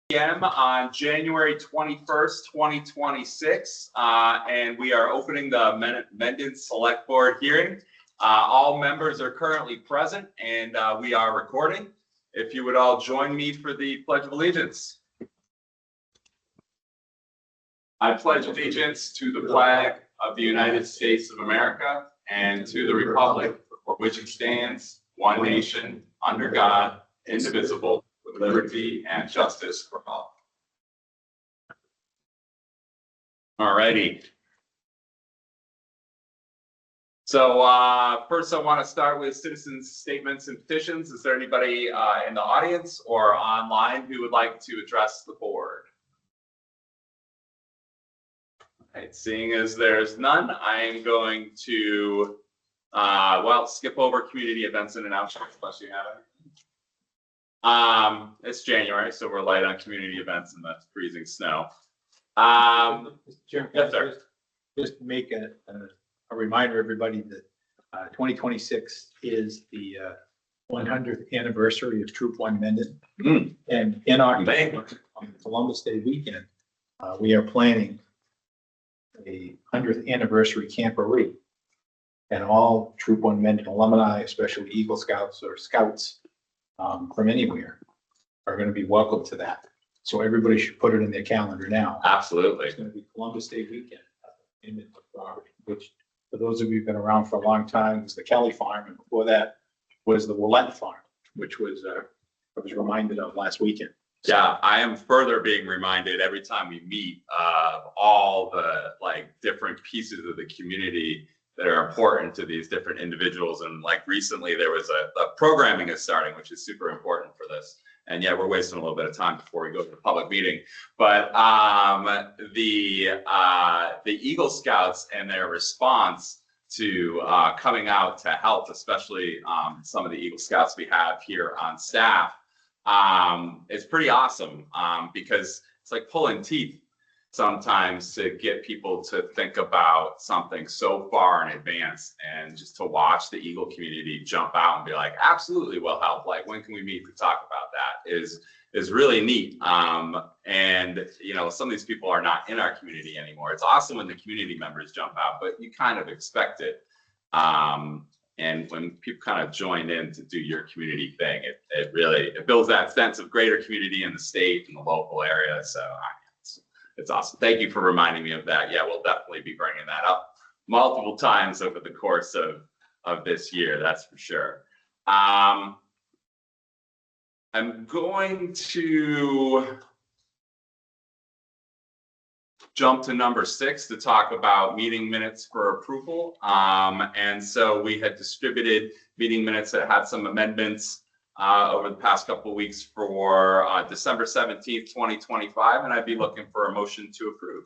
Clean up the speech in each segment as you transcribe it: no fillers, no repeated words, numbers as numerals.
p.m. on January 21st, 2026, and we are opening the Mendon Select Board hearing. All members are currently present, and we are recording. If you would all join me for the Pledge of Allegiance. I pledge allegiance to the flag of the United States of America and to the republic for which it stands, one nation, under God, indivisible, with liberty and justice for all. All righty. So first I want to start with citizens' statements and petitions. Is there anybody in the audience or online who would like to address the board? All right, seeing as there's none, I am going to skip over community events and announcements unless you have any. It's January, so we're light on community events and the freezing snow. Mr. Chairman, yes, sir. Just make a reminder, everybody, that 2026 is the 100th anniversary of Troop 1 Mendon. And in October, on Columbus Day weekend, we are planning a 100th anniversary camporee. And all Troop 1 Mendon alumni, especially Eagle Scouts or Scouts from anywhere, are going to be welcome to that. So everybody should put it in their calendar now. Absolutely. It's going to be Columbus Day weekend, which for those of you who've been around for a long time, was the Kelly Farm, and before that was the Willette Farm, which was I was reminded of last weekend. Yeah, I am further being reminded every time we meet of all the different pieces of the community that are important to these different individuals. And recently there was a programming is starting, which is super important for this. And yeah, we're wasting a little bit of time before we go to the public meeting. But the Eagle Scouts and their response to coming out to help, especially some of the Eagle Scouts we have here on staff, it's pretty awesome because it's like pulling teeth sometimes to get people to think about something so far in advance, and just to watch the Eagle community jump out and be like, absolutely, we'll help. When can we meet to talk about that is really neat. And some of these people are not in our community anymore. It's awesome when the community members jump out, but you kind of expect it. And when people kind of join in to do your community thing, it really builds that sense of greater community in the state and the local area. So it's awesome. Thank you for reminding me of that. Yeah, we'll definitely be bringing that up multiple times over the course of this year. That's for sure. I'm going to jump to number 6 to talk about meeting minutes for approval. And so we had distributed meeting minutes that had some amendments over the past couple of weeks for December 17th, 2025, and I'd be looking for a motion to approve.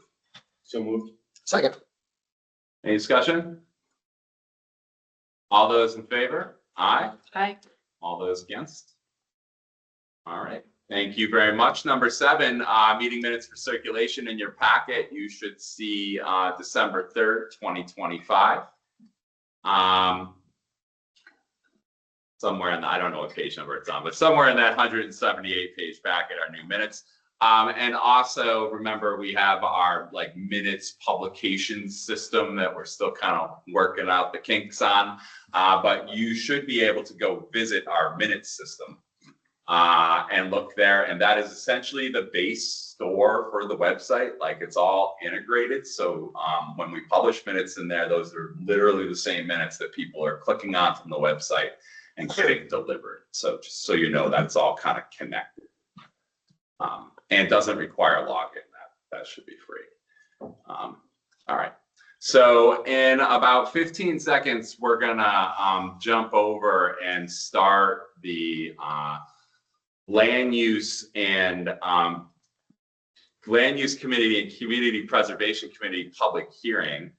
So moved. Second. Any discussion? All those in favor? Aye. Aye. All those against? All right. Thank you very much. Number 7, meeting minutes for circulation in your packet. You should see December 3rd, 2025. Somewhere in the, I don't know what page number it's on, but somewhere in that 178 page packet are new minutes. And also remember, we have our minutes publication system that we're still kind of working out the kinks on. But you should be able to go visit our minutes system and look there. And that is essentially the base store for the website. It's all integrated. So when we publish minutes in there, those are literally the same minutes that people are clicking on from the website and getting delivered. So just so you know, that's all kind of connected, and doesn't require a login. That should be free. All right. So in about 15 seconds, we're gonna jump over and start the land use and land use committee and community preservation committee public hearing.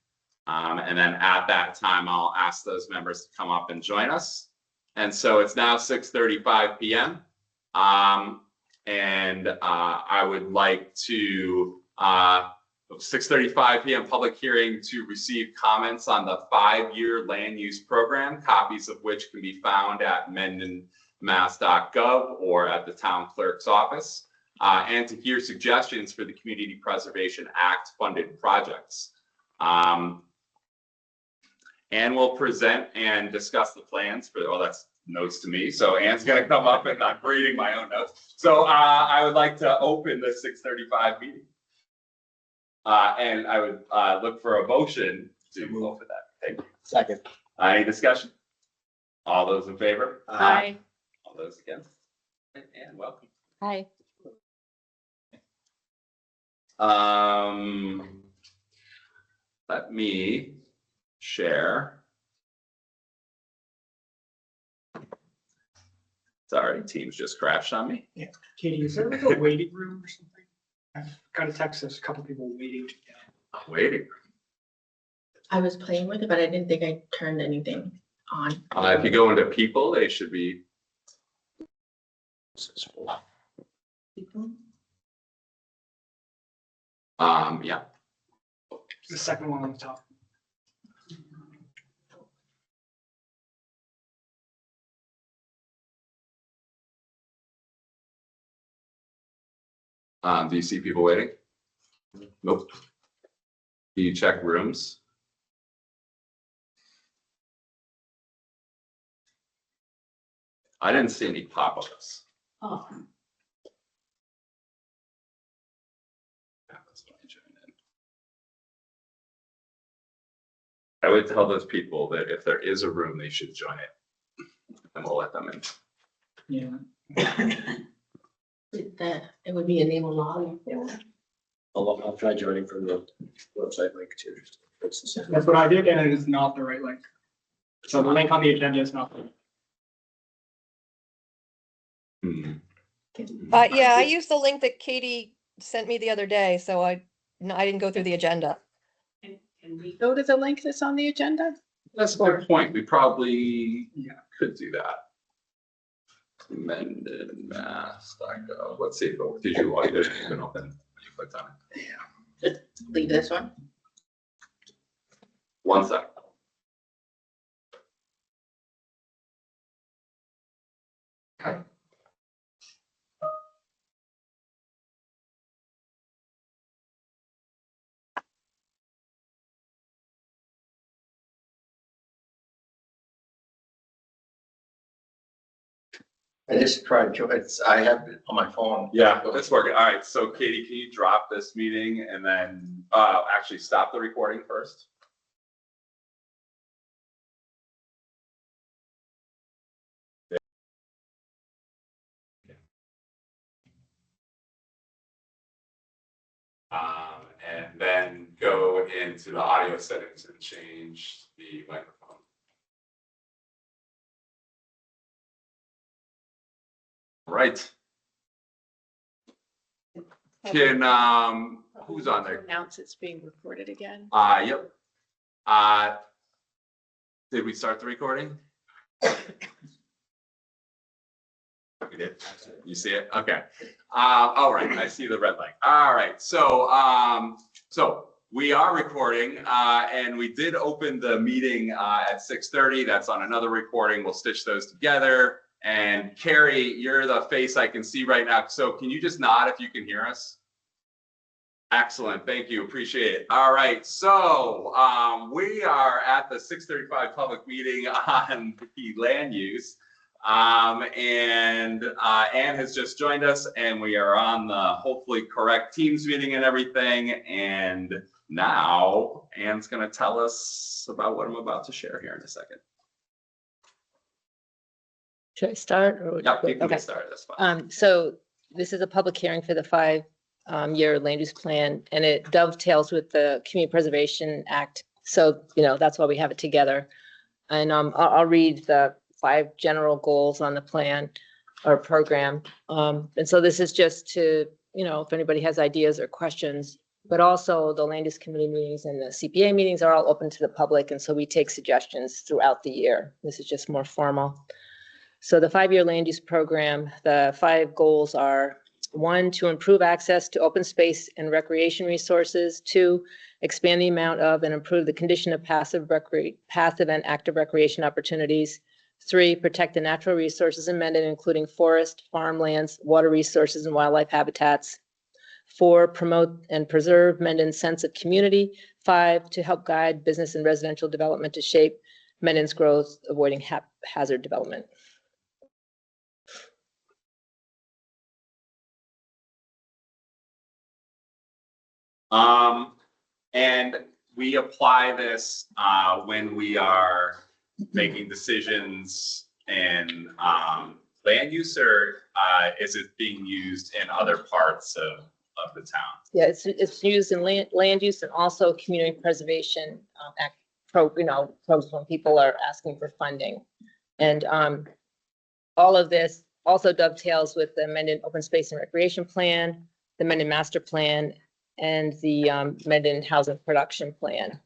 And then at that time, I'll ask those members to come up and join us. And so it's now 6:35 p.m. And I would like to 6:35 p.m. public hearing to receive comments on the 5-year land use program, copies of which can be found at mendonma.gov or at the town clerk's office. and to hear suggestions for the Community Preservation Act funded projects. Ann will present and discuss the plans for, well, that's notes to me. So Ann's going to come up and I'm reading my own notes. So I would like to open the 6:35 meeting. And I would look for a motion to open that. Thank you. Second. Any discussion? All those in favor? Aye. All those against? And welcome. Hi. Let me share. Sorry, Teams just crashed on me. Yeah, Katie, is there like a waiting room or something? I've got a text, there's a couple people waiting to get in. Waiting. I was playing with it, but I didn't think I turned anything on. If you go into people, they should be. Yeah. The second one on the top. Do you see people waiting? Nope. Do you check rooms? I didn't see any pop-ups. Oh. I would tell those people that if there is a room, they should join it, and we'll let them in. Yeah. It would be enable log. I'll try joining from the website link too. That's what I did, and it is not the right link. So the link on the agenda is not. Yeah, I used the link that Katie sent me the other day, so I didn't go through the agenda. Can we go to the link that's on the agenda? That's a good point. We probably could do that. mendonma.gov. Let's see. Did you want it to open when you clicked on it? Just leave this one. 1 second. Okay. I just tried to, I have it on my phone. Yeah, it's working. All right. So Katie, can you drop this meeting and then actually stop the recording first? And then go into the audio settings and change the microphone. Right. Can who's on there? Announce it's being recorded again. Yep. Did we start the recording? We did. You see it? Okay. All right. I see the red light. All right. So so we are recording, and we did open the meeting at 6:30. That's on another recording. We'll stitch those together. And Carrie, you're the face I can see right now. So can you just nod if you can hear us? Excellent. Thank you. Appreciate it. All right. So we are at the 6:35 public meeting on the land use. And Ann has just joined us, and we are on the hopefully correct Teams meeting and everything. And now Ann's going to tell us about what I'm about to share here in a second. Should I start? Or Yeah, you can okay. get started. That's fine. So this is a public hearing for the 5-year land use plan, and it dovetails with the Community Preservation Act. So, that's why we have it together. And I'll read the 5 general goals on the plan or program. And so this is just to, if anybody has ideas or questions, but also the land use committee meetings and the CPA meetings are all open to the public. And so we take suggestions throughout the year. This is just more formal. So the 5-year land use program, the 5 goals are: 1, to improve access to open space and recreation resources; 2, expand the amount of and improve the condition of passive and active recreation opportunities; 3, protect the natural resources in Mendon, including forest, farmlands, water resources, and wildlife habitats. 4, promote and preserve Mendon's sense of community. 5, to help guide business and residential development to shape Mendon's growth, avoiding haphazard development. And we apply this when we are making decisions in land use, or is it being used in other parts of the town? Yeah, it's used in land use and also community preservation act programs when people are asking for funding. And all of this also dovetails with the Mendon Open Space and Recreation Plan, the Mendon Master Plan, and the Mendon Housing Production Plan.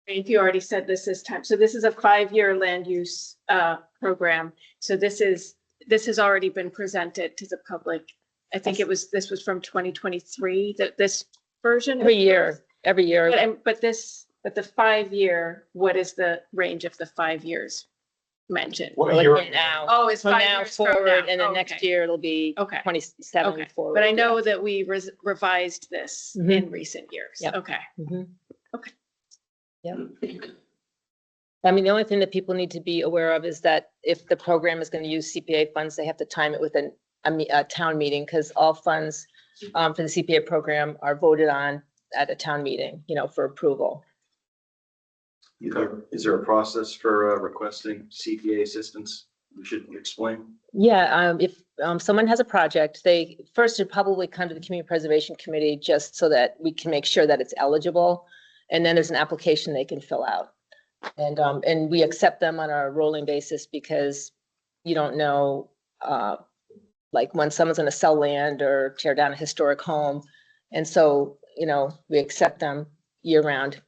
If you already said this time, so this is a 5-year land use program. So this has already been presented to the public. I think this was from 2023, this version. Every year. But the 5-year, what is the range of the 5 years mentioned? What We're year- looking at now. Oh, it's From 5 now years from now. forward, and then Okay. next year it'll be Okay. 27 Okay, forward. but I know that we revised this Mhm. in recent years. Yep. Okay. Mhm. Okay. Yeah. I mean, the only thing that people need to be aware of is that if the program is going to use CPA funds, they have to time it with a town meeting, because all funds for the CPA program are voted on at a town meeting, for approval. Is there a process for requesting CPA assistance? We should explain. Yeah, if someone has a project, they first should probably come to the Community Preservation Committee just so that we can make sure that it's eligible. And then there's an application they can fill out. And we accept them on a rolling basis, because you don't know, like when someone's gonna sell land or tear down a historic home. And so, we accept them year round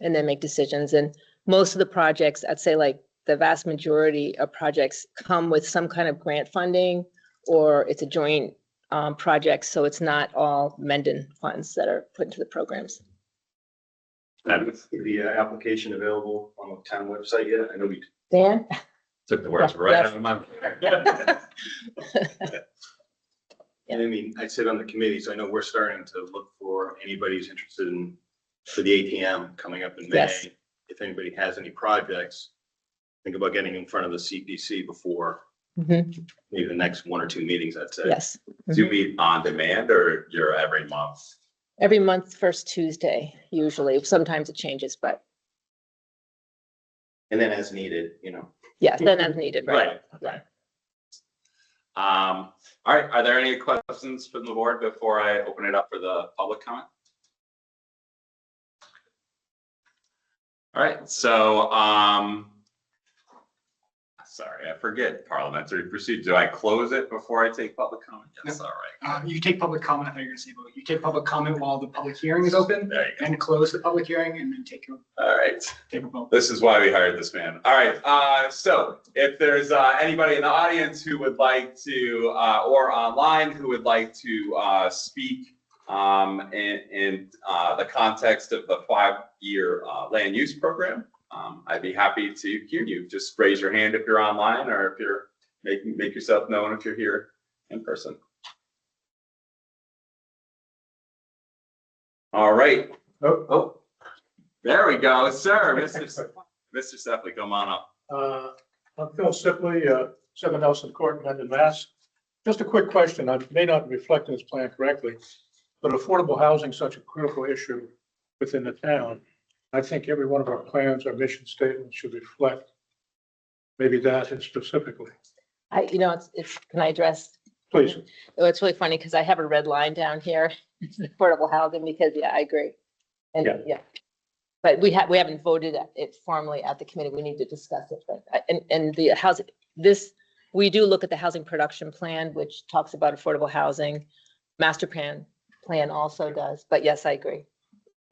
and then make decisions. And most of the projects, I'd say like the vast majority of projects come with some kind of grant funding, or it's a joint project. So it's not all Mendon funds that are put into the programs. Is the application available on the town website yet? I know we Dan? Took the words Yeah, right yes. out of my mouth. And I mean, I sit on the committee, so I know we're starting to look for anybody who's interested for the ATM coming up in May. Yes. If anybody has any projects, think about getting in front of the CPC before Mhm. maybe the next 1 or 2 meetings, I'd say. Yes. Do you meet on demand, or you're every month? Every month, first Tuesday, usually. Sometimes it changes, but And then as needed, yes, then as needed, right? Right. All right, are there any questions from the board before I open it up for the public comment? All right, so, sorry, I forget parliamentary procedure. Do I close it before I take public comment? Yes, all right. You take public comment, I thought you were gonna say, but you take public comment while the public hearing is open, There you go. and close the public hearing, and then take All right. a vote. This is why we hired this man. All right, so if there's anybody in the audience who would like to, or online, who would like to speak in the context of the 5-year land use program, I'd be happy to hear you. Just raise your hand if you're online, or if you're make yourself known if you're here in person. All right. Oh, there we go, sir. Mr. Sefley, come on up. I'm Phil Sipley, 7 Nelson Court, Mendon, Mass. Just a quick question. I may not reflect this plan correctly, but affordable housing is such a critical issue within the town. I think every one of our plans, our mission statements should reflect maybe that specifically. Can I address? Please. Oh, it's really funny because I have a red line down here, affordable housing, because, yeah, I agree. And, Yeah. yeah. But we haven't voted it formally at the committee. We need to discuss it. But, and the housing, we do look at the housing production plan, which talks about affordable housing. Master plan also does, but yes, I agree.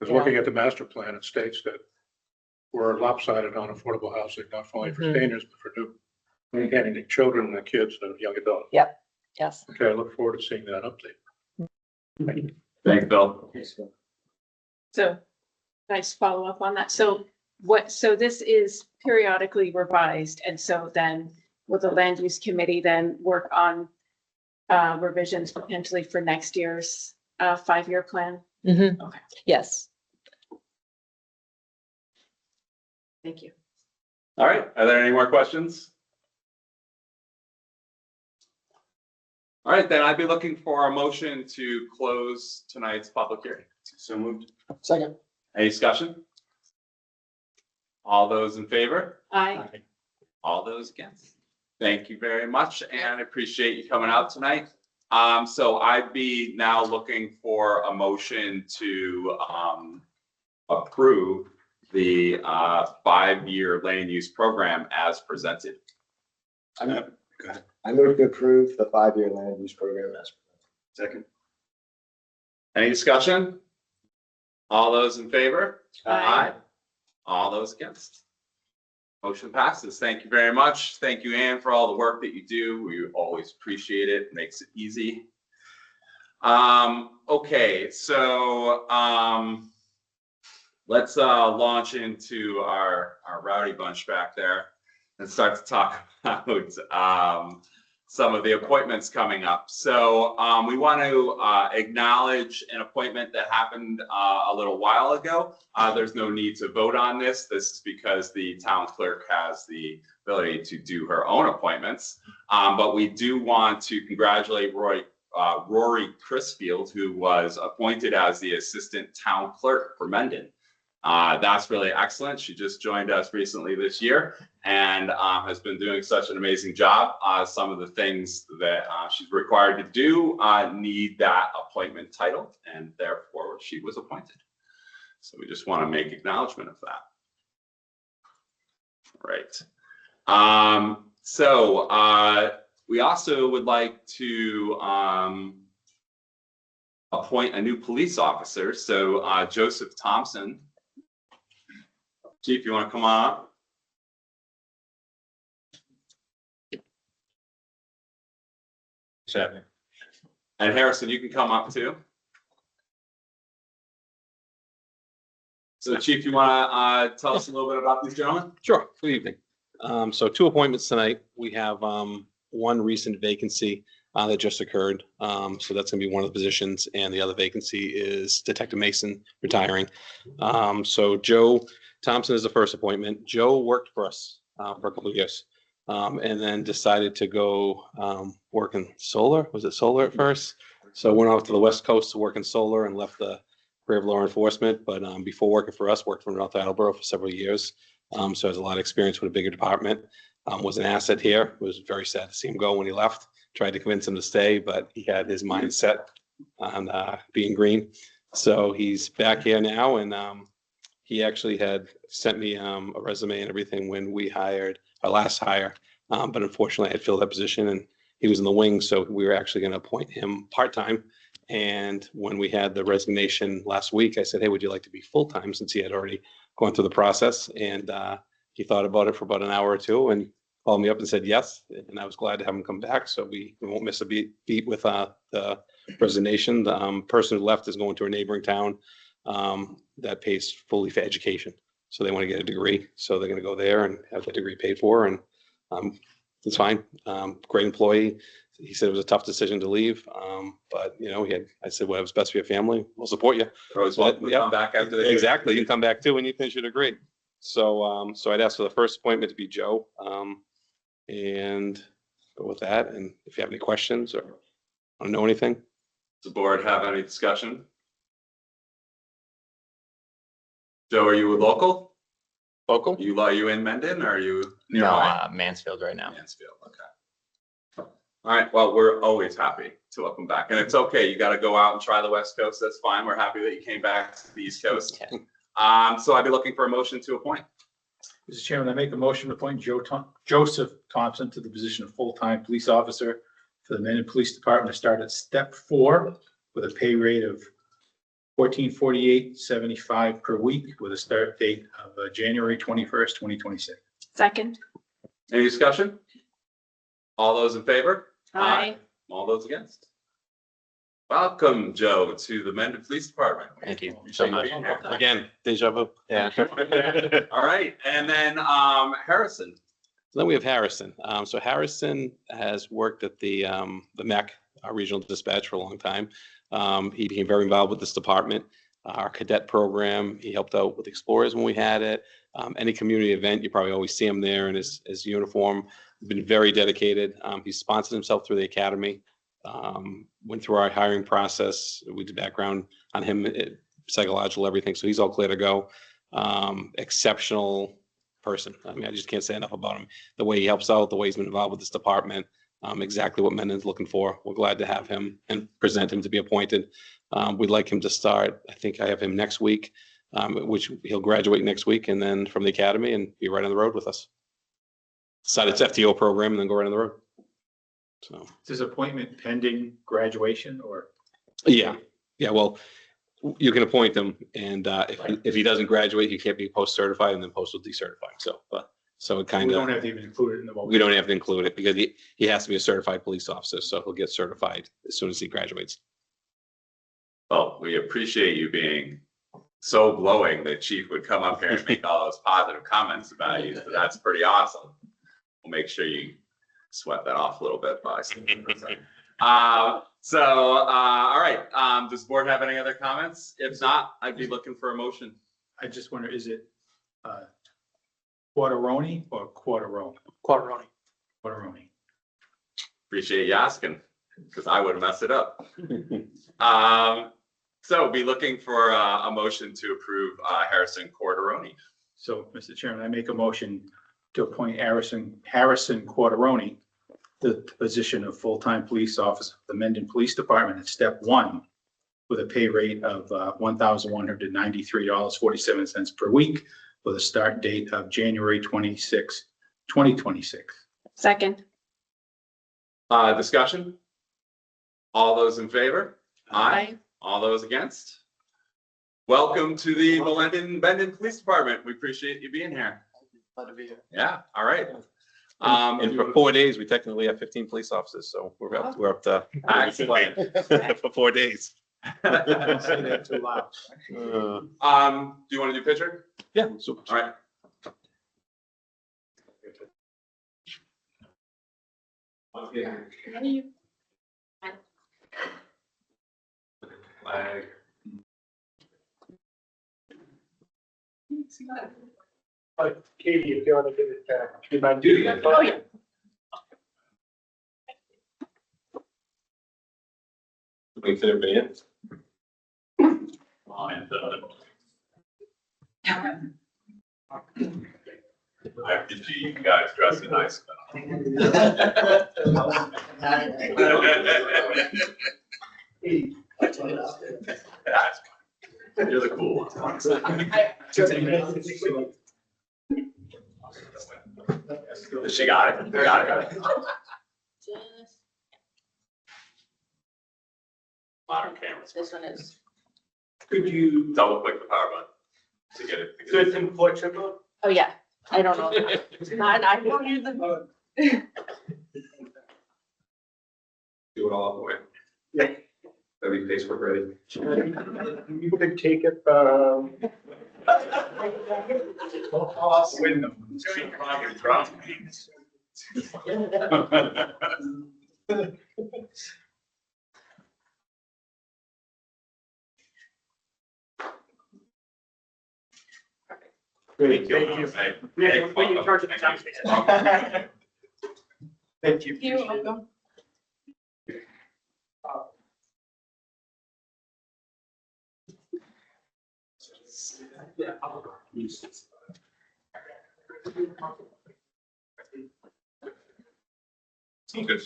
I was looking at the master plan. It states that we're lopsided on affordable housing, not only for Mhm. seniors, but for new, maintaining the children and the kids and young adults. Yes. Okay, I look forward to seeing that update. Thank you. Thanks, Bill. So, can I just follow up on that? So so this is periodically revised, and so then will the land use committee then work on revisions potentially for next year's 5-year plan? Mhm. Okay. Yes. Thank you. All right, are there any more questions? All right, then I'd be looking for a motion to close tonight's public hearing. So moved. Second. Any discussion? All those in favor? Aye. All those against? Thank you very much, and I appreciate you coming out tonight. So I'd be now looking for a motion to approve the 5-year land use program as presented. Go ahead. I move to approve the 5-year land use program as Second. Any discussion? All those in favor? Aye. All those against? Motion passes. Thank you very much. Thank you, Ann, for all the work that you do. We always appreciate it. It makes it easy. Okay, so let's launch into our rowdy bunch back there and start to talk about some of the appointments coming up. So we want to acknowledge an appointment that happened a little while ago. There's no need to vote on this. This is because the town clerk has the ability to do her own appointments. But we do want to congratulate Rory Crisfield, who was appointed as the assistant town clerk for Mendon. That's really excellent. She just joined us recently this year and has been doing such an amazing job. Some of the things that she's required to do need that appointment title, and therefore she was appointed. So we just want to make acknowledgement of that. Right. We also would like to appoint a new police officer. So Joseph Thompson. Chief, you want to come on up? What's happening? And Harrison, you can come up too. So Chief, you want to tell us a little bit about these gentlemen? Sure. Good evening. So 2 appointments tonight. We have 1 recent vacancy that just occurred. So that's going to be one of the positions, and the other vacancy is Detective Mason retiring. So Joe Thompson is the first appointment. Joe worked for us for a couple of years, and then decided to go work in solar. Was it solar at first? So went off to the West Coast to work in solar and left the career of law enforcement. But before working for us, worked for North Attleboro for several years. So has a lot of experience with a bigger department. Was an asset here. Was very sad to see him go when he left. Tried to convince him to stay, but he had his mind set on being green. So he's back here now, and he actually had sent me a resume and everything when we hired our last hire. But unfortunately, I had filled that position, and he was in the wings. So we were actually going to appoint him part-time. And when we had the resignation last week, I said, hey, would you like to be full-time, since he had already gone through the process? And he thought about it for about an hour or two and called me up and said yes. And I was glad to have him come back. So we won't miss a beat with the resignation. The person who left is going to a neighboring town that pays fully for education. So they want to get a degree. So they're going to go there and have the degree paid for. And it's fine. Great employee. He said it was a tough decision to leave. But I said, whatever's best for your family, we'll support you. Always welcome to come back after the Exactly. You can come back too when you finish your degree. So I'd ask for the first appointment to be Joe. And go with that. And if you have any questions or want to know anything. Does the board have any discussion? Joe, are you a local? Local? Are you in Mendon, or are you nearby? No, Mansfield right now. Mansfield, okay. All right, well, we're always happy to welcome back, and it's okay. You got to go out and try the West Coast. That's fine. We're happy that you came back to the East Coast. So I'd be looking for a motion to appoint. Mr. Chairman, I make a motion to appoint Joseph Thompson to the position of full-time police officer for the Mendon Police Department to start at step 4 with a pay rate of $1448.75 per week with a start date of January 21st, 2026. Second. Any discussion? All those in favor? Aye. All those against? Welcome, Joe, to the Mendon Police Department. Thank you so much. Again, deja vu. Yeah. All right, and then Harrison. So then we have Harrison. So Harrison has worked at the MEC, our regional dispatch, for a long time. He became very involved with this department, our cadet program. He helped out with Explorers when we had it. Any community event, you probably always see him there in his uniform. Been very dedicated. He sponsored himself through the academy. Went through our hiring process. We did background on him, psychological, everything. So he's all clear to go. Exceptional person. I mean, I just can't say enough about him. The way he helps out, the way he's been involved with this department, exactly what Mendon's looking for. We're glad to have him and present him to be appointed. We'd like him to start. I think I have him next week, which he'll graduate next week, and then from the academy and be right on the road with us. Start its FTO program and then go right on the road. So Is this appointment pending graduation or? yeah. Well, you can appoint him, and if he doesn't graduate, he can't be post certified, and then post will decertify him. So it kind We of, don't have to even include it in the. we don't have to include it because he has to be a certified police officer, so he'll get certified as soon as he graduates. Well, we appreciate you being so glowing that Chief would come up here and make all those positive comments about you. So that's pretty awesome. We'll make sure you sweat that off a little bit by saying all right. Does the board have any other comments? If not, I'd be looking for a motion. I just wonder, is it Quarteroni or Quarterone? Quateroni. Quarteroni. Appreciate you asking, because I would have messed it up. So be looking for a motion to approve Harrison Corderoni. So, Mr. Chairman, I make a motion to appoint Harrison Quarteroni to the position of full-time police officer of the Mendon Police Department at step 1 with a pay rate of $1,193.47 per week with a start date of January 26, 2026. Second. Discussion? All those in favor? Aye. All those against? Welcome to the Mendon Police Department. We appreciate you being here. Glad to be here. Yeah, all right. And for 4 days, we technically have 15 police officers, so we're up to Excellent. for 4 days. Don't say that too loud. Do you want to do picture? Yeah. So All right. Flag. Katie, if you want to get it, do you mind doing that? Oh, yeah. we fit everybody in. I did you guys dressing nice. You're the cool one. She got it. Got it. Modern cameras. This one is. Could you, Double click the power button to get it. so it's in Portugal? Oh, yeah. I don't know. I don't use the. Do it all up the way. Yeah. That'd be Facebook ready. You could take it, Thank you. Yeah, when you charge the tax. Thank you. You're welcome. Good.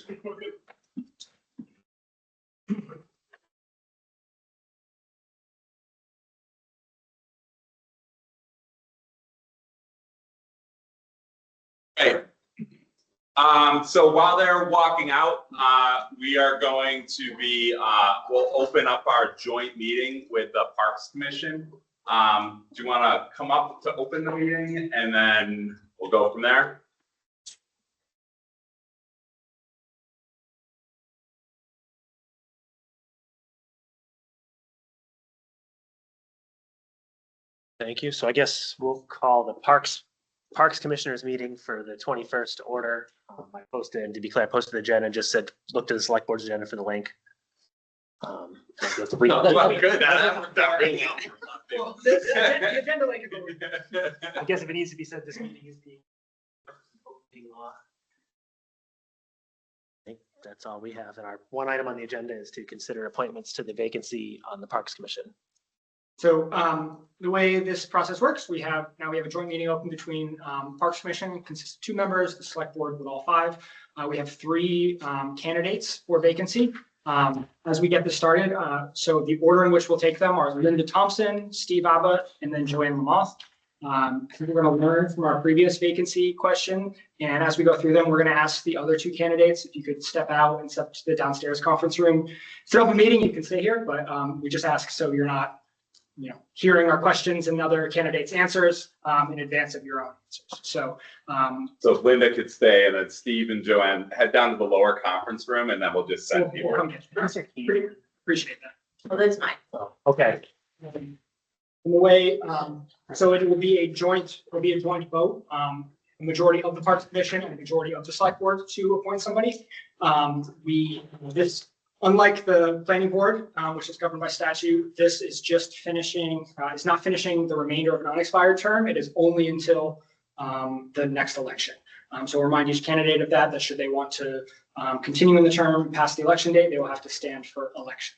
Right. So while they're walking out, we are going to be, we'll open up our joint meeting with the Parks Commission. Do you want to come up to open the meeting and then we'll go from there? Thank you. So I guess we'll call the Parks Commissioners meeting for the 21st to order. I posted, and to be clear, I posted the agenda and just said, look to the select board's agenda for the link. No, well, good. That worked out really well. Well, the agenda link is over. I guess if it needs to be said, this meeting is being law. I think that's all we have. And our one item on the agenda is to consider appointments to the vacancy on the Parks Commission. So the way this process works, we have a joint meeting open between Parks Commission, consists of 2 members, the select board with all 5. We have 3 candidates for vacancy. As we get this started, so the order in which we'll take them are Linda Thompson, Steve Abbott, and then Joanne Lamoth. We're going to learn from our previous vacancy question. And as we go through them, we're going to ask the other 2 candidates if you could step out and step to the downstairs conference room. It's an open meeting, you can stay here, but we just ask so you're not hearing our questions and other candidates' answers in advance of your own answers. So if Linda could stay and then Steve and Joanne head down to the lower conference room and then we'll just send people. we'll come get you. Appreciate that. Oh, that's fine. Okay. In the way, so it will be a joint vote. A majority of the Parks Commission and a majority of the select board to appoint somebody. Unlike the planning board, which is governed by statute, this is just finishing, it's not finishing the remainder of an unexpired term. It is only until the next election. So remind each candidate of that should they want to continue in the term past the election date, they will have to stand for election.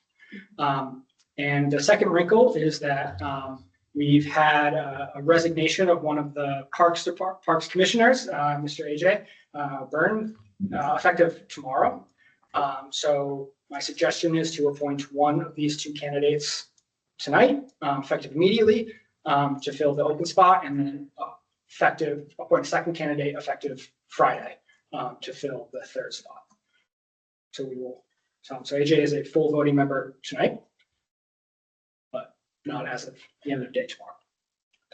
And the second wrinkle is that we've had a resignation of one of the Parks Commissioners, Mr. AJ Byrne, effective tomorrow. So my suggestion is to appoint one of these 2 candidates tonight, effective immediately, to fill the open spot, and then appoint a second candidate effective Friday to fill the 3rd spot. So we will. So AJ is a full voting member tonight, but not as of the end of the day tomorrow.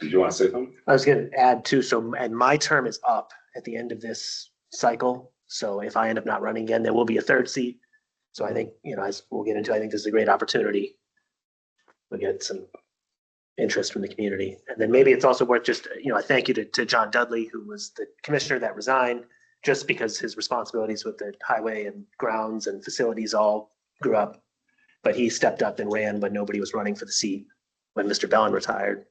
Did you want to say something? I was going to add too, and my term is up at the end of this cycle. So if I end up not running again, there will be a 3rd seat. So I think, as we'll get into, I think this is a great opportunity. We'll get some interest from the community. And then maybe it's also worth just, a thank you to John Dudley, who was the commissioner that resigned, just because his responsibilities with the highway and grounds and facilities all grew up. But he stepped up and ran when nobody was running for the seat when Mr. Bellin retired.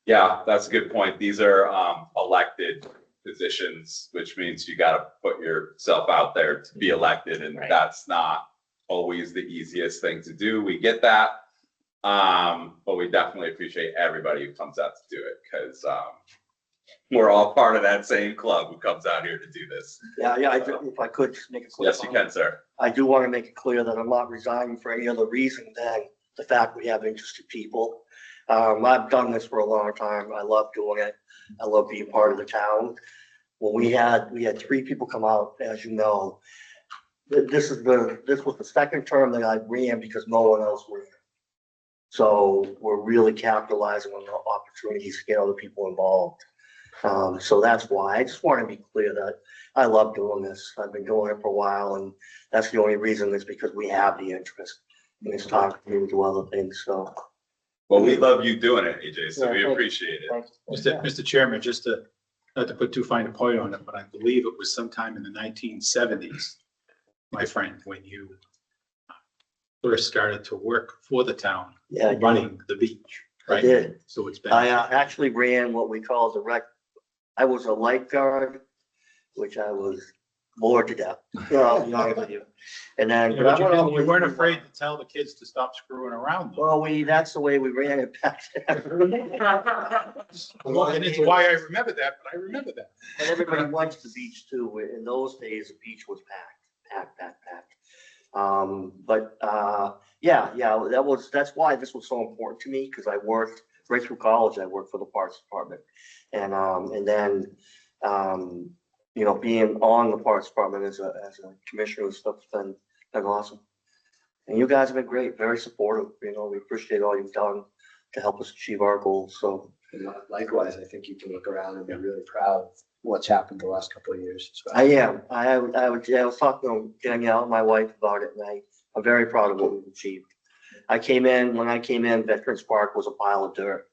Yeah, that's a good point. These are elected positions, which means you got to put yourself out there to be elected, and that's not always the easiest thing to do. We get that, but we definitely appreciate everybody who comes out to do it, because we're all part of that same club who comes out here to do this. Yeah, if I could just make it clear. Yes, you can, sir. I do want to make it clear that I'm not resigning for any other reason than the fact we have interested people. I've done this for a long time. I love doing it. I love being part of the town. When we had 3 people come out, as you know. This was the 2nd term that I ran because no one else ran. So we're really capitalizing on the opportunities to get other people involved. So that's why I just want to be clear that I love doing this. I've been doing it for a while, and that's the only reason is because we have the interest. And it's talking to do other things. So. Well, we love you doing it, AJ, so we appreciate it. Mr. Chairman, just not to put too fine a point on it, but I believe it was sometime in the 1970s, my friend, when you first started to work for the town, running the beach, right? I did. So it's been. I actually ran what we call I was a lifeguard, which I was bored to death. I'll be honest with you. And then You weren't afraid to tell the kids to stop screwing around, though. Well, that's the way we ran it back then. Well, and it's why I remember that, but I remember that. And everybody went to the beach too. In those days, the beach was packed. That's why this was so important to me, because I worked right through college. I worked for the Parks Department, and then being on the Parks Department as a commissioner and stuff has been awesome. And you guys have been great, very supportive. We appreciate all you've done to help us achieve our goals. So likewise, I think you can look around and be really proud of what's happened the last couple of years. I am. I was talking to Danielle, my wife, about it, and I'm very proud of what we've achieved. When I came in, Veterans Park was a pile of dirt.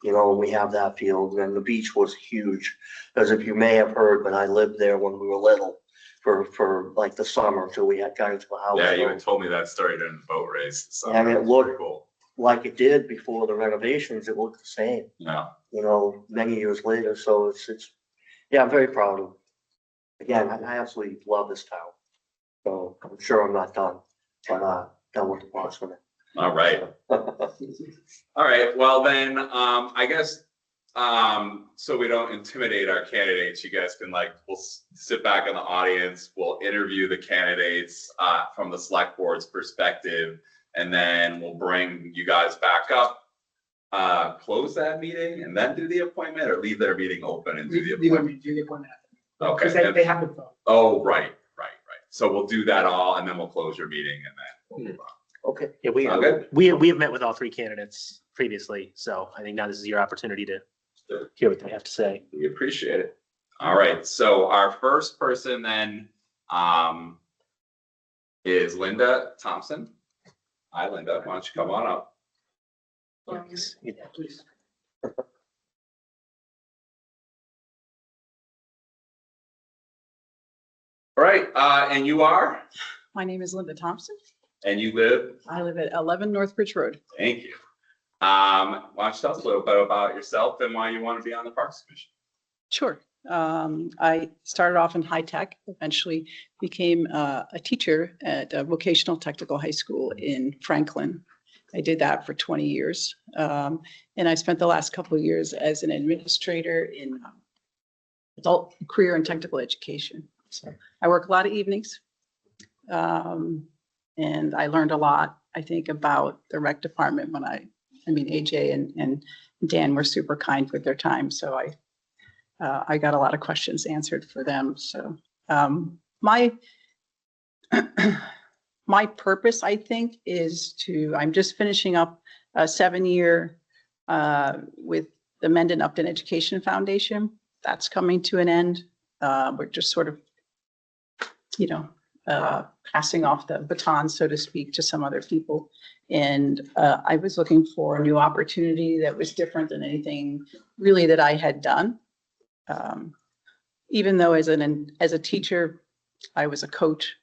You know, we have that field, and the beach was huge. Because if you may have heard, when I lived there when we were little, for like the summer till we had got into the house. Yeah, you So- had told me that story during the boat race. So And it that's looked- pretty cool. like it did before the renovations, it looked the same, Yeah. you know, many years later. So it's, yeah, I'm very proud of. Again, I absolutely love this town. So I'm sure I'm not done, but done with the Boston. All right. All right. Well, then, I guess, so we don't intimidate our candidates, you guys can we'll sit back in the audience, we'll interview the candidates, from the select board's perspective, and then we'll bring you guys back up, close that meeting and then do the appointment, or leave their meeting open and do the appointment? Do the appointment. Okay. Because they have to vote. Oh, right. So we'll do that all, and then we'll close your meeting, and then we'll move on. Okay. Yeah, Sound good? we have met with all three candidates previously, so I think now this is your opportunity to hear what they have to say. We appreciate it. All right, so our first person then is Linda Thompson. Hi, Linda. Why don't you come on up? Please. All right, and you are? My name is Linda Thompson. And you live? I live at 11 Northbridge Road. Thank you. Why don't you tell us a little bit about yourself and why you want to be on the Parks Commission? Sure. I started off in high tech, eventually became a teacher at a vocational technical high school in Franklin. I did that for 20 years. And I spent the last couple of years as an administrator in adult career and technical education. So I work a lot of evenings. And I learned a lot, I think, about the rec department when I mean, AJ and Dan were super kind with their time. So I got a lot of questions answered for them. So my purpose, I think, is I'm just finishing up a 7-year with the Mendon Upton Education Foundation. That's coming to an end. We're just sort of, passing off the baton, so to speak, to some other people. And I was looking for a new opportunity that was different than anything really that I had done. Even though as a teacher, I was a coach.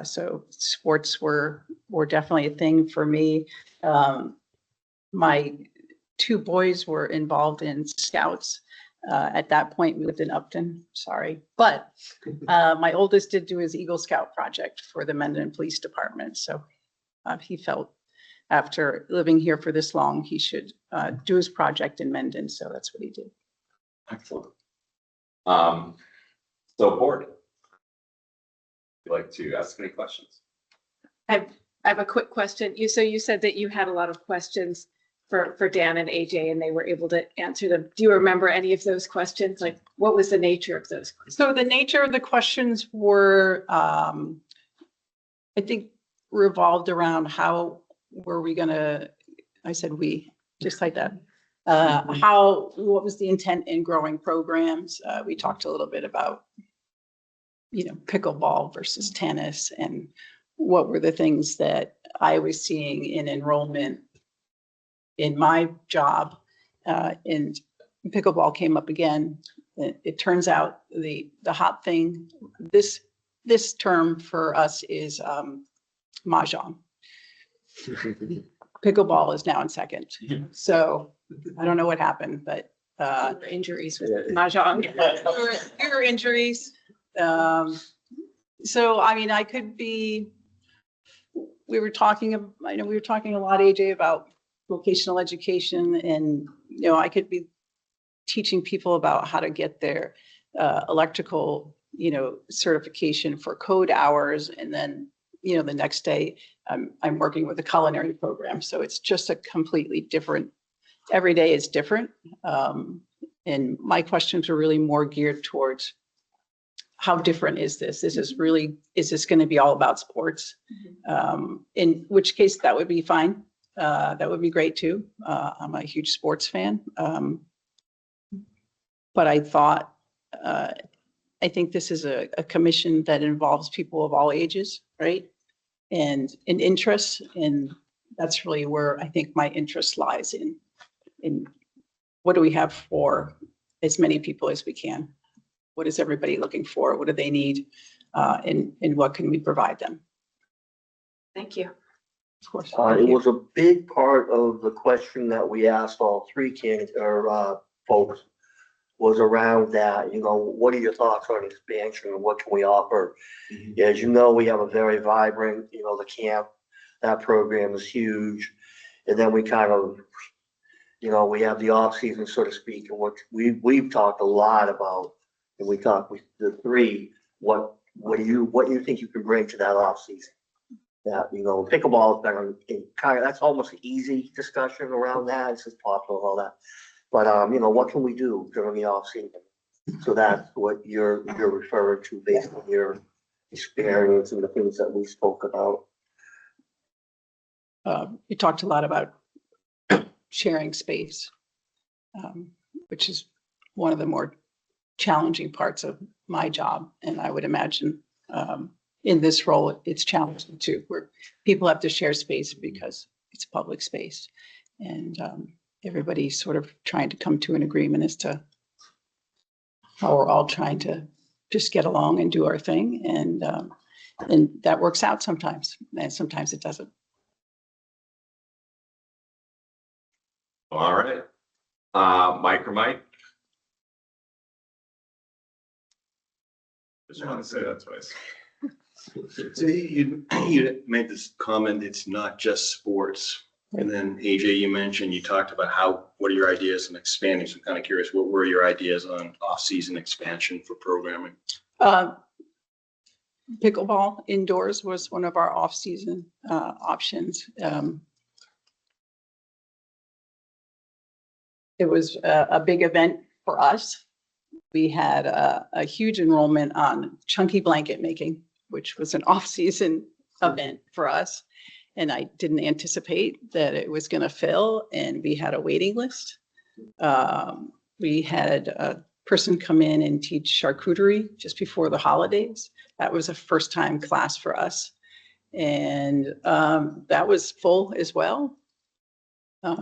So sports were definitely a thing for me. My 2 boys were involved in scouts. At that point, we lived in Upton, sorry. But my oldest did do his Eagle Scout project for the Mendon Police Department. So he felt after living here for this long, he should do his project in Mendon. So that's what he did. Excellent. So board, would you like to ask any questions? I have a quick question. You said that you had a lot of questions for Dan and AJ, and they were able to answer them. Do you remember any of those questions? Like, what was the nature of those questions? So the nature of the questions were, I think, revolved around how were we gonna, I said we, just like that. What was the intent in growing programs? We talked a little bit about, pickleball versus tennis, and what were the things that I was seeing in enrollment in my job. And pickleball came up again. It turns out the hot thing this term for us is mahjong. Pickleball is now in second. So I don't know what happened, but Injuries with mahjong. fewer injuries. So I mean, I could be. We were talking a lot, AJ, about vocational education, and I could be teaching people about how to get their electrical certification for code hours, and then the next day I'm working with a culinary program. So it's just a completely different, every day is different. And my questions were really more geared towards how different is this? Is this going to be all about sports? In which case that would be fine. That would be great too. I'm a huge sports fan. But I thought, I think this is a commission that involves people of all ages, right? And interests, and that's really where I think my interest lies in what do we have for as many people as we can? What is everybody looking for? What do they need? And what can we provide them? Thank you. Of course. It was a big part of the question that we asked all three candidates or folks was around that, what are your thoughts on expansion and what can we offer? As you know, we have a very vibrant, the camp, that program is huge. And then we kind of, we have the off season, so to speak, and what we've talked a lot about, and we talked with the three, what do you think you can bring to that off season? That, pickleball has been kind of, that's almost an easy discussion around that. It's just popular, all that. But, what can we do during the off season? So that's what you're referring to based on your experience and the things that we spoke about. We talked a lot about sharing space, which is one of the more challenging parts of my job. And I would imagine in this role, it's challenging too, where people have to share space because it's public space. And everybody's sort of trying to come to an agreement as to how we're all trying to just get along and do our thing. And that works out sometimes, and sometimes it doesn't. All right. Mike or Mike? Just want to say that twice. So you made this comment, it's not just sports. And then AJ, you talked about what are your ideas on expanding? So I'm kind of curious, what were your ideas on off-season expansion for programming? Pickleball indoors was one of our off-season options. It was a big event for us. We had a huge enrollment on chunky blanket making, which was an off-season event for us. And I didn't anticipate that it was going to fill, and we had a waiting list. We had a person come in and teach charcuterie just before the holidays. That was a first-time class for us. And that was full as well. I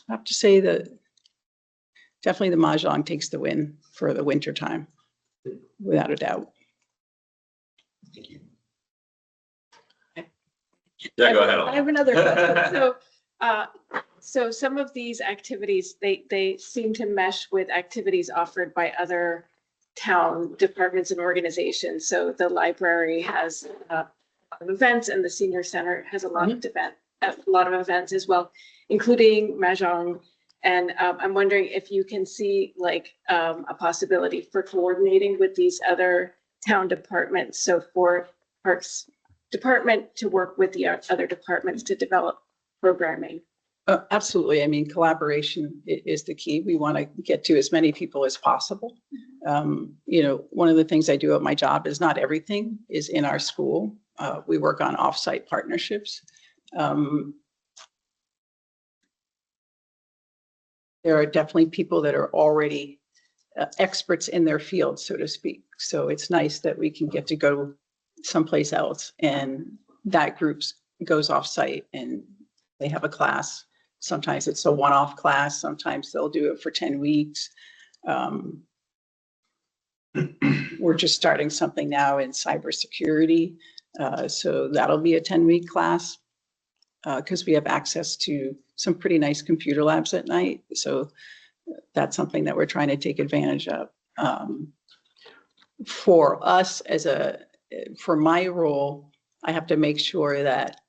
have to say that definitely the Mahjong takes the win for the winter time, without a doubt. Thank you. Yeah, go ahead. I have another question. So some of these activities, they seem to mesh with activities offered by other town departments and organizations. So the library has a lot of events, and the senior center has a lot of events as well, including Mahjong. And I'm wondering if you can see like a possibility for coordinating with these other town departments. So for Parks Department to work with the other departments to develop programming. Absolutely. I mean, collaboration is the key. We want to get to as many people as possible. One of the things I do at my job is not everything is in our school. We work on offsite partnerships. There are definitely people that are already experts in their field, so to speak. So it's nice that we can get to go someplace else, and that group goes offsite and they have a class. Sometimes it's a one-off class. Sometimes they'll do it for 10 weeks. We're just starting something now in cybersecurity. So that'll be a 10-week class because we have access to some pretty nice computer labs at night. So that's something that we're trying to take advantage of. For us for my role, I have to make sure that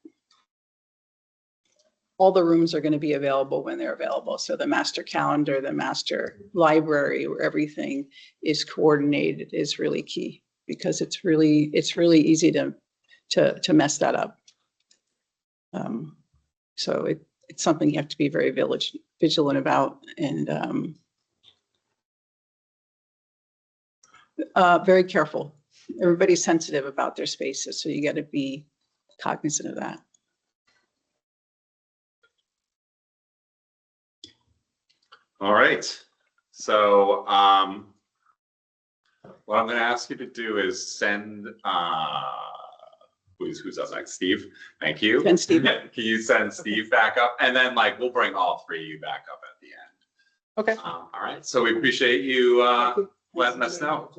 all the rooms are going to be available when they're available. So the master calendar, the master library, where everything is coordinated is really key, because it's really easy to mess that up. So it's something you have to be very vigilant about, and very careful. Everybody's sensitive about their spaces, so you got to be cognizant of that. All right. So what I'm going to ask you to do is send who's up next? Steve, thank you. And Steve. Can you send Steve back up? And then like, we'll bring all three of you back up at the end. Okay. All right, so we appreciate you letting us know.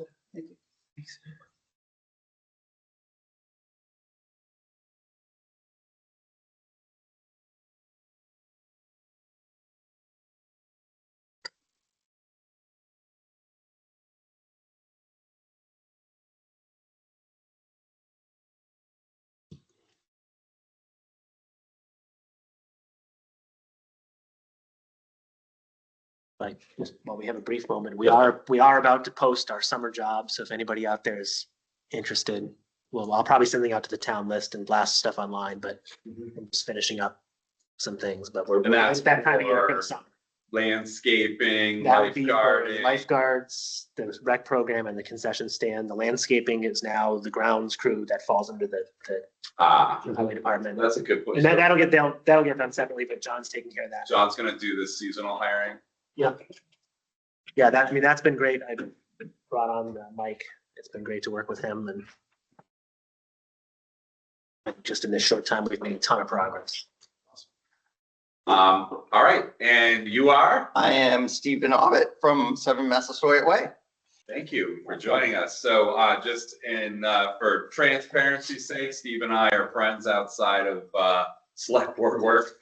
Like, just while we have a brief moment, we are about to post our summer jobs. So if anybody out there is interested, well, I'll probably send something out to the town list and blast stuff online, but I'm just finishing up some things, but And that's it's that time of year for for the summer. Landscaping, That would be for lifeguarding. lifeguards, the rec program and the concession stand. The landscaping is now the grounds crew that falls under the highway department. That's a good point. And that'll get done separately, but John's taking care of that. John's gonna do the seasonal hiring. Yeah. Yeah, that's been great. I brought on Mike. It's been great to work with him, and just in this short time, we've made a ton of progress. All right, and you are? I am Stephen Ovitt from 7 Massasoit Way. Thank you for joining us. So just for transparency's sake, Steve and I are friends outside of select board work.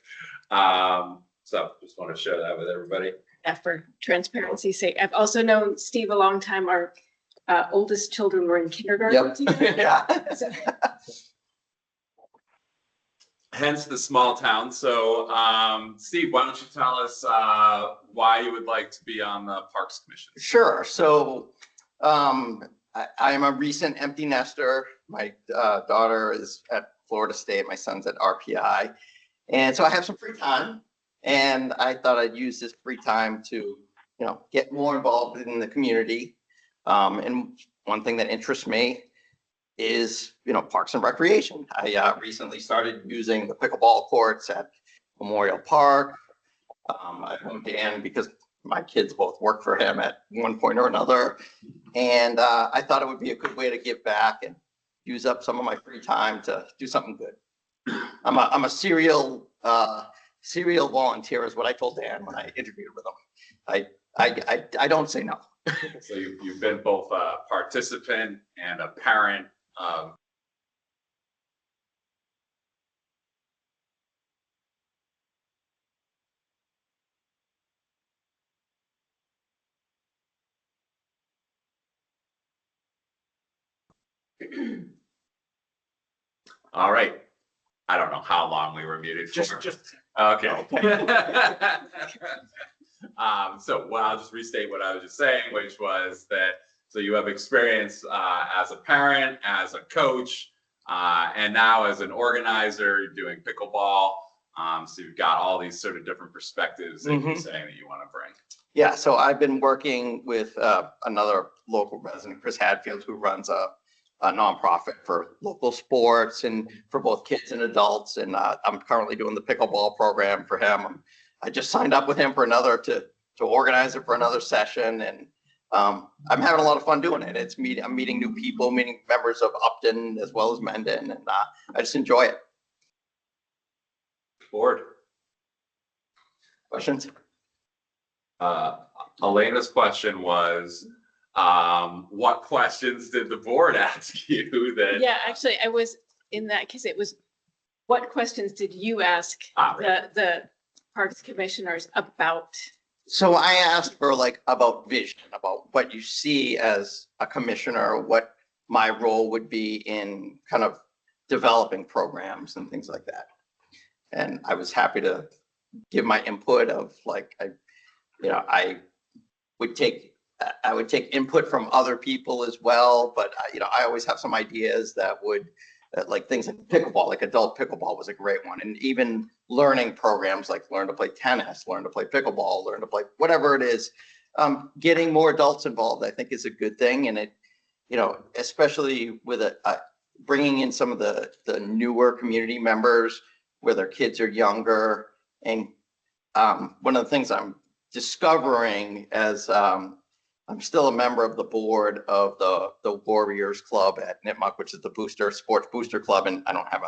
So just want to share that with everybody. For transparency's sake, I've also known Steve a long time. Our oldest children were in kindergarten. Yep. Yeah. Hence the small town. So Steve, why don't you tell us why you would like to be on the Parks Commission? Sure. So I am a recent empty nester. My daughter is at Florida State. My son's at RPI. And so I have some free time. And I thought I'd use this free time to, get more involved in the community. And one thing that interests me is, parks and recreation. I recently started using the pickleball courts at Memorial Park. I know Dan because my kids both work for him at one point or another. And I thought it would be a good way to give back and use up some of my free time to do something good. I'm a serial volunteer is what I told Dan when I interviewed with him. I don't say no. So you've been both a participant and a parent of. All right. I don't know how long we were muted for. Just Okay. So I'll just restate what I was just saying, which was that, so you have experience as a parent, as a coach, and now as an organizer doing pickleball. So you've got all these sort of different perspectives that you're saying that you want to bring. Yeah, so I've been working with another local resident, Chris Hadfield, who runs a nonprofit for local sports and for both kids and adults. And I'm currently doing the pickleball program for him. I just signed up with him for another to organize it for another session. And I'm having a lot of fun doing it. I'm meeting new people, meeting members of Upton as well as Mendon, and I just enjoy it. Board. Questions? Elena's question was, what questions did the board ask you that? Yeah, actually, I was, in that case, it was, what questions did you ask the Parks Commissioners about? So I asked for about vision, about what you see as a commissioner, what my role would be in kind of developing programs and things like that. And I was happy to give my input of I would take input from other people as well, but I always have some ideas that would things like pickleball, like adult pickleball was a great one. And even learning programs like learn to play tennis, learn to play pickleball, learn to play whatever it is, getting more adults involved, I think is a good thing. And it, especially with bringing in some of the newer community members where their kids are younger. And one of the things I'm discovering as I'm still a member of the board of the Warriors Club at Nipmuc, which is the sports booster club. And I don't have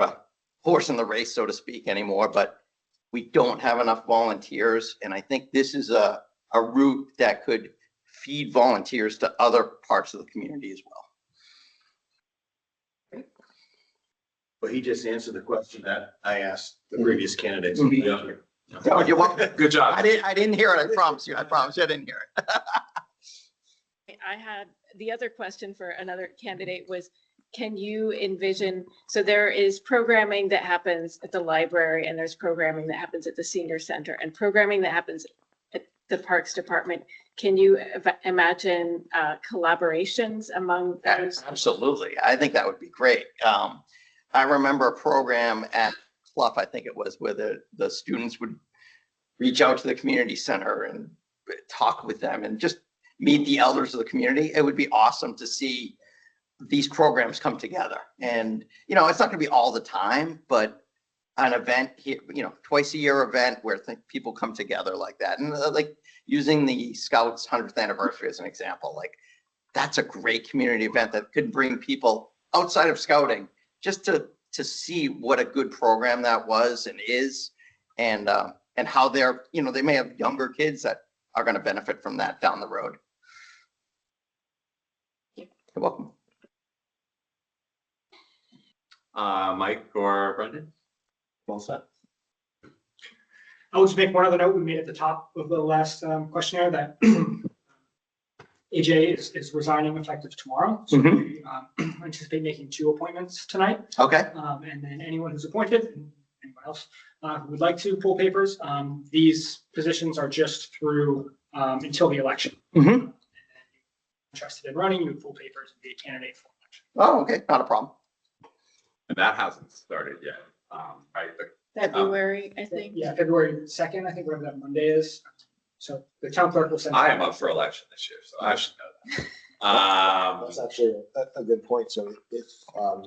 a horse in the race, so to speak, anymore, but we don't have enough volunteers. And I think this is a route that could feed volunteers to other parts of the community as well. Well, he just answered the question that I asked the previous candidates. Oh, you're welcome. Good job. I didn't hear it. I promise you. I didn't hear it. I had the other question for another candidate was, can you envision, so there is programming that happens at the library and there's programming that happens at the senior center and programming that happens at the Parks Department. Can you imagine collaborations among those? Absolutely. I think that would be great. I remember a program at Clough, I think it was, where the students would reach out to the community center and talk with them and just meet the elders of the community. It would be awesome to see these programs come together. And, it's not going to be all the time, but an event here, twice a year event where people come together like that. And like using the Scouts 100th anniversary as an example, like that's a great community event that could bring people outside of scouting just to see what a good program that was and is, and how they're, they may have younger kids that are going to benefit from that down the road. You're welcome. Mike or Brendan? Well said. I will just make one other note. We made at the top of the last questionnaire that AJ is resigning effective tomorrow. So we anticipate making 2 appointments tonight. Okay. And then anyone who's appointed, and anyone else who would like to pull papers, these positions are just through until the election. And then if you're interested in running, you would pull papers and be a candidate for election. Oh, okay. Not a problem. And that hasn't started yet, right? February, I think. Yeah, February 2nd, I think, whatever that Monday is. So the town clerk will send. I am up for election this year, so I should know that. That's actually a good point. So if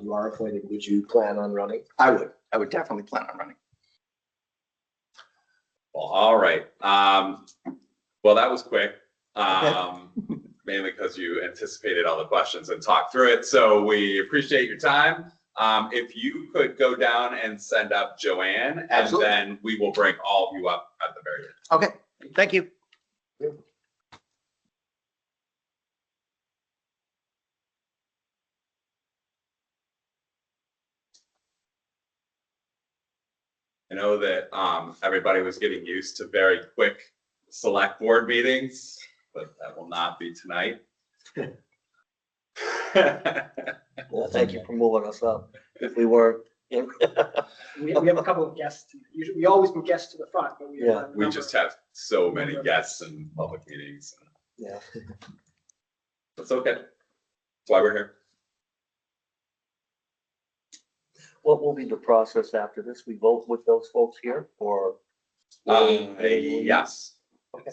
you are appointed, would you plan on running? I would definitely plan on running. Well, all right. Well, that was quick. Mainly because you anticipated all the questions and talked through it. So we appreciate your time. If you could go down and send up Joanne, and Absolutely. then we will bring all of you up at the very end. Okay. Thank you. I know that everybody was getting used to very quick select board meetings, but that will not be tonight. Well, thank you for moving us up. If we weren't. We have a couple of guests. Usually, we always move guests to the front, but we have a We number just of- have so many guests in public meetings. Yeah. It's okay. That's why we're here. What will be the process after this? We vote with those folks here or? Yes. Okay.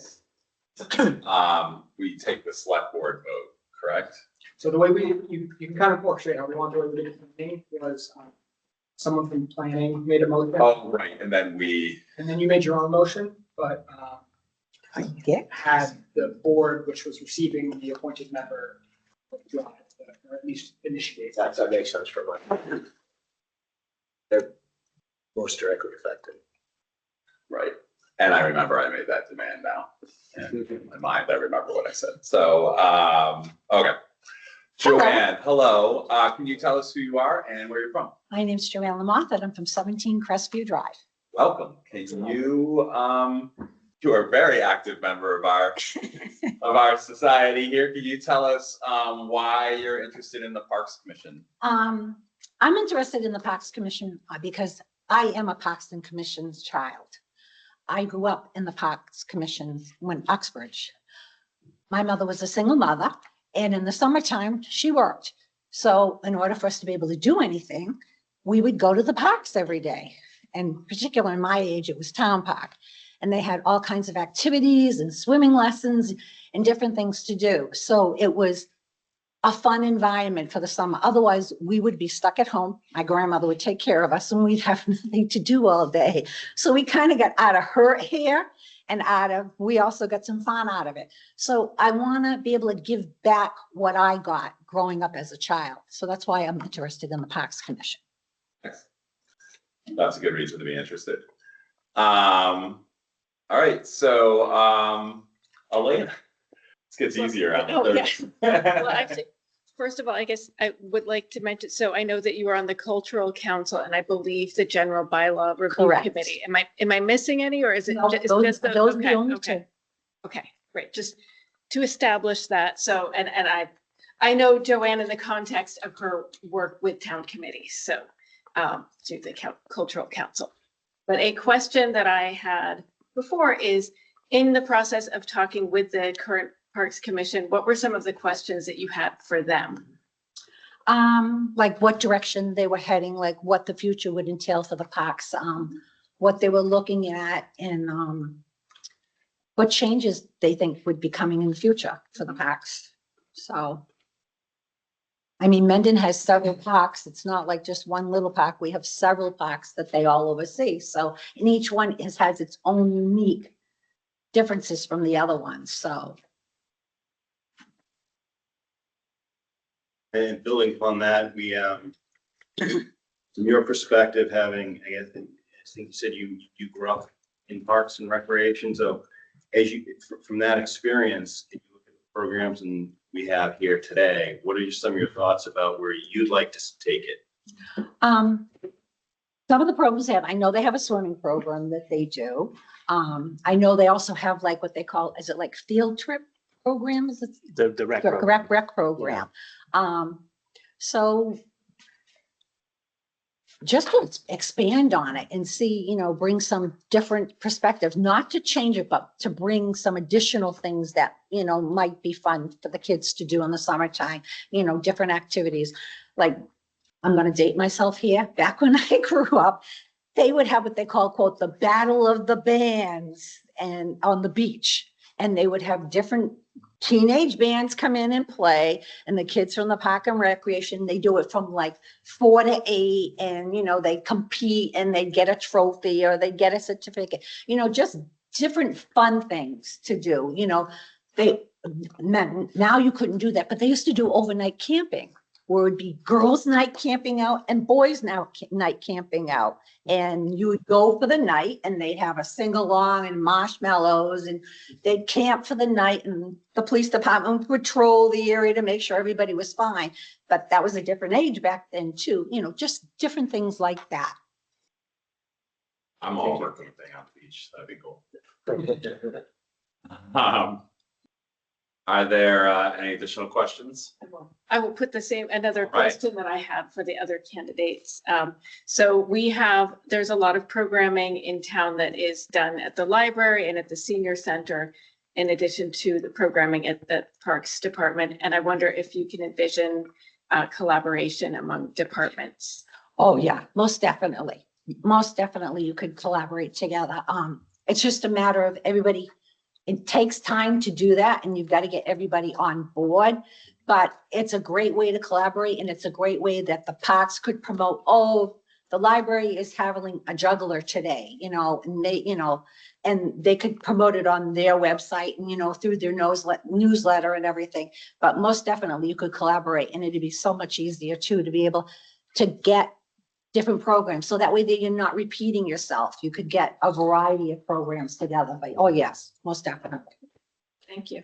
We take the select board vote, correct? So the way you can kind of orchestrate how we want to do it. The thing was someone from planning made a motion. Oh, right, and then we, And then you made your own motion, but had the board, which was receiving the appointed member, draw it, or at least initiate. That makes sense for mine. They're most directly affected. right, and I remember I made that demand now. And in my mind, I remember what I said. So, okay. Joanne, hello. Can you tell us who you are and where you're from? My name's Joanne Lamoth and I'm from 17 Crestview Drive. Welcome. Can you, you are a very active member of our society here. Can you tell us why you're interested in the Parks Commission? I'm interested in the Parks Commission because I am a Parks and Commission's child. I grew up in the Parks Commission when Uxbridge. My mother was a single mother, and in the summertime, she worked. So in order for us to be able to do anything, we would go to the parks every day. And particularly in my age, it was Town Park. And they had all kinds of activities and swimming lessons and different things to do. So it was a fun environment for the summer. Otherwise, we would be stuck at home. My grandmother would take care of us and we'd have nothing to do all day. So we kind of got out of her hair and we also got some fun out of it. So I want to be able to give back what I got growing up as a child. So that's why I'm interested in the Parks Commission. That's a good reason to be interested. All right, so Elena, this gets easier on the Oh, third. yeah. Well, actually, first of all, I guess I would like to mention, so I know that you are on the Cultural Council and I believe the General Bylaw Review Correct. Committee. Am I missing any, or is it No, ju- is those- just the? those are the okay, only okay. two. Okay, great. Just to establish that. So, and I know Joanne in the context of her work with town committees, so to the Cultural Council. But a question that I had before is, in the process of talking with the current Parks Commission, what were some of the questions that you had for them? Like what direction they were heading, like what the future would entail for the parks, what they were looking at, and what changes they think would be coming in the future for the parks. So, I mean, Mendon has several parks. It's not like just one little park. We have several parks that they all oversee. So, and each one has its own unique differences from the other ones. So, And building upon that, we, from your perspective, having, I think you said you grew up in parks and recreation. So as you, from that experience, if you look at the programs and we have here today, what are some of your thoughts about where you'd like to take it? some of the programs I know they have a swimming program that they do. I know they also have like what they call, is it like field trip programs? It's The rec program. rec program. So just to expand on it and see, you know, bring some different perspectives, not to change it, but to bring some additional things that, you know, might be fun for the kids to do in the summertime, you know, different activities. Like, I'm going to date myself here. Back when I grew up, they would have what they call, quote, the battle of the bands and on the beach. And they would have different teenage bands come in and play, and the kids from the park and recreation, they do it from like 4 to 8, and you know, they compete and they get a trophy or they get a certificate, you know, just different fun things to do. You know, now you couldn't do that, but they used to do overnight camping, where it would be girls' night camping out and boys' night camping out. And you would go for the night and they'd have a sing-along and marshmallows, and they'd camp for the night, and the police department would patrol the area to make sure everybody was fine. But that was a different age back then too, you know, just different things like that. I'm all for camping on the beach. That'd be cool. Are there any additional questions? I will put another Right. question that I had for the other candidates. So there's a lot of programming in town that is done at the library and at the senior center, in addition to the programming at the Parks Department. And I wonder if you can envision collaboration among departments. Oh, yeah, most definitely. Most definitely you could collaborate together. It's just a matter of everybody. It takes time to do that, and you've got to get everybody on board, but it's a great way to collaborate, and it's a great way that the parks could promote, oh, the library is having a juggler today, you know, and they could promote it on their website and, you know, through their newsletter and everything. But most definitely you could collaborate, and it'd be so much easier too, to be able to get different programs. So that way that you're not repeating yourself. You could get a variety of programs together. But oh yes, most definitely. Thank you.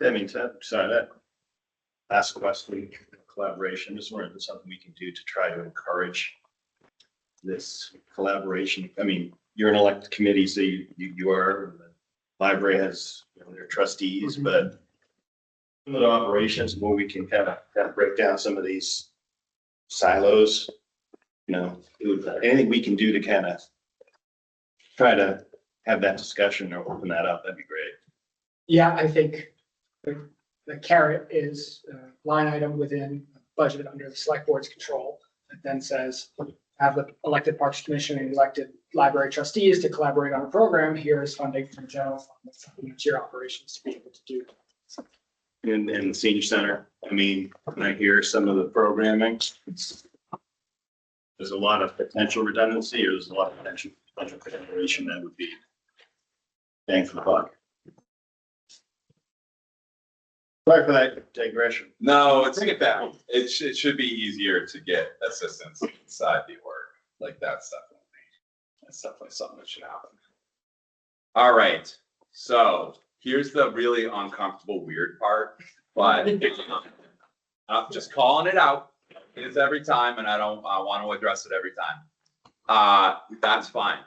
That means that last question, collaboration, just wondering if there's something we can do to try to encourage this collaboration. I mean, you're an elected committee, so you are, the library has, you know, their trustees, but some of the operations where we can kind of break down some of these silos, you know, anything we can do to kind of try to have that discussion or open that up, that'd be great. Yeah, I think the carrot is a line item within budget under the select board's control that then says, have the elected Parks Commission and elected library trustees to collaborate on a program. Here is funding from general fund. That's something that's your operations to be able to do. In the senior center, I mean, when I hear some of the programming, there's a lot of potential redundancy, or there's a lot of potential collaboration that would be Bang for the buck. Sorry for that digression. No, it's, Bring it back. it should be easier to get assistance inside the org. Like that's definitely something that should happen. All right, so here's the really uncomfortable, weird part, but I'm just calling it out. It is every time, and I want to address it every time. That's fine.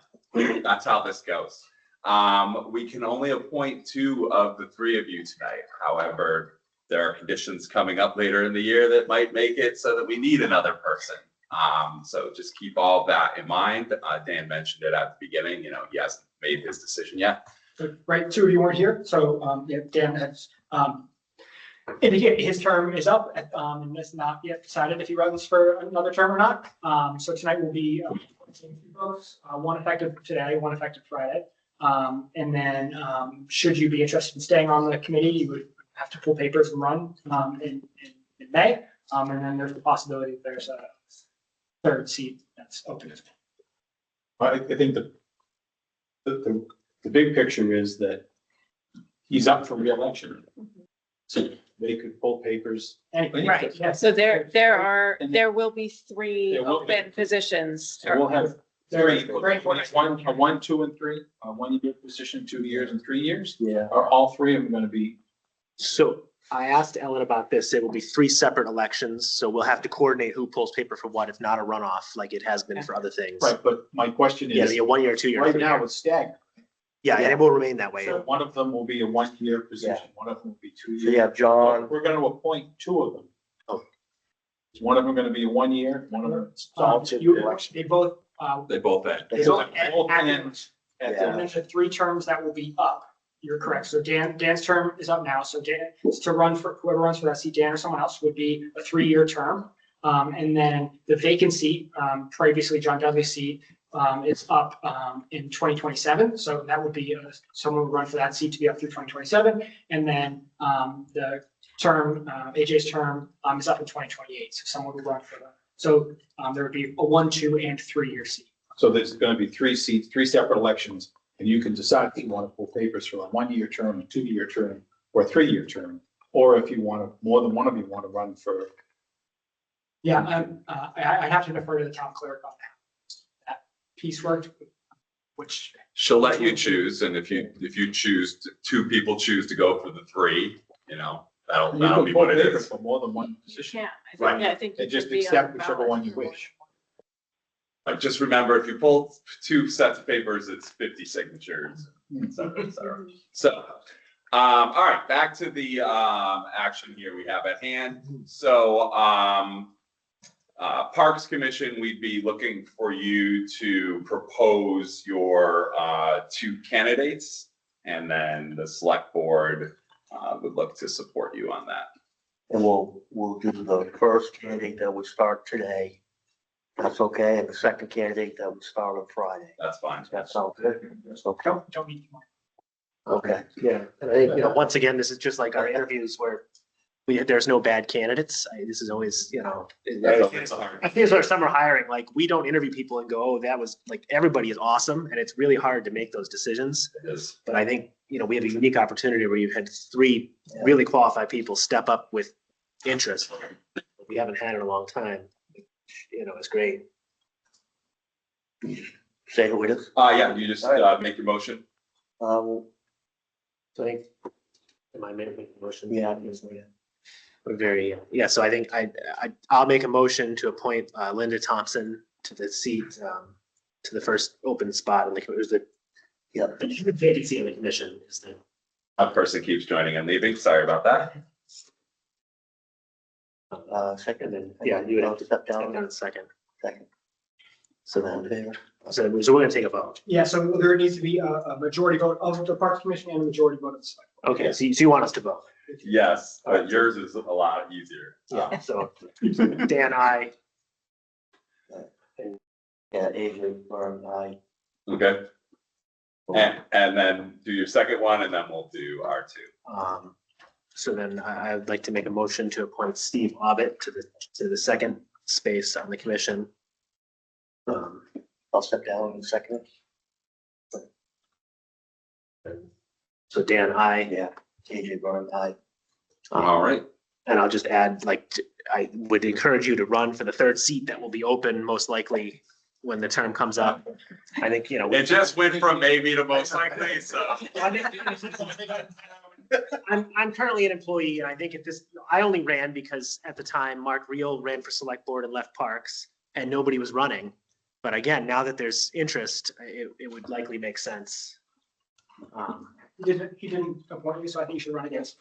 That's how this goes. We can only appoint 2 of the 3 of you tonight. However, there are conditions coming up later in the year that might make it so that we need another person. So just keep all of that in mind. Dan mentioned it at the beginning, he hasn't made his decision yet. Right, 2 of you weren't here, so yeah, Dan has indicated his term is up, and it's not yet decided if he runs for another term or not. So tonight will be appointing 2 folks, one effective today, one effective Friday. And then should you be interested in staying on the committee, you would have to pull papers and run in May. And then there's the possibility that there's a 3rd seat that's open as well. I think the big picture is that he's up for reelection. So they could pull papers. Right, yeah, so there will be 3 open positions. So we'll have 3, Very important. 1, 2, and 3, 1 year position, 2 years and 3 years. Yeah. Are all 3 of them going to be? So I asked Ellen about this. It will be 3 separate elections, so we'll have to coordinate who pulls paper for what, if not a runoff, like it has been for other things. Right, but my question Yeah, is, it'll be a 1 year, 2 year. right 3 now year. it's staggered. Yeah, and it will remain that way. So one of them will be a 1 year position, Yeah. one of them will be 2 So years. you have John, We're going to appoint 2 of them. Oh. Is one of them going to be a 1 year, one of them? It's all two elections. They both They both end. They So both both end ends at and the- then the 3 terms that will be up. You're correct. So Dan's term is up now. So Dan, to run for, whoever runs for that seat, Dan or someone else, would be a 3-year term. And then the vacant seat, previously John Dudley's seat, is up in 2027. So that would be someone would run for that seat to be up through 2027. And then the term, AJ's term is up in 2028. So someone would run for that. So there would be a 1, 2, and 3-year seat. So there's going to be 3 seats, 3 separate elections, and you can decide if you want to pull papers for a 1 year term, a 2 year term, or a 3 year term, or if you want to, more than one of you want to run for. Yeah, I have to defer to the town clerk on that piecework, which. She'll let you choose, and if you choose, 2 people choose to go for the 3, that'll You can be pull what it papers is. for more than one position. Yeah, Right. I think. And it just should be on accept the whichever ballot. one you wish. Just remember, if you pull 2 sets of papers, it's 50 signatures, et cetera, et cetera. So, all right, back to the action here we have at hand. So, Parks Commission, we'd be looking for you to propose your 2 candidates, and then the select board would look to support you on that. and we'll do the first candidate that would start today. That's okay, and the second candidate that would start on Friday. That's fine. That sounds good? That's okay. Don't need more. Okay. Yeah, and I think, once again, this is just like our interviews where there's no bad candidates. This is always, I think our summer hiring, like, we don't interview people and go, oh, that was, like, everybody is awesome, and it's really hard to make those decisions. It is. But I think, we have a unique opportunity where you've had 3 really qualified people step up with interest. We haven't had in a long time. It's great. Say who it is. Yeah, you just make your motion. Um, So I think, am I making a motion? yeah, We're very, so I think I'll make a motion to appoint Linda Thompson to the seat, to the first open spot in the, the vacancy in the commission is the. A person keeps joining and leaving. Sorry about that. second, And then, you would have to step step down. down in a second. Second. So All in then, favor? so we're gonna take a vote. Yeah, so there needs to be a majority vote of the Parks Commission and a majority vote of the select. Okay, so you want us to vote? Yes, but yours is a lot easier. Yeah, so Dan, I. Yeah, Adrian, Burn, aye. Okay. And then do your second one, and then we'll do our 2. So then I'd like to make a motion to appoint Steve Abbott to the second space on the commission. I'll step down in a second. So Dan, I. Yeah, AJ Byrne, aye. All right. And I'll just add, like, I would encourage you to run for the third seat that will be open most likely when the term comes up. I think, you know. It just went from maybe to most likely, so. I'm currently an employee, and I think I only ran because at the time Mark Reel ran for select board and left Parks and nobody was running. But again, now that there's interest, it would likely make sense. He didn't appoint you, so I think you should run against.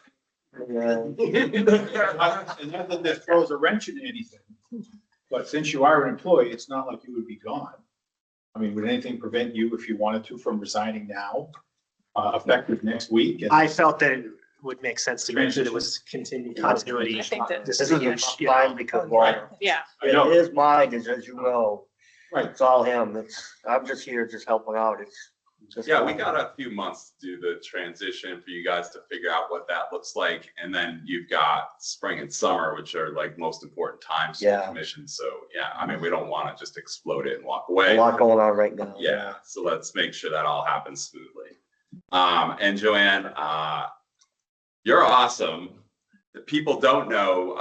Yeah. And not that this throws a wrench in anything, but since you are an employee, it's not like you would be gone. I mean, would anything prevent you, if you wanted to, from resigning now, effective next week? And I felt that it would make sense to make sure there was continued continuity. I think that- This This is a is huge, a time because, well, Yeah. I know. his mind is, as you know, Right. it's all him. I'm just here just helping out. It's just. Yeah, we got a few months to do the transition for you guys to figure out what that looks like. And then you've got spring and summer, which are like most important times for the Yeah. commission. So yeah, I mean, we don't want to just explode it and walk A away. lot going on right now. Yeah, so let's make sure that all happens smoothly. And Joanne, you're awesome. The people don't know,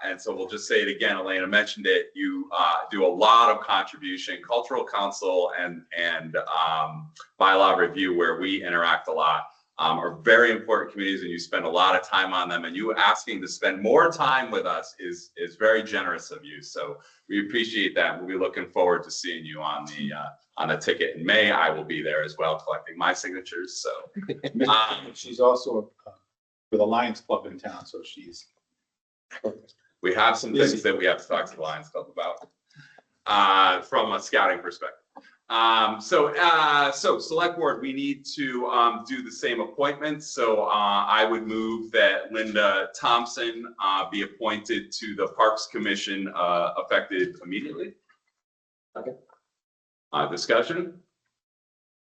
and so we'll just say it again. Elena mentioned it. You do a lot of contribution, cultural council and bylaw review, where we interact a lot, are very important committees, and you spend a lot of time on them. And you asking to spend more time with us is very generous of you. So we appreciate that. We'll be looking forward to seeing you on the ticket in May. I will be there as well, collecting my signatures. So She's also for the Lions Club in town, so she's. we have some things that we have to talk to the Lions Club about from a scouting perspective. So select board, we need to do the same appointments. So I would move that Linda Thompson be appointed to the Parks Commission effective immediately. Okay. Discussion?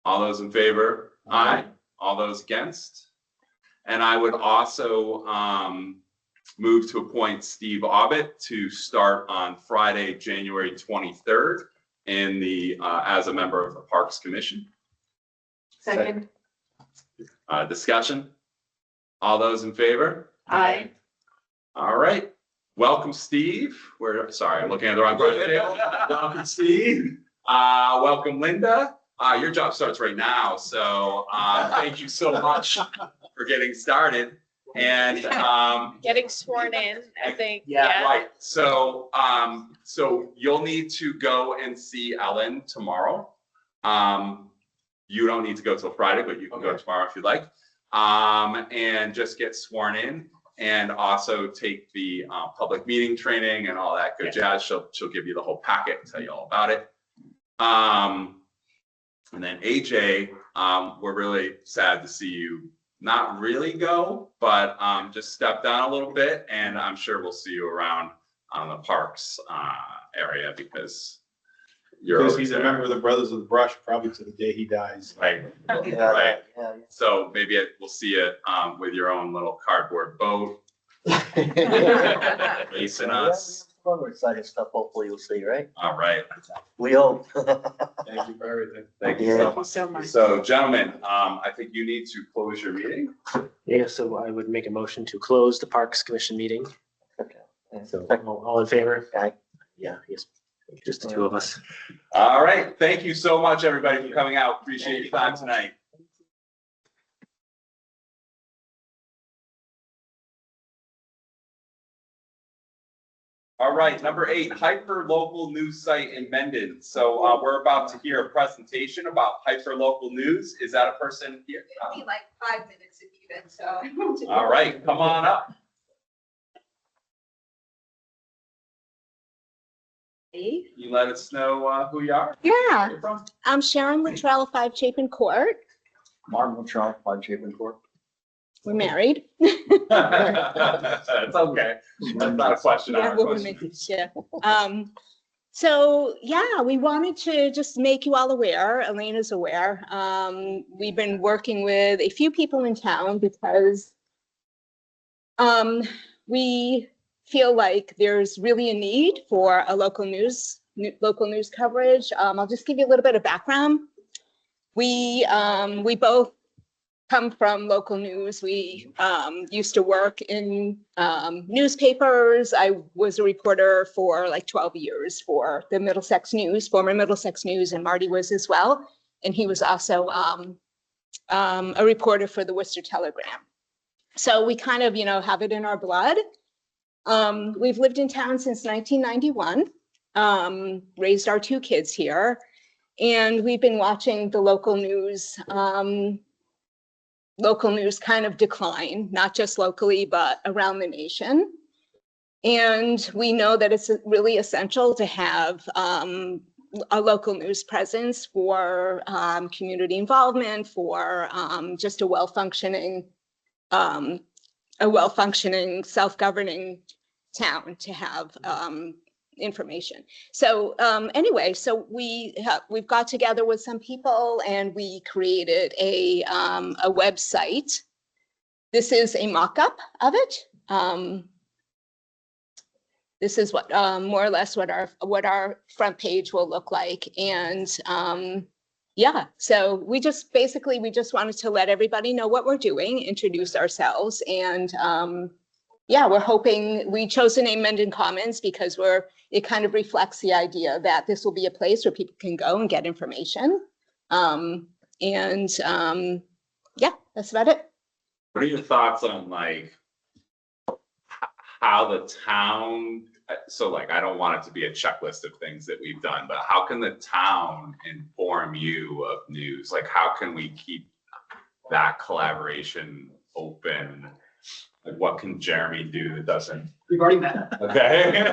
All those in favor? Aye. All those against? And I would also move to appoint Steve Abbott to start on Friday, January 23rd in as a member of the Parks Commission. Second. Discussion? All those in favor? Aye. All right. Welcome, Steve. Sorry, I'm looking at the wrong part of the table. Welcome, Steve. Welcome, Linda. Your job starts right now, so thank you so much for getting started. And Getting sworn in, I think. Yeah. right. So you'll need to go and see Ellen tomorrow. You don't need to go till Friday, but you can go tomorrow if you'd like. And just get sworn in, and also take the public meeting training and all that good jazz. She'll give you the whole packet, tell you all about it. And then AJ, we're really sad to see you not really go, but just step down a little bit, and I'm sure we'll see you around on the parks area because you're Because always he's a there. member of the Brothers of the Brush, probably to the day he dies. Right. Yeah, Right. yeah. So maybe we'll see you with your own little cardboard boat racing us. Other exciting stuff, hopefully you'll see, right? All right. We hope. Thank you for everything. Thank you Yeah. so Thank you much. so much. So gentlemen, I think you need to close your meeting. Yeah, so I would make a motion to close the Parks Commission meeting. So all in favor? Aye. Yeah, yes, just the two of us. All right. Thank you so much, everybody, for coming out. Appreciate your time tonight. All right, number 8, hyper-local news site in Mendon. So we're about to hear a presentation about hyper-local news. Is that a person here? It'll be like 5 minutes if even, so. All right, come on up. You let us know who you are. Yeah, Where you're from. I'm Sharon Luttrell, 5 Chapin Court. Martin Charles, 5 Chapin Court. We're married. It's okay. That's not a question. Yeah, we're gonna make it, yeah. So, yeah, we wanted to just make you all aware, Elena's aware. We've been working with a few people in town because we feel like there's really a need for a local news coverage. I'll just give you a little bit of background. We both come from local news. We used to work in newspapers. I was a reporter for like 12 years for the Middlesex News, former Middlesex News, and Marty was as well. And he was also a reporter for the Worcester Telegram. So we kind of, have it in our blood. We've lived in town since 1991, raised our 2 kids here, and we've been watching the local news kind of decline, not just locally, but around the nation. And we know that it's really essential to have a local news presence for community involvement, for just a well-functioning, self-governing town to have information. So anyway, so we've got together with some people and we created a website. This is a mock-up of it. This is what more or less what our front page will look like. And yeah, so we just wanted to let everybody know what we're doing, introduce ourselves, and yeah, we're hoping, we chose the name Mendon Commons because it kind of reflects the idea that this will be a place where people can go and get information. Yeah, that's about it. What are your thoughts on like how the town, so like, I don't want it to be a checklist of things that we've done, but how can the town inform you of news? Like, how can we keep that collaboration open? Like, what can Jeremy do that doesn't? We've already met. Okay.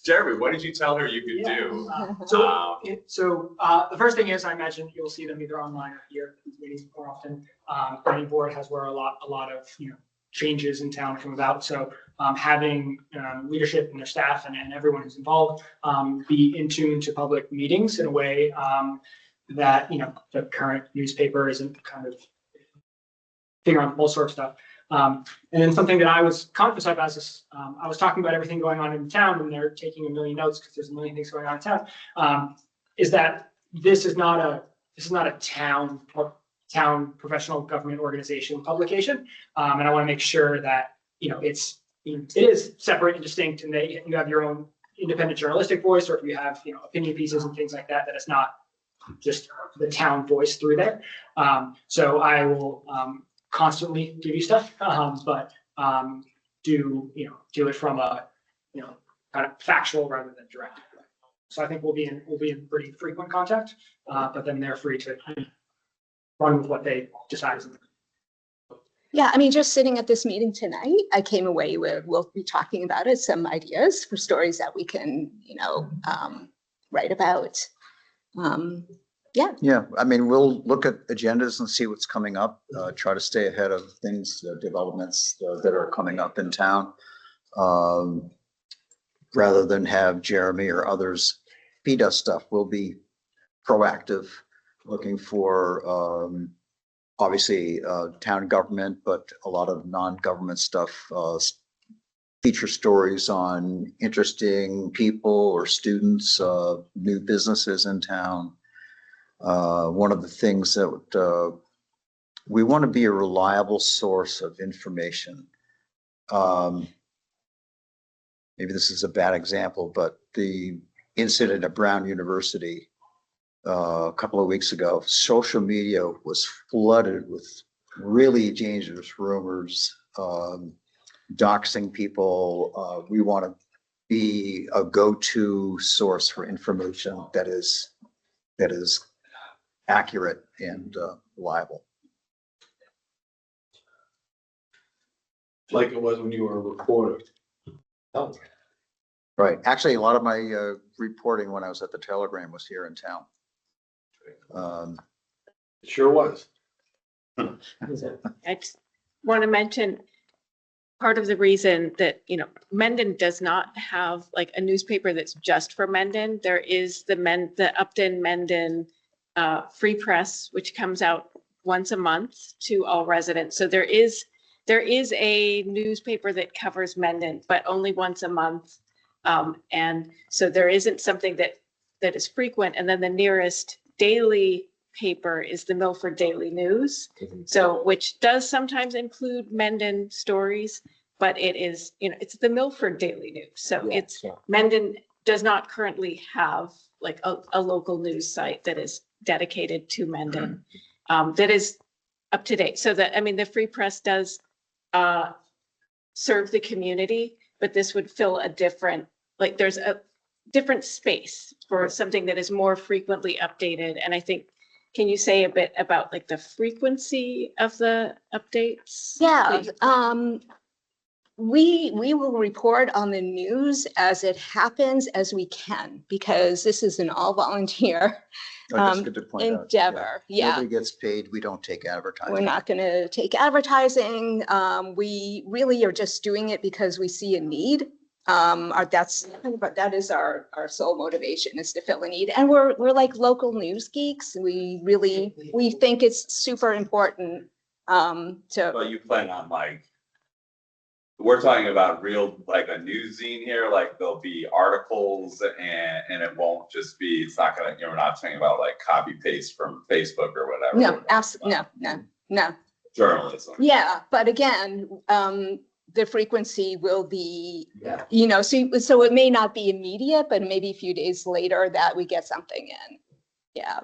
Jeremy, what did you tell her you could do? So the first thing is, I imagine you'll see them either online or here at these meetings more often. Planning board has where a lot of changes in town come about. So having leadership and their staff and everyone who's involved be in tune to public meetings in a way that the current newspaper isn't kind of figuring out all sorts of stuff. And then something that I was conscious of as I was talking about everything going on in town, and they're taking a million notes because there's a million things going on in town, is that this is not a town professional government organization publication, and I want to make sure that it is separate and distinct, and that you have your own independent journalistic voice, or if you have opinion pieces and things like that, that it's not just the town voice through there. So I will constantly give you stuff, but do it from a kind of factual rather than direct. So I think we'll be in pretty frequent contact, but then they're free to run with what they decide. Yeah, I mean, just sitting at this meeting tonight, I came away with, we'll be talking about it, some ideas for stories that we can, write about. Yeah. Yeah, I mean, we'll look at agendas and see what's coming up, try to stay ahead of things, developments that are coming up in town, rather than have Jeremy or others feed us stuff. We'll be proactive, looking for obviously town government, but a lot of non-government stuff, feature stories on interesting people or students, new businesses in town. One of the things that we want to be a reliable source of information. Maybe this is a bad example, but the incident at Brown University a couple of weeks ago, social media was flooded with really dangerous rumors, doxing people. We want to be a go-to source for information that is accurate and reliable. Like it was when you were a reporter. Oh. Right. Actually, a lot of my reporting when I was at the Telegram was here in town. It sure was. I just want to mention part of the reason that, Mendon does not have like a newspaper that's just for Mendon. There is the Upton Mendon Free Press, which comes out once a month to all residents. So there is a newspaper that covers Mendon, but only once a month. And so there isn't something that is frequent. And then the nearest daily paper is the Milford Daily News. So, which does sometimes include Mendon stories, but it is, it's the Milford Daily News. So it's, Mendon does not currently have like a local news site that is dedicated to Mendon, that is up to date. So that, I mean, the Free Press does serve the community, but this would fill a different, like there's a different space for something that is more frequently updated. And I think, can you say a bit about like the frequency of the updates? Yeah, we will report on the news as it happens as we can, because this is an all volunteer Oh, that's good to point out. endeavor. Yeah. Nobody gets paid. We don't take advertising. We're not going to take advertising. We really are just doing it because we see a need. But that is our sole motivation, is to fill a need. And we're like local news geeks. We think it's super important Well, you plan on like, we're talking about real, like a newszine here, like there'll be articles and it won't just be, it's not gonna, we're not talking about like copy paste from Facebook or whatever. No, absolutely, no. Journalism. Yeah, but again, the frequency will be, so it may not be immediate, but maybe a few days later that we get something in. Yeah.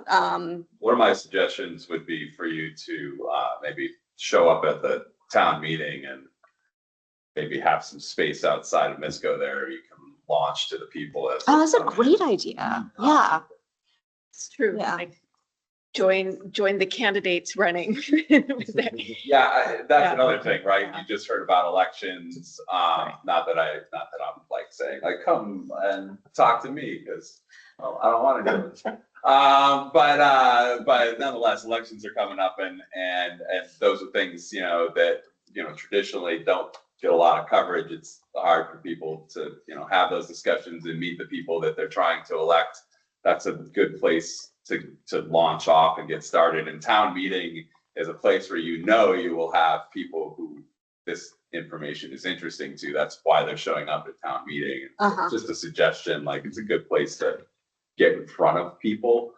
One of my suggestions would be for you to maybe show up at the town meeting and maybe have some space outside of Misco there you can launch to the people. As Oh, that's a great idea. Yeah. It's true. Yeah. Like join the candidates running. Yeah, that's another thing, right? You just heard about elections. Not that I'm like saying like come and talk to me, because I don't want to do it. But nonetheless, elections are coming up, and those are things that traditionally don't get a lot of coverage. It's hard for people to have those discussions and meet the people that they're trying to elect. That's a good place to launch off and get started. And town meeting is a place where you will have people who this information is interesting to. That's why they're showing up at town meeting. Just a suggestion, like it's a good place to get in front of people,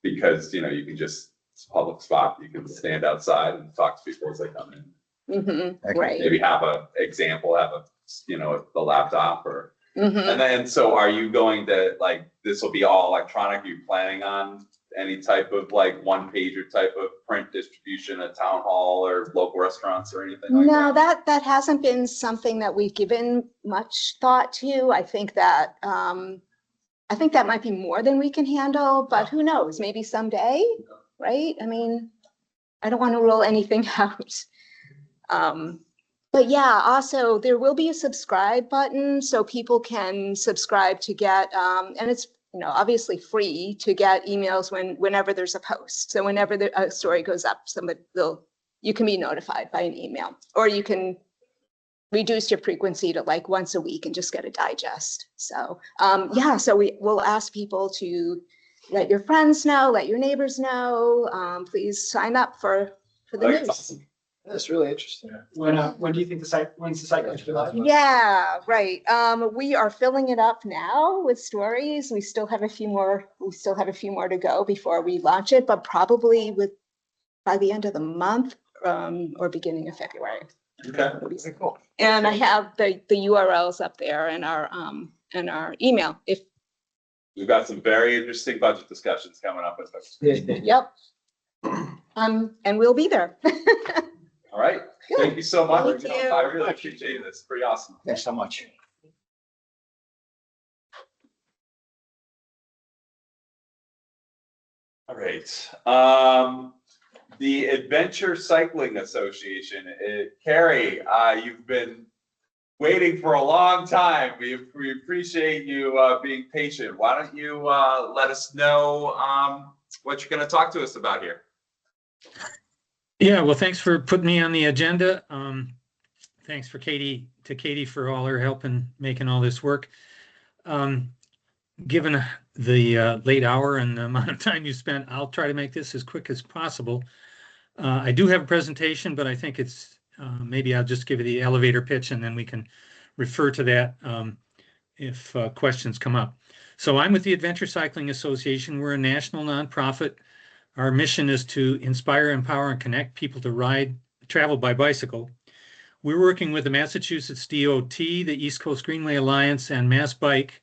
because you can just, it's a public spot, you can stand outside and talk to people as they come in. Right. Maybe have a example, have the laptop or. Mm-hmm. And then, so are you going to, like, this will be all electronic? Are you planning on any type of like one pager type of print distribution at town hall or local restaurants or anything like No, that? that hasn't been something that we've given much thought to. I think that might be more than we can handle, but who knows? Maybe someday, right? I mean, I don't want to rule anything out. But yeah, also there will be a subscribe button, so people can subscribe to get, and it's obviously free to get emails whenever there's a post. So whenever a story goes up, you can be notified by an email, or you can reduce your frequency to like once a week and just get a digest. So yeah, so we'll ask people to let your friends know, let your neighbors know. Please sign up for the news. Awesome. That's really interesting. When do you think when's the site going to be live? Yeah, right. We are filling it up now with stories. We still have a few more to go before we launch it, but probably by the end of the month, or beginning of February. Okay. Cool. And I have the URLs up there and our email. If We've got some very interesting budget discussions coming up with us. Yep. And we'll be there. All right. Thank you so much. Thank you. I really appreciate it. It's pretty awesome. Thanks so much. All right. The Adventure Cycling Association. Carrie, you've been waiting for a long time. We appreciate you being patient. Why don't you let us know what you're going to talk to us about here? Yeah, well, thanks for putting me on the agenda. Thanks to Katie for all her help in making all this work. Given the late hour and the amount of time you spent, I'll try to make this as quick as possible. I do have a presentation, but I think it's maybe I'll just give you the elevator pitch and then we can refer to that if questions come up. So I'm with the Adventure Cycling Association. We're a national nonprofit. Our mission is to inspire, empower, and connect people to travel by bicycle. We're working with the Massachusetts DOT, the East Coast Greenway Alliance, and Mass Bike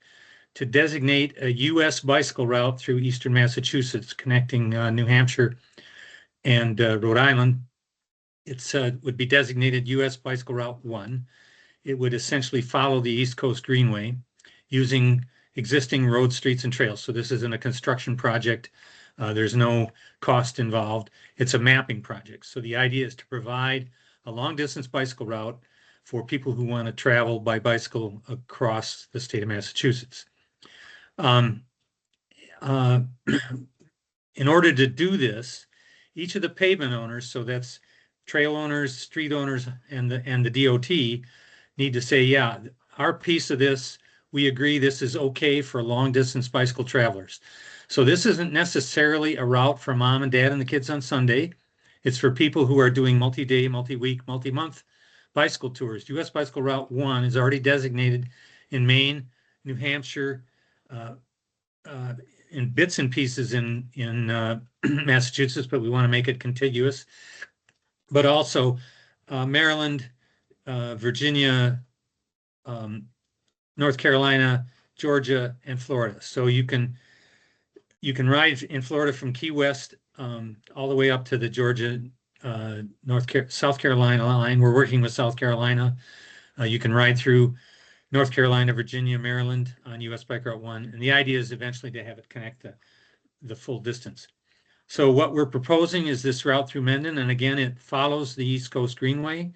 to designate a U.S. bicycle route through eastern Massachusetts, connecting New Hampshire and Rhode Island. It would be designated U.S. Bicycle Route 1. It would essentially follow the East Coast Greenway using existing roads, streets, and trails. So this isn't a construction project. There's no cost involved. It's a mapping project. So the idea is to provide a long-distance bicycle route for people who want to travel by bicycle across the state of Massachusetts. In order to do this, each of the pavement owners, so that's trail owners, street owners, and the DOT, need to say, yeah, our piece of this, we agree this is okay for long-distance bicycle travelers. So this isn't necessarily a route for mom and dad and the kids on Sunday. It's for people who are doing multi-day, multi-week, multi-month bicycle tours. U.S. Bicycle Route 1 is already designated in Maine, New Hampshire, in bits and pieces in Massachusetts, but we want to make it contiguous. But also Maryland, Virginia, North Carolina, Georgia, and Florida. So you can ride in Florida from Key West all the way up to the Georgia, South Carolina line. We're working with South Carolina. You can ride through North Carolina, Virginia, Maryland on US Bike Route 1. And the idea is eventually to have it connect the full distance. So what we're proposing is this route through Mendon. And again, it follows the East Coast Greenway.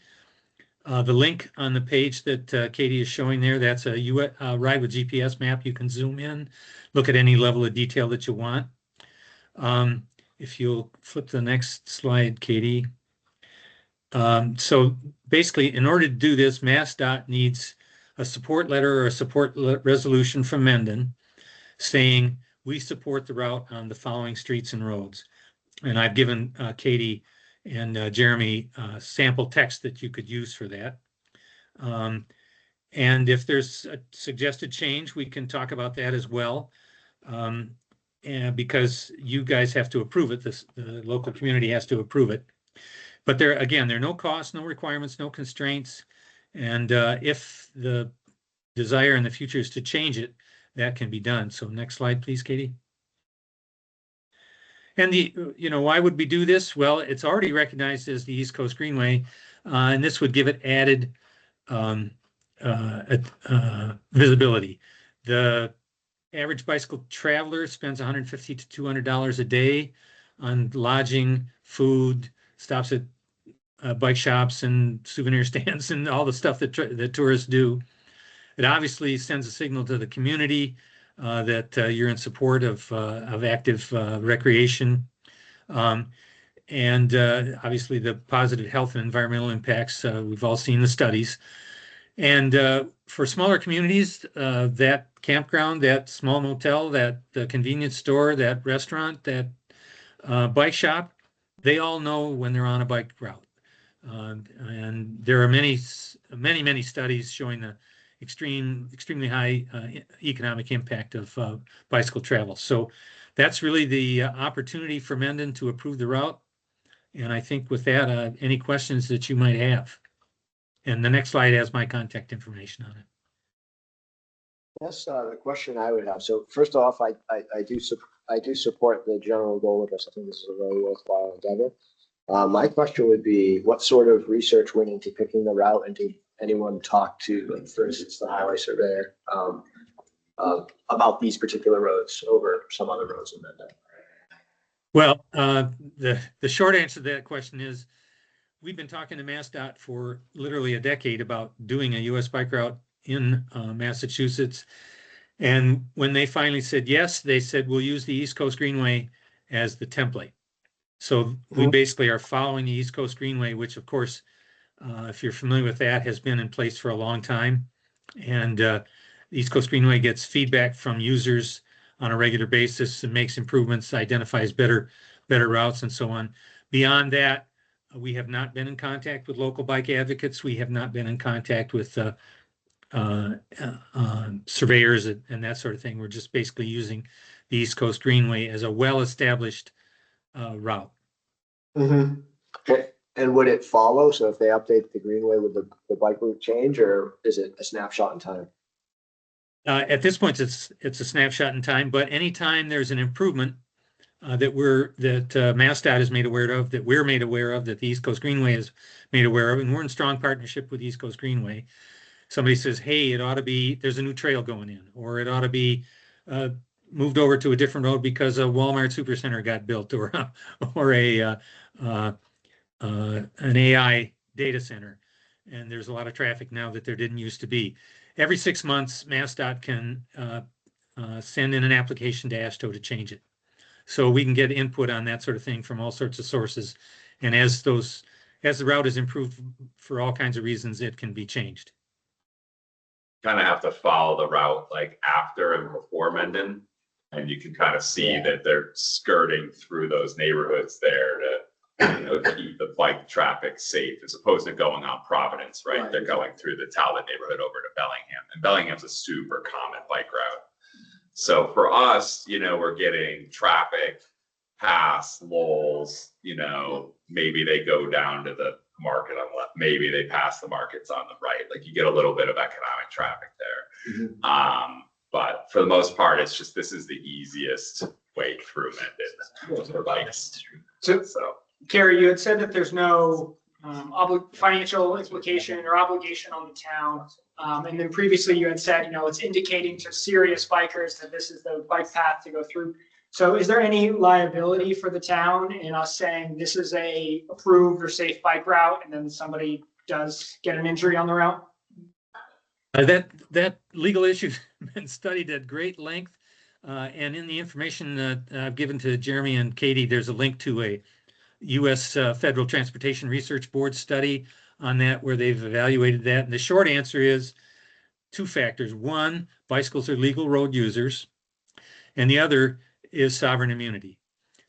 The link on the page that Katie is showing there, that's a ride with GPS map. You can zoom in, look at any level of detail that you want. If you'll flip to the next slide, Katie. So basically, in order to do this, MassDOT needs a support letter or a support resolution from Mendon saying we support the route on the following streets and roads. And I've given Katie and Jeremy sample text that you could use for that. And if there's a suggested change, we can talk about that as well. And because you guys have to approve it, the local community has to approve it. But there are no costs, no requirements, no constraints. And if the desire in the future is to change it, that can be done. So next slide, please, Katie. And why would we do this? Well, it's already recognized as the East Coast Greenway, and this would give it added visibility. The average bicycle traveler spends $150 to $200 a day on lodging, food, stops at bike shops and souvenir stands and all the stuff that tourists do. It obviously sends a signal to the community that you're in support of active recreation. And obviously the positive health and environmental impacts, we've all seen the studies. And for smaller communities, that campground, that small motel, that convenience store, that restaurant, that bike shop, they all know when they're on a bike route. And there are many studies showing the extremely high economic impact of bicycle travel. So that's really the opportunity for Mendon to approve the route. And I think with that, any questions that you might have. And the next slide has my contact information on it. That's the question I would have. So first off, I do support the general goal of this. I think this is a very worthwhile endeavor. My question would be, what sort of research went into picking the route, and did anyone talk to, like, for instance, the highway surveyor about these particular roads over some other roads in Mendon? Well, the short answer to that question is we've been talking to MassDOT for literally a decade about doing a US bike route in Massachusetts. And when they finally said yes, they said, we'll use the East Coast Greenway as the template. So we basically are following the East Coast Greenway, which of course, if you're familiar with that, has been in place for a long time. And the East Coast Greenway gets feedback from users on a regular basis and makes improvements, identifies better routes and so on. Beyond that, we have not been in contact with local bike advocates. We have not been in contact with surveyors and that sort of thing. We're just basically using the East Coast Greenway as a well-established route. Mm-hmm. And would it follow? So if they update the Greenway, would the bike route change, or is it a snapshot in time? At this point, it's a snapshot in time, but anytime there's an improvement that MassDOT is made aware of, that we're made aware of, that the East Coast Greenway is made aware of, and we're in strong partnership with East Coast Greenway. Somebody says, hey, it ought to be, there's a new trail going in, or it ought to be moved over to a different road because a Walmart Supercenter got built, or an AI data center. And there's a lot of traffic now that there didn't used to be. Every 6 months, MassDOT can send in an application to AASHTO to change it. So we can get input on that sort of thing from all sorts of sources. And as the route is improved for all kinds of reasons, it can be changed. Kind of have to follow the route like after and before Mendon. And you can kind of see that they're skirting through those neighborhoods there to keep the bike traffic safe, as opposed to going on Providence, right? They're going through the Talbot neighborhood over to Bellingham, and Bellingham's a super common bike route. So for us, we're getting traffic past Lowell's, maybe they go down to the market on the left, maybe they pass the markets on the right. Like you get a little bit of economic traffic there. Mm-hmm. But for the most part, it's just, this is the easiest way through Mendon for bikes. So Carrie, you had said that there's no financial implication or obligation on the town. And then previously you had said, it's indicating to serious bikers that this is the bike path to go through. So is there any liability for the town in us saying this is a approved or safe bike route, and then somebody does get an injury on the route? That legal issue has been studied at great length. And in the information that I've given to Jeremy and Katie, there's a link to a U.S. Federal Transportation Research Board study on that, where they've evaluated that. And the short answer is two factors. One, bicycles are legal road users, and the other is sovereign immunity.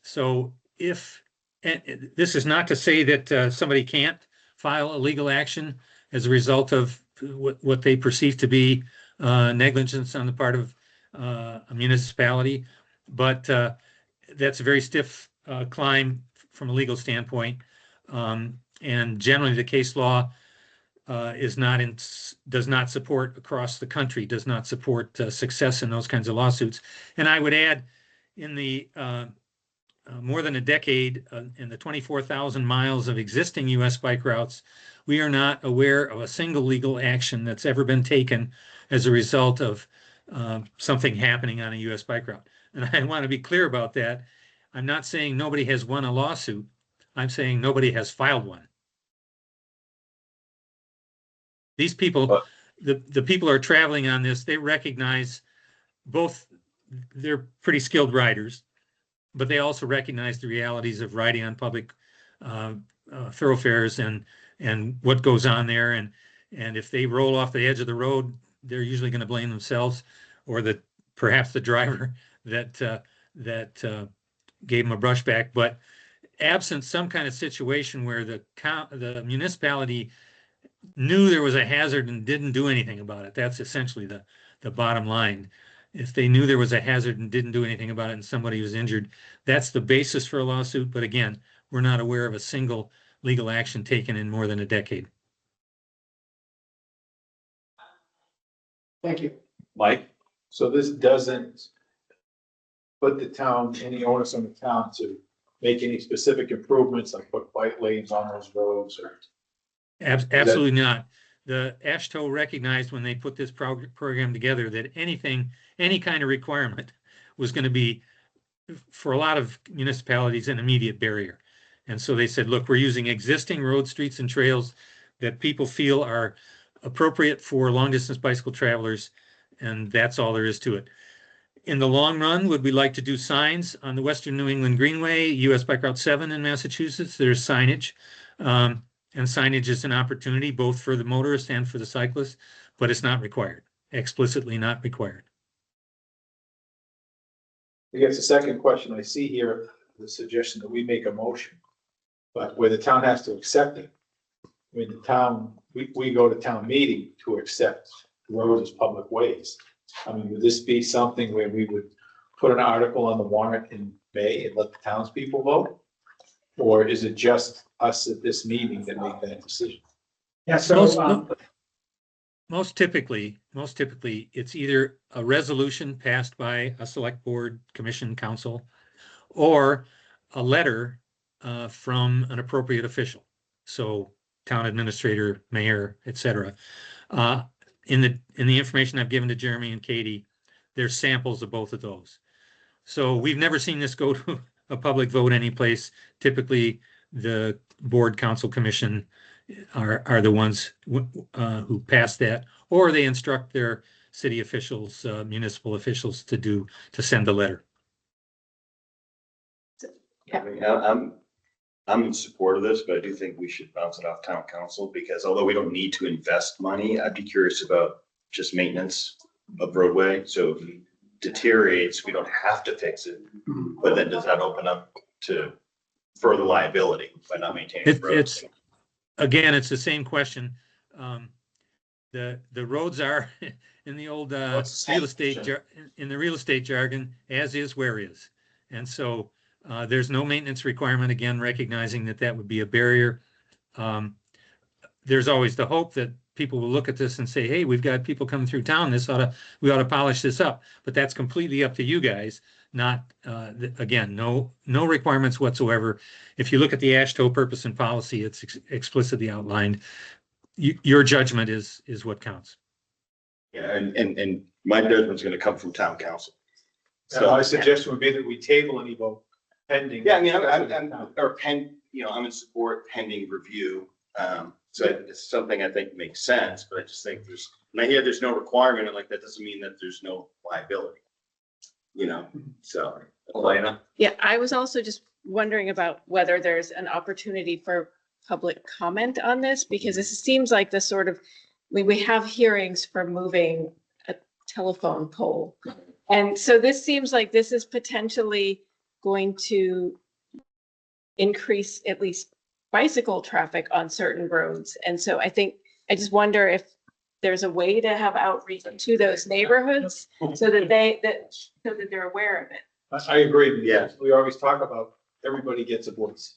So and this is not to say that somebody can't file a legal action as a result of what they perceive to be negligence on the part of a municipality, but that's a very stiff climb from a legal standpoint. And generally the case law does not support across the country, does not support success in those kinds of lawsuits. And I would add, in the more than a decade, in the 24,000 miles of existing U.S. bike routes, we are not aware of a single legal action that's ever been taken as a result of something happening on a U.S. bike route. And I want to be clear about that. I'm not saying nobody has won a lawsuit. I'm saying nobody has filed one. These people, the people who are traveling on this, they recognize both, they're pretty skilled riders, but they also recognize the realities of riding on public thoroughfares and what goes on there. And if they roll off the edge of the road, they're usually going to blame themselves, or perhaps the driver that gave them a brushback. But absent some kind of situation where the municipality knew there was a hazard and didn't do anything about it, that's essentially the bottom line. If they knew there was a hazard and didn't do anything about it and somebody was injured, that's the basis for a lawsuit. But again, we're not aware of a single legal action taken in more than a decade. Thank you. Mike? So this doesn't put the town, any onus on the town to make any specific improvements, like put bike lanes on those roads, or? Absolutely not. The AASHTO recognized when they put this program together that any kind of requirement was going to be, for a lot of municipalities, an immediate barrier. And so they said, look, we're using existing roads, streets, and trails that people feel are appropriate for long distance bicycle travelers, and that's all there is to it. In the long run, would we like to do signs on the Western New England Greenway, US Bike Route 7 in Massachusetts? There's signage. And signage is an opportunity both for the motorist and for the cyclist, but it's not required, explicitly not required. I guess the second question I see here, the suggestion that we make a motion, but where the town has to accept it. I mean, the town, we go to town meeting to accept roads as public ways. I mean, would this be something where we would put an article on the warrant in May and let the townspeople vote? Or is it just us at this meeting that make that decision? Yeah, so, Most typically, it's either a resolution passed by a select board, commission, council, or a letter from an appropriate official. So town administrator, mayor, et cetera. In the information I've given to Jeremy and Katie, there's samples of both of those. So we've never seen this go to a public vote anyplace. Typically, the board, council, commission are the ones who pass that, or they instruct their city officials, municipal officials to send a letter. I mean, I'm in support of this, but I do think we should bounce it off town council, because although we don't need to invest money, I'd be curious about just maintenance of roadway. So if it deteriorates, we don't have to fix it, but then does that open up to further liability by not maintaining roads? Again, it's the same question. The roads are in the old real estate jargon, as is where is. And so there's no maintenance requirement, again, recognizing that would be a barrier. There's always the hope that people will look at this and say, hey, we've got people coming through town. We ought to polish this up. But that's completely up to you guys. Not, again, no requirements whatsoever. If you look at the AASHTO purpose and policy, it's explicitly outlined. Your judgment is what counts. Yeah, and my judgment's going to come from town council. So my suggestion would be that we table any vote pending. Yeah, I mean, I'm in support pending review. So it's something I think makes sense, but I just think when I hear there's no requirement, like that doesn't mean that there's no liability. So Elena. Yeah, I was also just wondering about whether there's an opportunity for public comment on this, because this seems like the sort of, we have hearings for moving a telephone pole. And so this seems like this is potentially going to increase at least bicycle traffic on certain roads. And so I just wonder if there's a way to have outreach to those neighborhoods so that they're aware of it. I agree. Yeah. We always talk about everybody gets a voice.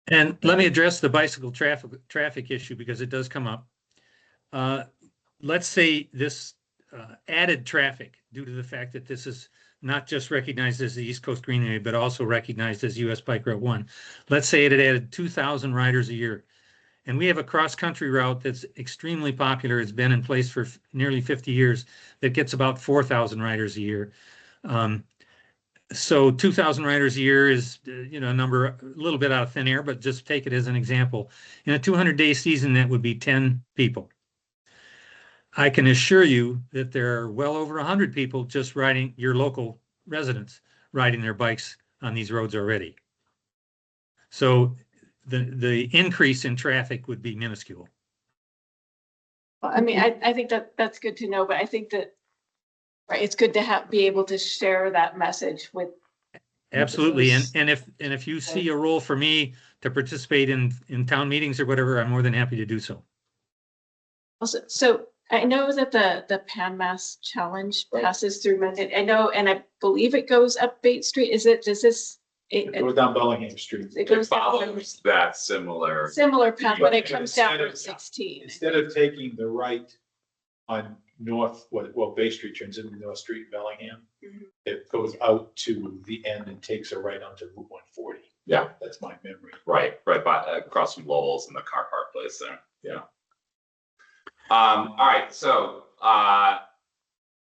And let me address the bicycle traffic issue, because it does come up. Let's say this added traffic, due to the fact that this is not just recognized as the East Coast Greenway, but also recognized as US Bike Route 1. Let's say it had added 2,000 riders a year. And we have a cross-country route that's extremely popular. It's been in place for nearly 50 years that gets about 4,000 riders a year. So 2,000 riders a year is, a number a little bit out of thin air, but just take it as an example. In a 200-day season, that would be 10 people. I can assure you that there are well over 100 people just riding, your local residents, riding their bikes on these roads already. So the increase in traffic would be minuscule. I mean, I think that's good to know, but I think that, right, it's good to be able to share that message with. Absolutely. And if you see a role for me to participate in town meetings or whatever, I'm more than happy to do so. Also, so I know that the PanMass Challenge passes through Mendon. I know, and I believe it goes up Bate Street. It goes down Bellingham Street. It goes down follows that similar path, but it comes down Route 16. Instead of taking the right on Bay Street turns into North Street in Bellingham, it goes out to the end and takes a right onto Route 140. Yeah. That's my memory. Right by across from Lowell's and the car park place there. Yeah. All right, so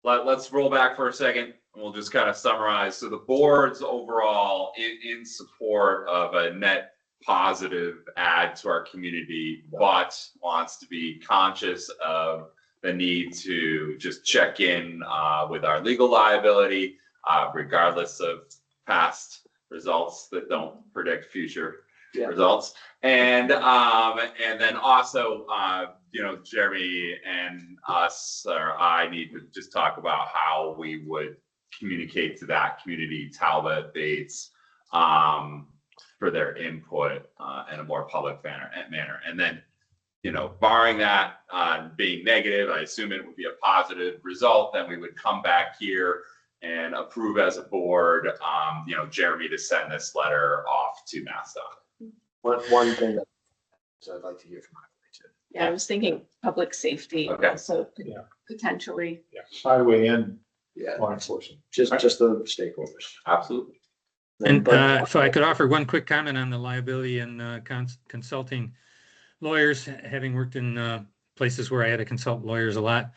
let's roll back for a second. We'll just kind of summarize. So the board's overall in support of a net positive add to our community, but wants to be conscious of the need to just check in with our legal liability, regardless of past results that don't predict future results. And then also, Jeremy and us, or I, need to just talk about how we would communicate to that community, Talbot, Bates, for their input in a more public manner. And then barring that being negative, I assume it would be a positive result, then we would come back here and approve as a board, Jeremy to send this letter off to MassDOT. One thing that I'd like to hear from Highway too. Yeah, I was thinking public safety Okay. also Yeah. potentially. Yeah, highway and Yeah, law enforcement. just the stakeholders. Absolutely. And if I could offer one quick comment on the liability and consulting lawyers, having worked in places where I had to consult lawyers a lot,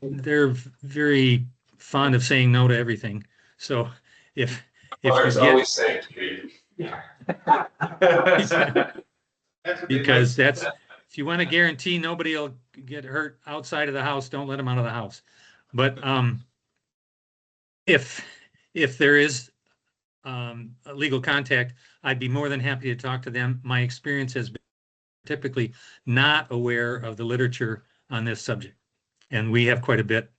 they're very fond of saying no to everything. So if Lawyers you get, always say to me. because that's, if you want to guarantee nobody will get hurt outside of the house, don't let them out of the house. But if there is a legal contact, I'd be more than happy to talk to them. My experience has been typically not aware of the literature on this subject. And we have quite a bit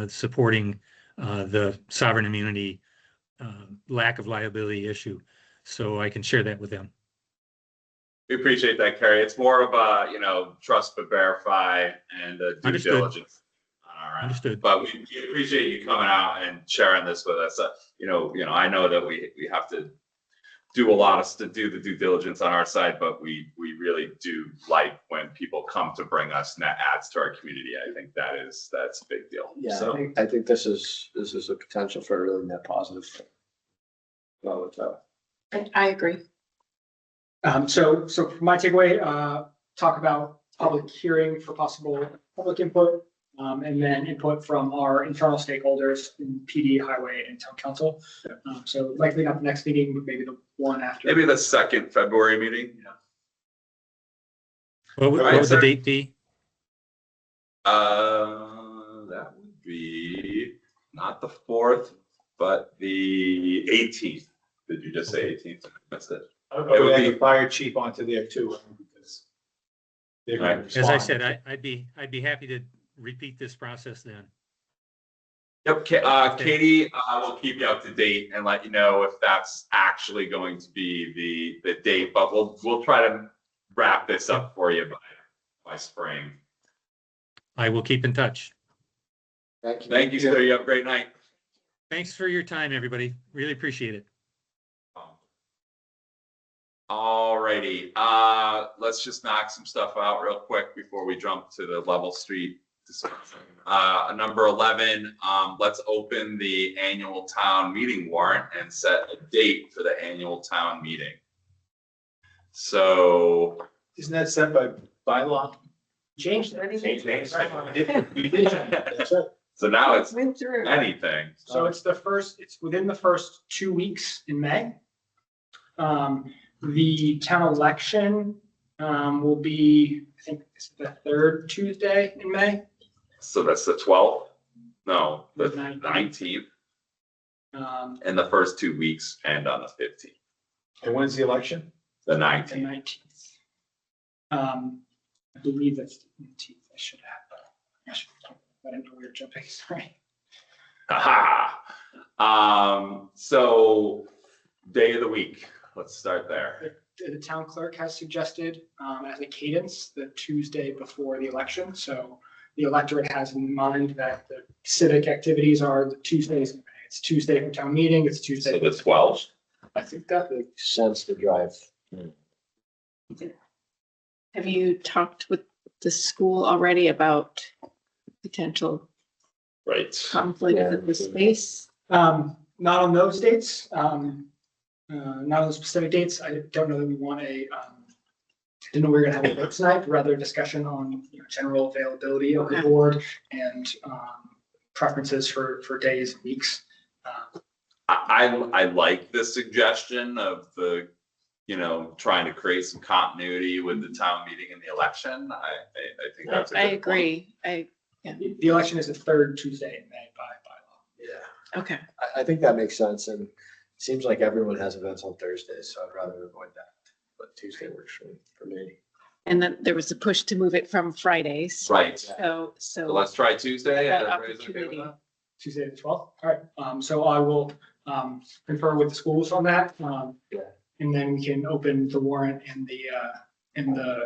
supporting the sovereign immunity, lack of liability issue. So I can share that with them. We appreciate that, Kerry. It's more of a, trust but verify and due Understood. diligence on our end. Understood. But we appreciate you coming out and sharing this with us. I know that we have to do to do the due diligence on our side, but we really do like when people come to bring us net adds to our community. I think that's a big deal. Yeah, So I think this is a potential for a really net positive thing. Well, with that. I agree. So for my takeaway, talk about public hearing for possible public input, and then input from our internal stakeholders in PD, highway, and town council. So likely not the next meeting, but maybe the one after. maybe the second February meeting. What would the date be? That would be not the 4th, but the 18th. Did you just say 18th? That's it. I would add the fire chief onto there too, because they're going to As I respond. said, I'd be happy to repeat this process then. Yep, Katie will keep you up to date and let you know if that's actually going to be the date, but we'll try to wrap this up for you by spring. I will keep in touch. Thank you, sir. You have a great night. Thanks for your time, everybody. Really appreciate it. All righty, let's just knock some stuff out real quick before we jump to the Level Street discussion. Number 11, let's open the annual town meeting warrant and set a date for the annual town meeting. So. Isn't that set by bylaw? Changed So now it's Went through. anything. So it's within the first 2 weeks in May. The town election will be, I think it's the 3rd Tuesday in May. So that's the 12th? No, the 19th. 19th. And the first 2 weeks end on the 15th. And when's the election? The The 19th. 19th. I believe that's the 19th. I should have. I didn't know we were jumping, sorry. Aha. So day of the week. Let's start there. The town clerk has suggested as a cadence the Tuesday before the election. So the electorate has in mind that the civic activities are the Tuesdays. It's Tuesday for town meeting. It's Tuesday. So the 12th. I think that Makes sense to drive. Have you talked with the school already about potential Right. conflict Yeah. in the space? not on those dates. Not on the specific dates. I don't know that we want didn't know we were gonna have a vote tonight, but rather a discussion on general availability of the board and preferences for days and weeks. I like the suggestion of trying to create some continuity with the town meeting and the election. I think that's a good I point. agree. The election is the 3rd Tuesday in May by bylaw. Yeah. Okay. I think that makes sense, and it seems like everyone has events on Thursdays, so I'd rather avoid that. But Tuesday works for me. And then there was a push to move it from Fridays. Right. So So let's try Tuesday. that Everybody's okay with opportunity. that? Tuesday the 12th. All right. So I will confer with the schools on that. Yeah. And then we can open the warrant and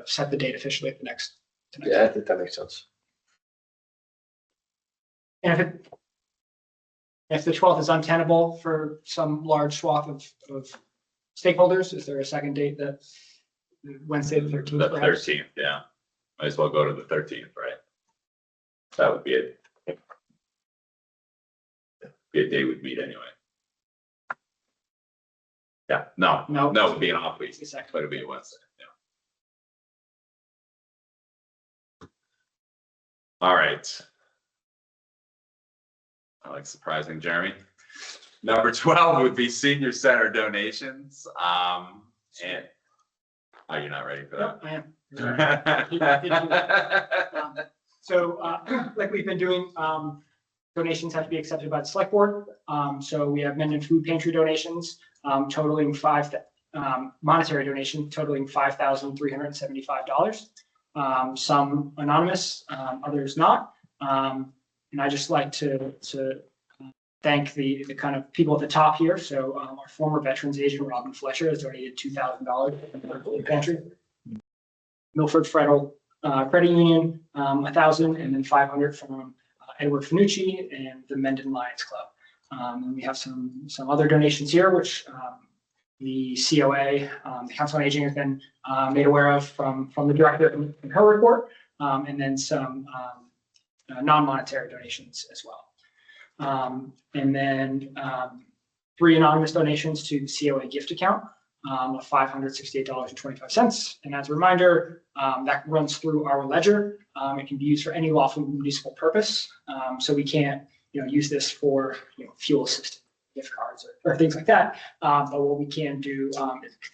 set the date officially at the next. Yeah, I think that makes sense. And if the 12th is untenable for some large swath of stakeholders, is there a second date that Wednesday the 13th? The perhaps? 13th, yeah. Might as well go to the 13th, right? That would be it. Be a day we'd meet anyway. Yeah, no, it'd be an off week, but it'd be a Wednesday, yeah. All right. I like surprising Jeremy. Number 12 would be senior center donations. And you're not ready for that? I am. So like we've been doing, donations have to be accepted by the select board. So we have Mendon food pantry donations totaling monetary donation totaling $5,375. Some anonymous, others not. And I just like to thank the kind of people at the top here. So our former veterans agent, Robin Fletcher, has donated $2,000 for the food pantry. Milford Federal Credit Union, 1,000, and then 500 from Edward Finucci and the Mendon Lions Club. And we have some other donations here, which the COA, the Council on Aging, has been made aware of from the director in her report, and then some non-monetary donations as well. And then 3 anonymous donations to the COA gift account of $568.25. And as a reminder, that runs through our ledger. It can be used for any lawful municipal purpose. So we can't, use this for fuel assistance, gift cards or things like that. But what we can do is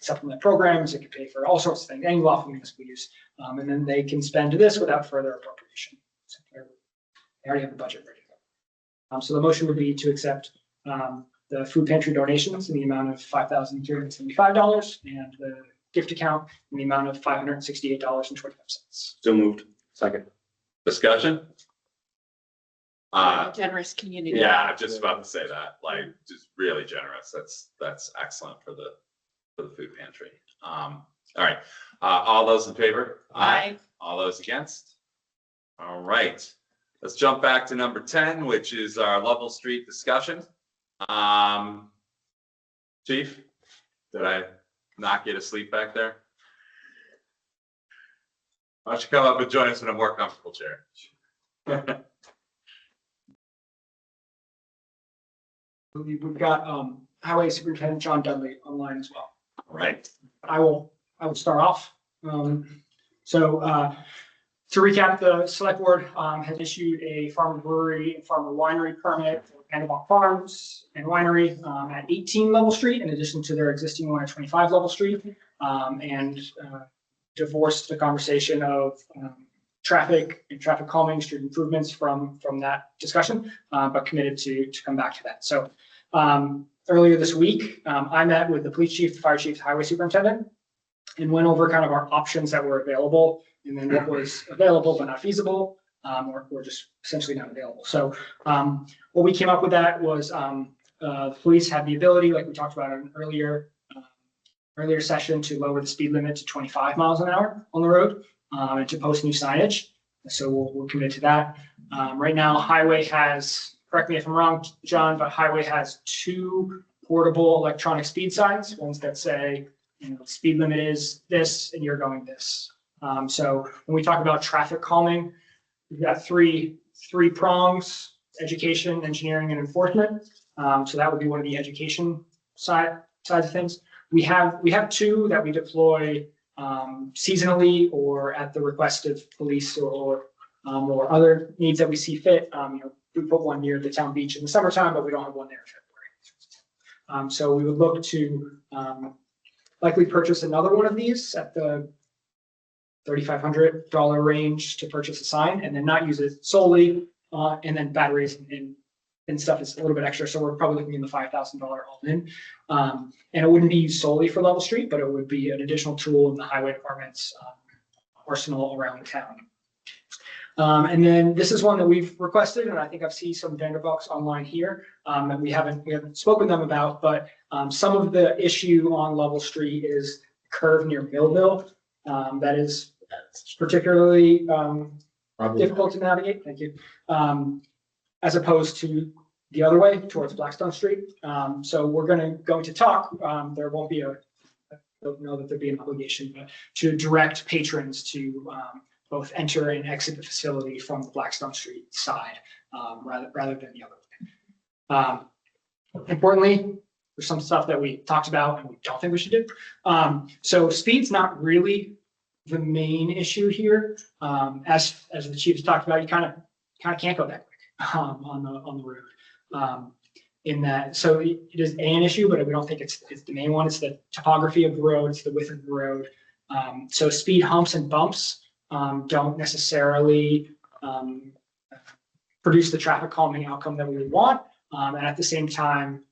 supplement programs. It can pay for all sorts of things, any lawful municipal use. And then they can spend this without further appropriation. So they already have the budget ready to go. So the motion would be to accept the food pantry donations in the amount of $5,375 and the gift account in the amount of $568.25. So moved. Second. Discussion? Generous community. Yeah, I'm just about to say that, like, just really generous. That's excellent for the food pantry. All right, all those in favor? Aye. All those against? All right, let's jump back to number 10, which is our Lovell Street discussion. Chief, did I knock you to sleep back there? Why don't you come up and join us in a more comfortable chair? We've got Highway Superintendent John Dudley online as well. All right. I will start off. To recap, the select board has issued a farmer brewery and farmer winery permit for Vanderbilt Farms and Winery at 18 Lovell Street, in addition to their existing one at 25 Lovell Street, and divorced the conversation of traffic and traffic calming, street improvements from that discussion, but committed to come back to that. So earlier this week, I met with the police chief, the fire chief, the highway superintendent, and went over kind of our options that were available, and then what was available but not feasible, or just essentially not available. So what we came up with that was the police have the ability, like we talked about in an earlier session, to lower the speed limit to 25 miles an hour on the road and to post new signage. So we're committed to that. Right now, Highway has, correct me if I'm wrong, John, but Highway has 2 portable electronic speed signs, ones that say, speed limit is this and you're going this. So when we talk about traffic calming, we've got three prongs: education, engineering, and enforcement. So that would be one of the education sides of things. We have 2 that we deploy seasonally or at the request of police or other needs that we see fit. We put one near the town beach in the summertime, but we don't have one there in February. So we would look to likely purchase another one of these at the $3,500 range to purchase a sign, and then not use it solely, and then batteries and stuff is a little bit extra. So we're probably looking in the $5,000 all in. And it wouldn't be used solely for Lovell Street, but it would be an additional tool in the highway department's arsenal around town. And then this is one that we've requested, and I think I've seen some Vanderbilts online here that we haven't spoken with them about, but some of the issue on Lovell Street is curve near Millville. that is particularly difficult to navigate. Thank you. As opposed to the other way towards Blackstone Street. So we're going to talk. There won't be I don't know that there'd be an obligation, but to direct patrons to both enter and exit the facility from the Blackstone Street side rather than the other way. Importantly, there's some stuff that we talked about and we don't think we should do. So speed's not really the main issue here. As the chief's talked about, you kind of can't go that quick on the road. In that, so it is an issue, but we don't think it's the main one. It's the topography of the road, it's the width of the road. So speed humps and bumps don't necessarily produce the traffic calming outcome that we would want, and at the same time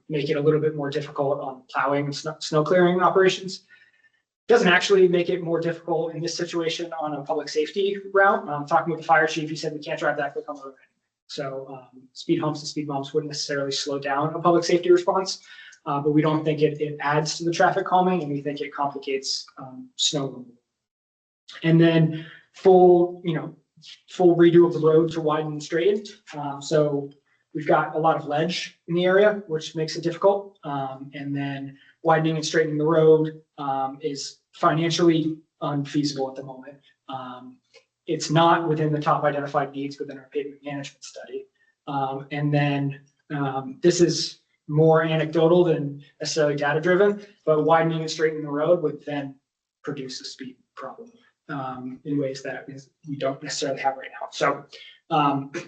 make it a little bit more difficult on plowing and snow clearing operations. Doesn't actually make it more difficult in this situation on a public safety route. Talking with the fire chief, he said we can't drive that quick on the road. So speed humps and speed bumps wouldn't necessarily slow down a public safety response, but we don't think it adds to the traffic calming, and we think it complicates snow removal. And then full redo of the road to widen and straighten. So we've got a lot of ledge in the area, which makes it difficult. And then widening and straightening the road is financially unfeasible at the moment. It's not within the top identified needs within our pavement management study. And then this is more anecdotal than necessarily data driven, but widening and straightening the road would then produce a speed problem in ways that we don't necessarily have right now. So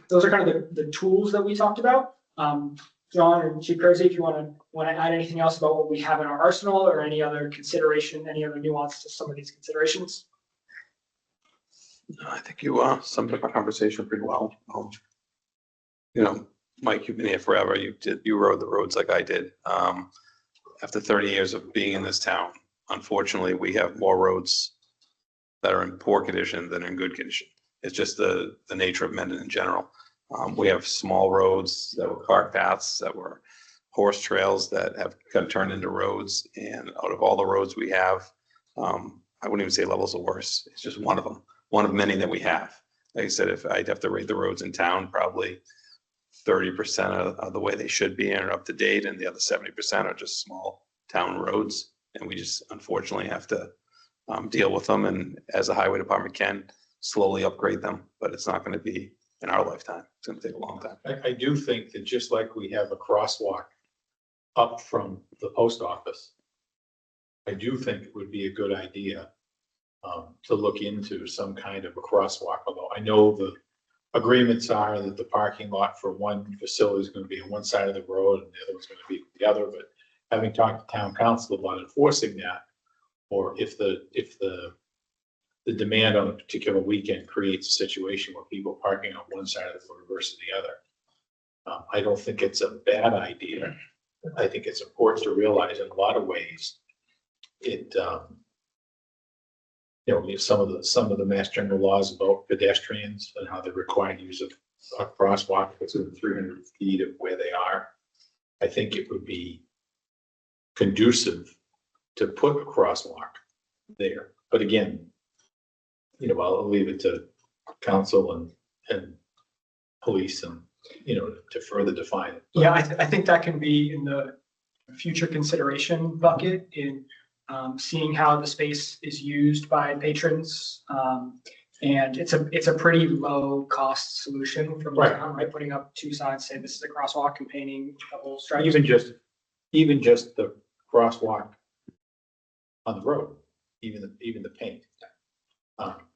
those are kind of the tools that we talked about. John or Chief Kersey, if you want to add anything else about what we have in our arsenal or any other consideration, any other nuance to some of these considerations. I think you summed up our conversation pretty well. Mike, you've been here forever. You rode the roads like I did. After 30 years of being in this town, unfortunately, we have more roads that are in poor condition than in good condition. It's just the nature of Mendon in general. We have small roads that were cart paths, that were horse trails that have got turned into roads. And out of all the roads we have, I wouldn't even say levels are worse. It's just one of them. One of many that we have. Like I said, if I'd have to rate the roads in town, probably 30% of the way they should be and are up to date, and the other 70% are just small town roads. And we just unfortunately have to deal with them. And as a highway department can, slowly upgrade them, but it's not going to be in our lifetime. It's going to take a long time. I do think that just like we have a crosswalk up from the post office, I do think it would be a good idea to look into some kind of a crosswalk, although I know the agreements are that the parking lot for one facility is going to be on one side of the road and the other one's going to be the other, but having talked to town council about enforcing that, or if the demand on a particular weekend creates a situation where people are parking on one side of the road versus the other, I don't think it's a bad idea. I think it's important to realize in a lot of ways it some of the mass general laws about pedestrians and how they're required to use a crosswalk within 300 feet of where they are. I think it would be conducive to put a crosswalk there. But again, I'll leave it to council and police and, to further define it. Yeah, I think that can be in the future consideration bucket in seeing how the space is used by patrons. And it's a pretty low cost solution from the town, right? Putting up two signs, say this is a crosswalk and painting a couple stripes. Even just the crosswalk on the road, even the paint,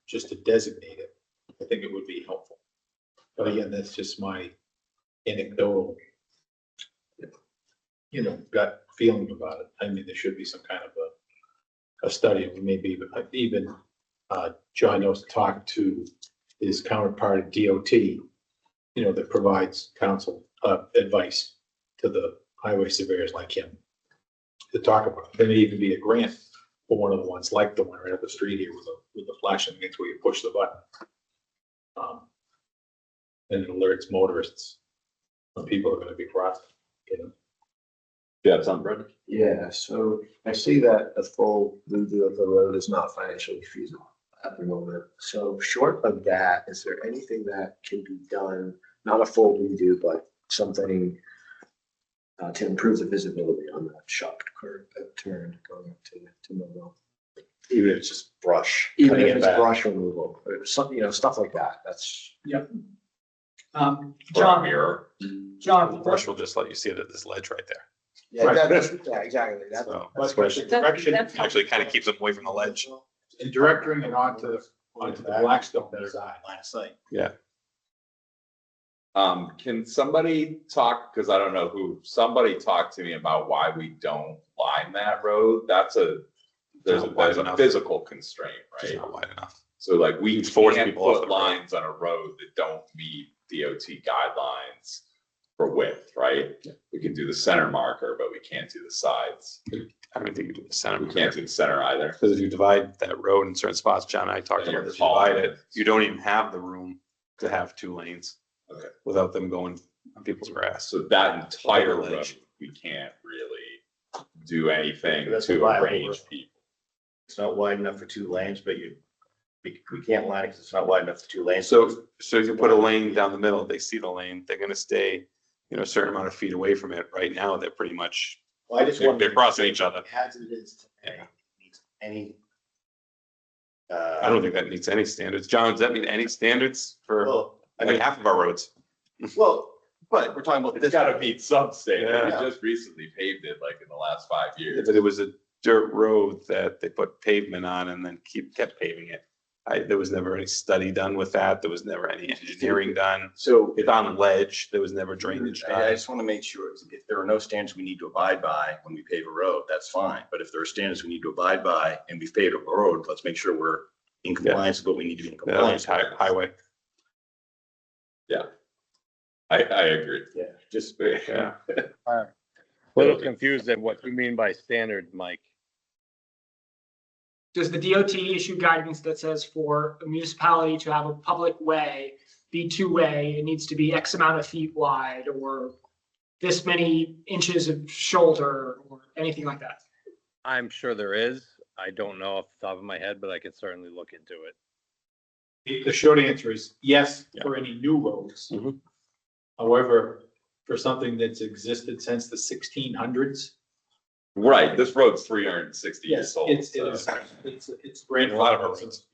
just to designate it, I think it would be helpful. But again, that's just my anecdotal, gut feeling about it. I mean, there should be some kind of a study, maybe even John knows to talk to his counterpart at DOT, that provides council advice to the highway surveyors like him to talk about it. There may even be a grant for one of the ones like the one right up the street here with the flashing lights where you push the button. And it alerts motorists when people are going to be crossing, you have something, Brendan? Yeah, so I see that a full redo of the road is not financially feasible at the moment. So short of that, is there anything that can be done, not a full redo, but something to improve the visibility on that shocked curve, that turn going up to Millville? Even if it's just brush, Even cutting if it it's back, brush removal, or something, you know, stuff like that. That's. Yep. Or a John, mirror. John, Brush will just let you see that there's ledge right there. Yeah, yeah, exactly. That's. So But the direction, actually kind of keeps them away from the ledge. and directing it onto the Blackstone side. Line of sight. Yeah. Can somebody talk, because I don't know who, somebody talk to me about why we don't line that road? There's not wide a enough. physical constraint, It's right? not wide enough. So like we You'd force can't people off put the road. lines on a road that don't meet DOT guidelines for width, right? We can do the center marker, but we can't do the sides. I don't think you do the center. We can't do the center either. Because if you divide that road in certain spots, John and I talked Then about you're this, divide calling it, it. you don't even have the room to have 2 lanes. Okay. Without them going on people's grass. So that entire Over road, ledge. we can't really do anything That's a to viable arrange road. people. It's not wide enough for 2 lanes, but we can't line it because it's not wide enough for 2 lanes. So you put a lane down the middle, they see the lane, they're gonna stay, a certain amount of feet away from it. Right now, they're pretty much, Well, I just they're want. crossing each other. As it is today, needs any. I don't think that meets any standards. John, does that mean any standards for Well, I like mean, half of our roads? well, but we're talking about It's this. gotta meet some standard. Yeah. We just recently paved it like in the last 5 years. But it was a dirt road that they put pavement on and then kept paving it. There was never any study done with that. There was never any engineering done. So It's on ledge. There was never drainage I done. just want to make sure, if there are no standards we need to abide by when we pave a road, that's fine. But if there are standards we need to abide by and we've paved a road, let's make sure we're in compliance with what we need to be in Yeah, compliance like with. highway. I agree. Yeah, just. Yeah. A little confused at what you mean by standard, Mike. does the DOT issue guidance that says for a municipality to have a public way be 2-way, it needs to be X amount of feet wide or this many inches of shoulder or anything like that? I'm sure there is. I don't know off the top of my head, but I can certainly look into it. The short answer is yes, for any new roads. Mhm. However, for something that's existed since the 1600s, Right, this road's 360 years yes, old. it's A lot of our roads.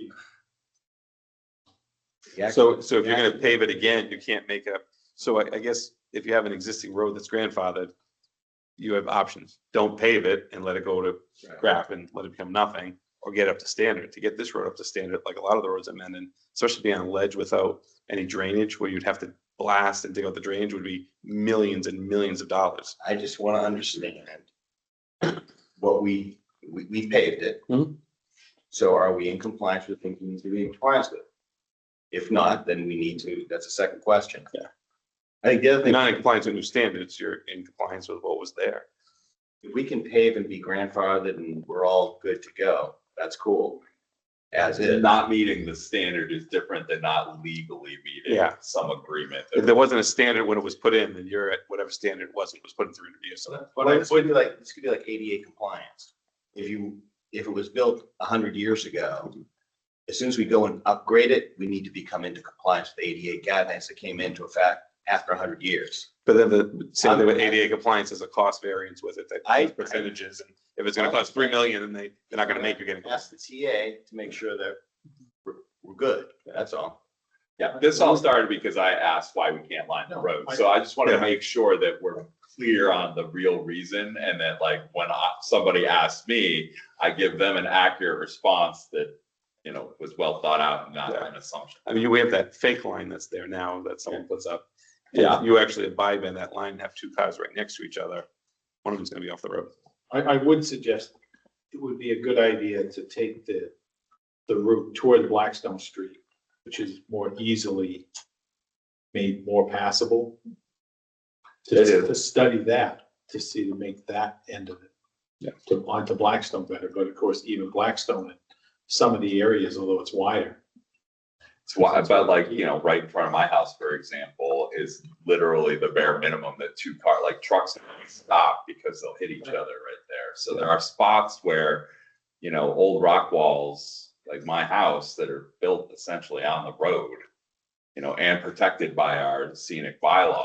So if you're gonna pave it again, you can't make a, so I guess if you have an existing road that's grandfathered, you have options. Don't pave it and let it go to crap and let it become nothing, or get up to standard. To get this road up to standard, like a lot of the roads at Mendon, especially being on ledge without any drainage, where you'd have to blast and dig out the drainage, would be millions and millions of dollars. I just want to understand what we paved it. Mhm. So are we in compliance with things we need to be in compliance with? If not, then we need to, that's a second question. Yeah. I think the other You're thing, not in compliance with new standards, you're in compliance with what was there. if we can pave and be grandfathered and we're all good to go, that's cool. As is. Not meeting the standard is different than not legally meeting Yeah. some agreement. If there wasn't a standard when it was put in, then you're at whatever standard it was put in through review. So Well, this could be like ADA compliance. If it was built 100 years ago, as soon as we go and upgrade it, we need to become into compliance with ADA guidelines that came into effect after 100 years. But then the same thing with ADA compliance is a cost variance with it, that has percentages, and if it's gonna cost 3 million, then they're not gonna make you get it. Ask the TA to make sure that we're good, that's all. Yeah, this all started because I asked why we can't line the road. So I just want to make sure that we're clear on the real reason, and that like when somebody asks me, I give them an accurate response that, was well thought out and not an assumption. I mean, we have that fake line that's there now that someone puts up. Yeah. You actually abide by that line, have 2 cars right next to each other. One of them's gonna be off the road. I would suggest it would be a good idea to take the route toward Blackstone Street, which is more easily made more passable. To study that, to see, to make that end of it. Onto Blackstone better, but of course, even Blackstone, in some of the areas, although it's wider, It's why, but like, you know, right in front of my house, for example, is literally the bare minimum that like trucks stop because they'll hit each other right there. So there are spots where, you know, old rock walls, like my house, that are built essentially on the road, you know, and protected by our scenic bylaw.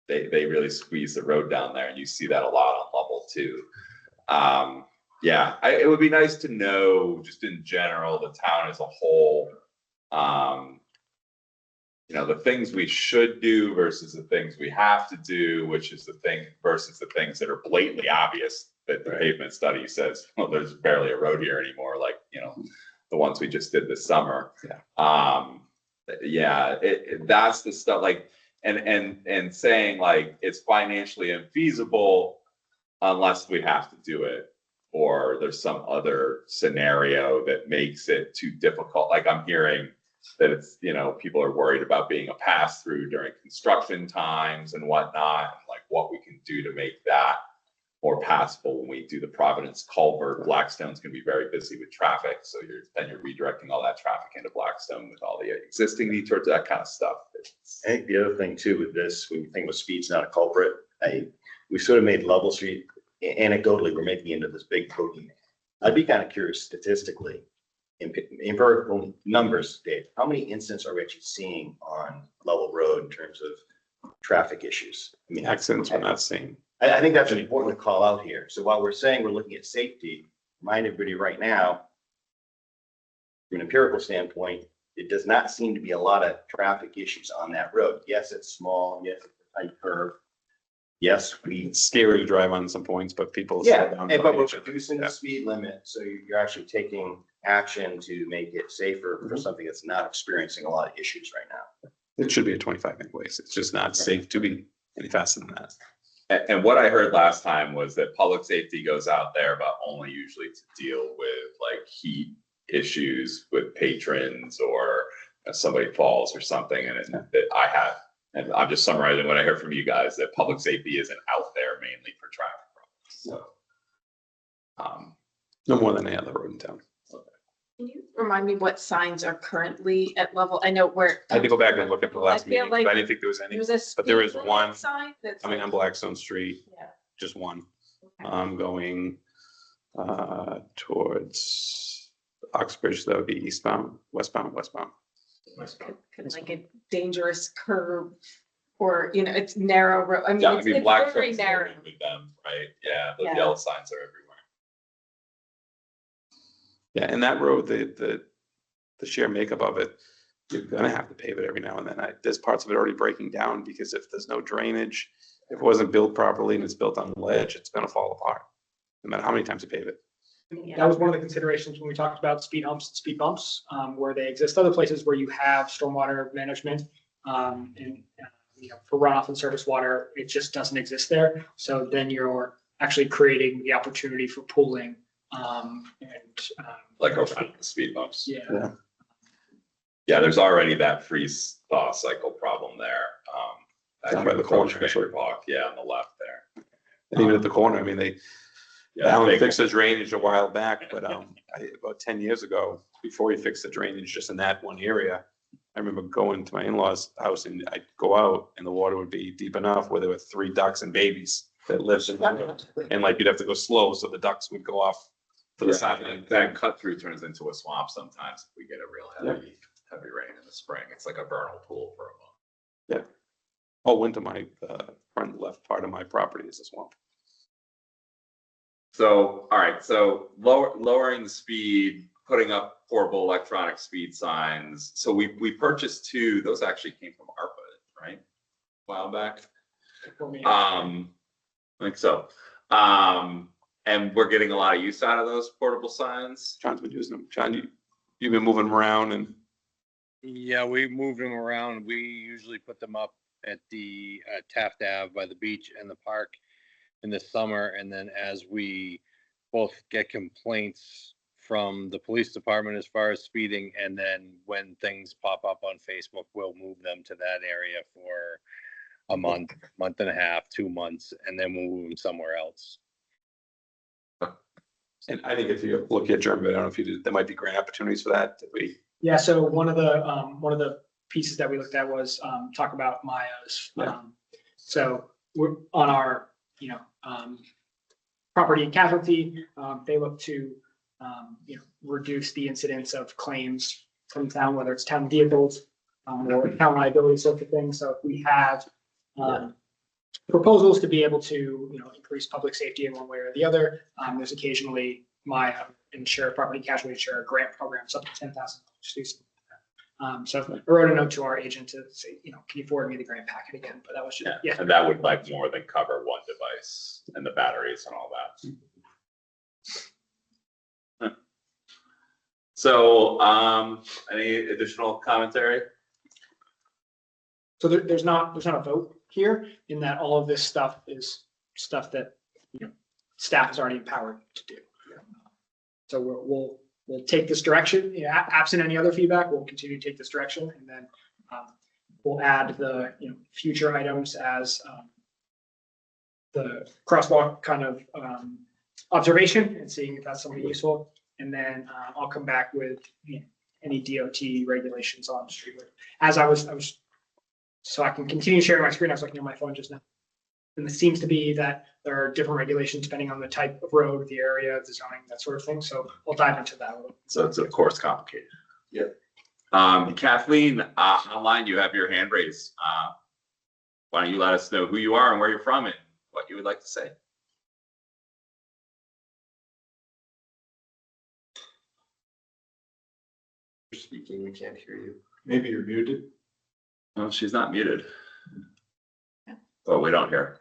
They really squeeze the road down there, and you see that a lot on level 2. Yeah, it would be nice to know, just in general, the town as a whole, you know, the things we should do versus the things we have to do, which is the thing versus the things that are blatantly obvious that the pavement study says, well, there's barely a road here anymore, like, you know, the ones we just did this summer. Yeah, that's the stuff, like, and saying like it's financially infeasible unless we have to do it, or there's some other scenario that makes it too difficult. Like I'm hearing that it's, you know, people are worried about being a pass through during construction times and whatnot, and like what we can do to make that more passable when we do the Providence culvert. Blackstone's going to be very busy with traffic, so you're redirecting all that traffic into Blackstone with all the existing detours, that kind of stuff. I think the other thing too with this, when you think of speed's not a culprit, we sort of made Level Street, anecdotally, we're making into this big bogeyman. I'd be kind of curious statistically, empirical numbers, Dave, how many incidents are we actually seeing on Level Road in terms of traffic issues? I mean, Accidents we're not seeing. I think that's important to call out here. So while we're saying we're looking at safety, remind everybody right now, from an empirical standpoint, it does not seem to be a lot of traffic issues on that road. Yes, it's small. Yes, it's a tight curve. Yes, It's scary to drive on some points, but people. yeah, slow down but we're each other. reducing the speed limit, so you're actually taking action to make it safer for something that's not experiencing a lot of issues right now. It should be a 25 anyways. It's just not safe to be any faster than that. And what I heard last time was that public safety goes out there, but only usually to deal with like heat issues with patrons, or somebody falls or something. And and I'm just summarizing what I heard from you guys, that public safety isn't out there mainly for traffic problems. So, no more than any other road in town. Can you remind me what signs are currently at level? I know where. I had to go back and look at the last I feel meeting, but I like didn't think there was any, There's a but there is speed limit one sign that's coming on Blackstone Street, Yeah. just one. Okay. Going towards Oxbridge, that would be eastbound, westbound. Like a dangerous curve, or, you know, it's narrow road. I mean, yeah, it's very Blackstone's narrow. with them, right? Yeah, those Yeah. yellow signs are everywhere. Yeah, and that road, the sheer makeup of it, you're gonna have to pave it every now and then. There's parts of it already breaking down, because if there's no drainage, if it wasn't built properly and it's built on the ledge, it's gonna fall apart, no matter how many times you pave it. That was one of the considerations when we talked about speed humps and speed bumps, where they exist other places where you have stormwater management, and you know, for runoff and surface water, it just doesn't exist there. So then you're actually creating the opportunity for pooling, Like around the speed bumps. Yeah. Yeah, there's already that freeze thaw cycle problem there. Down by the corner, yeah, on the left there. And even at the corner, I mean, they Yeah, Alan big- fixed the drainage a while back, but about 10 years ago, before he fixed the drainage just in that one area, I remember going to my in-laws' house, and I'd go out and the water would be deep enough where there were 3 ducks and babies that lived in there. And like you'd have to go slow so the ducks would go off to the Yeah, side. and that cut through turns into a swamp sometimes if we get a real heavy rain in the spring. It's like a vernal pool for a month. Yeah. All winter, my front left part of my property is a swamp. So, all right, so lowering the speed, putting up portable electronic speed signs. So we purchased 2, those actually came from ARPA, right? A while back. I think so. And we're getting a lot of use out of those portable signs. John's been using them. John, you've been moving around and. Yeah, we moved them around. We usually put them up at the Taft Ave by the beach and the park in the summer. And then as we both get complaints from the police department as far as speeding, and then when things pop up on Facebook, we'll move them to that area for a month and a half, 2 months, and then we'll move them somewhere else. And I think if you look at German, I don't know if you did, there might be grant opportunities for that. That we Yeah, so one of the pieces that we looked at was talk about Maya's. So we're on our, property and casualty, they look to, reduce the incidence of claims from town, whether it's town vehicles or town liability sorts of things. So if we have proposals to be able to, increase public safety in one way or the other, there's occasionally Maya property casualty insurer grant programs up to $10,000. So I wrote a note to our agent to say, can you forward me the grant packet again? But that was just, And that would like more than cover one device and the batteries and all that. So, any additional commentary? So there's not a vote here in that all of this stuff is stuff that, staff is already empowered to do. So we'll take this direction, absent any other feedback, we'll continue to take this direction, and then we'll add the, future items as the crosswalk kind of observation and seeing if that's something useful. And then I'll come back with any DOT regulations on street. As I was, so I can continue sharing my screen. I was looking at my phone just now. And it seems to be that there are different regulations depending on the type of road, the area, the zoning, that sort of thing. So we'll dive into that. So it's of course complicated. Yep. Kathleen, online, you have your hand raised. Why don't you let us know who you are and where you're from and what you would like to say? You're speaking, we can't hear you. Maybe you're muted. No, she's not muted. Oh, we don't hear.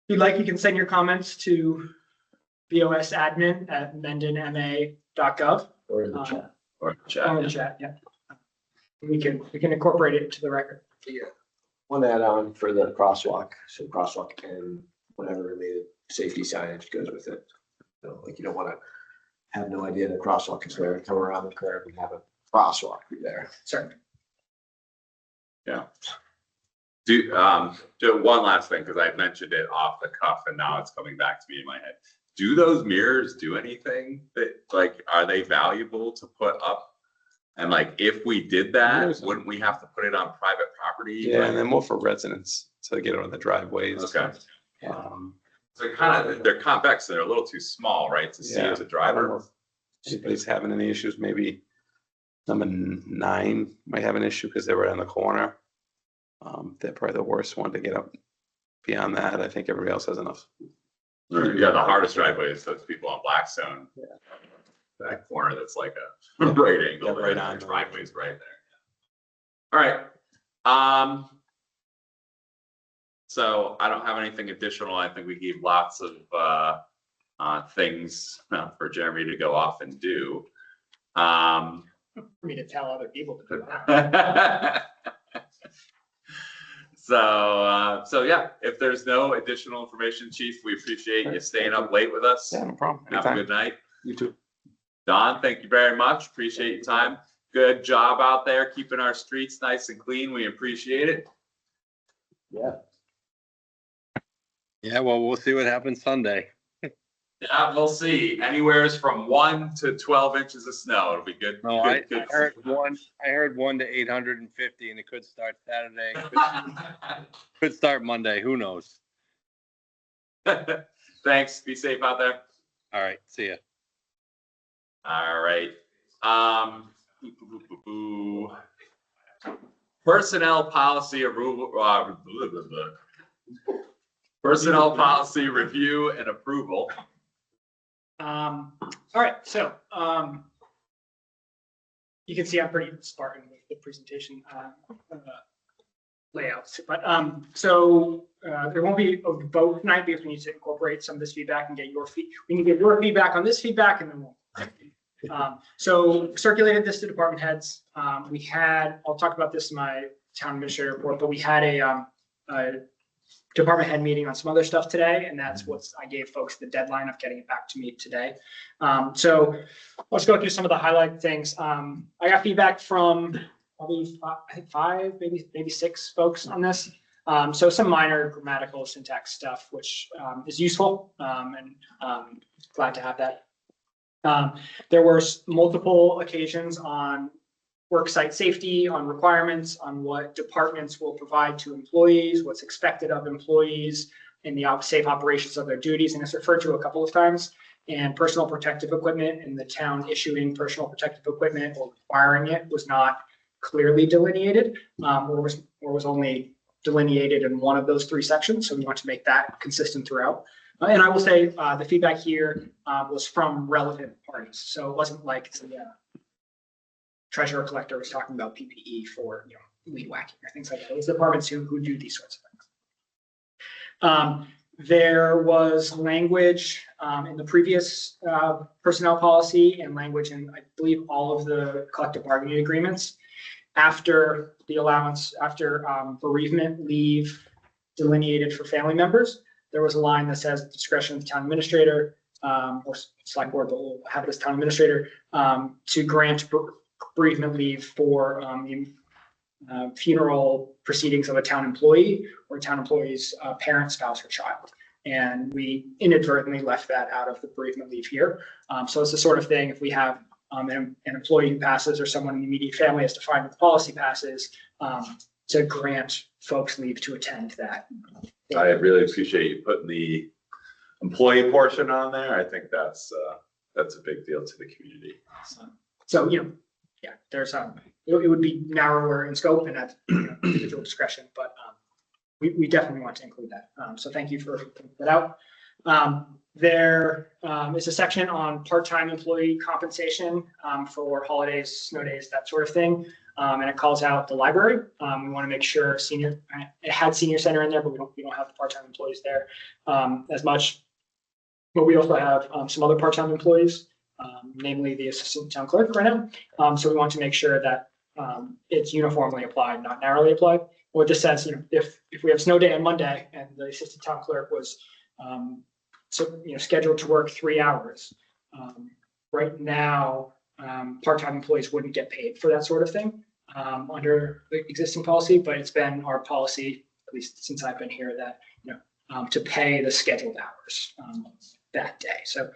If you'd like, you can send your comments to bosadmin@mendonma.gov. Or in the chat. Or in the chat. Or in the chat, yeah. We can incorporate it into the record. Yeah. One add on for the crosswalk, so crosswalk and whatever related safety signage goes with it. So like you don't want to have no idea the crosswalk is there and come around the curve and have a crosswalk there. Certainly. Yeah. Do one last thing, because I mentioned it off the cuff and now it's coming back to me in my head. Do those mirrors do anything that, like, are they valuable to put up? And like, if we did that, wouldn't we have to put it on private property? Yeah, and then more for residents to get on the driveways. Okay. So they're convex, so they're a little too small, right, to see as a driver. If anybody's having any issues, maybe number 9 might have an issue because they were in the corner. They're probably the worst one to get up. Beyond that, I think everybody else has enough. Yeah, the hardest driveway is those people on Blackstone. Yeah. That corner that's like a right angle. Yeah, right on. Driveway's right there. All right. So I don't have anything additional. I think we gave lots of things for Jeremy to go off and do. For me to tell other people to do that. So yeah, if there's no additional information, Chief, we appreciate you staying up late with us. Yeah, no problem. Have a good night. You too. Don, thank you very much. Appreciate your time. Good job out there keeping our streets nice and clean. We appreciate it. Yeah. Yeah, well, we'll see what happens Sunday. Yeah, we'll see. Anywhere's from 1 to 12 inches of snow. It'll be good. No, good, I heard 1 to 850, and it could start Saturday. Could start Monday. Who knows? Thanks. Be safe out there. All right. See ya. All right. Personnel policy approval. Personnel policy review and approval. All right, so you can see I'm pretty Spartan with the presentation layouts, but there won't be a vote tonight because we need to incorporate some of this feedback and get your we can get your feedback on this feedback, and then we'll. So circulated this to department heads. I'll talk about this in my town administrator report, but we had a department head meeting on some other stuff today, and that's what I gave folks the deadline of getting it back to me today. So let's go through some of the highlight things. I got feedback from probably I think 5, maybe 6 folks on this. So some minor grammatical syntax stuff, which is useful, and glad to have that There were multiple occasions on worksite safety, on requirements, on what departments will provide to employees, what's expected of employees in the safe operations of their duties, and it's referred to a couple of times. And personal protective equipment and the town issuing personal protective equipment or requiring it was not clearly delineated, or was only delineated in one of those three sections. So we want to make that consistent throughout. And I will say the feedback here was from relevant parties. So it wasn't like the treasurer collector was talking about PPE for weed whacking or things like that. It was departments who do these sorts of things. There was language in the previous personnel policy and language in, I believe, all of the collective bargaining agreements. After the allowance, after bereavement leave delineated for family members, there was a line that says discretion of the town administrator or select board, but we'll have it as town administrator to grant bereavement leave for funeral proceedings of a town employee or town employee's parent, spouse, or child. And we inadvertently left that out of the bereavement leave here. So it's the sort of thing, if we have an employee who passes or someone in the immediate family as defined with the policy passes, to grant folks leave to attend that. I really appreciate you putting the employee portion on there. I think that's a big deal to the community. So, yeah, there's it would be narrower in scope and at individual discretion, but we definitely want to include that. So thank you for putting that out. There is a section on part-time employee compensation for holidays, snow days, that sort of thing. And it calls out the library. We want to make sure it had senior center in there, but we don't have the part-time employees there as much. But we also have some other part-time employees, namely the assistant town clerk right now. So we want to make sure that it's uniformly applied, not narrowly applied. What this says, if we have snow day on Monday and the assistant town clerk was scheduled to work 3 hours, right now part-time employees wouldn't get paid for that sort of thing under the existing policy, but it's been our policy, at least since I've been here, that to pay the scheduled hours that day. So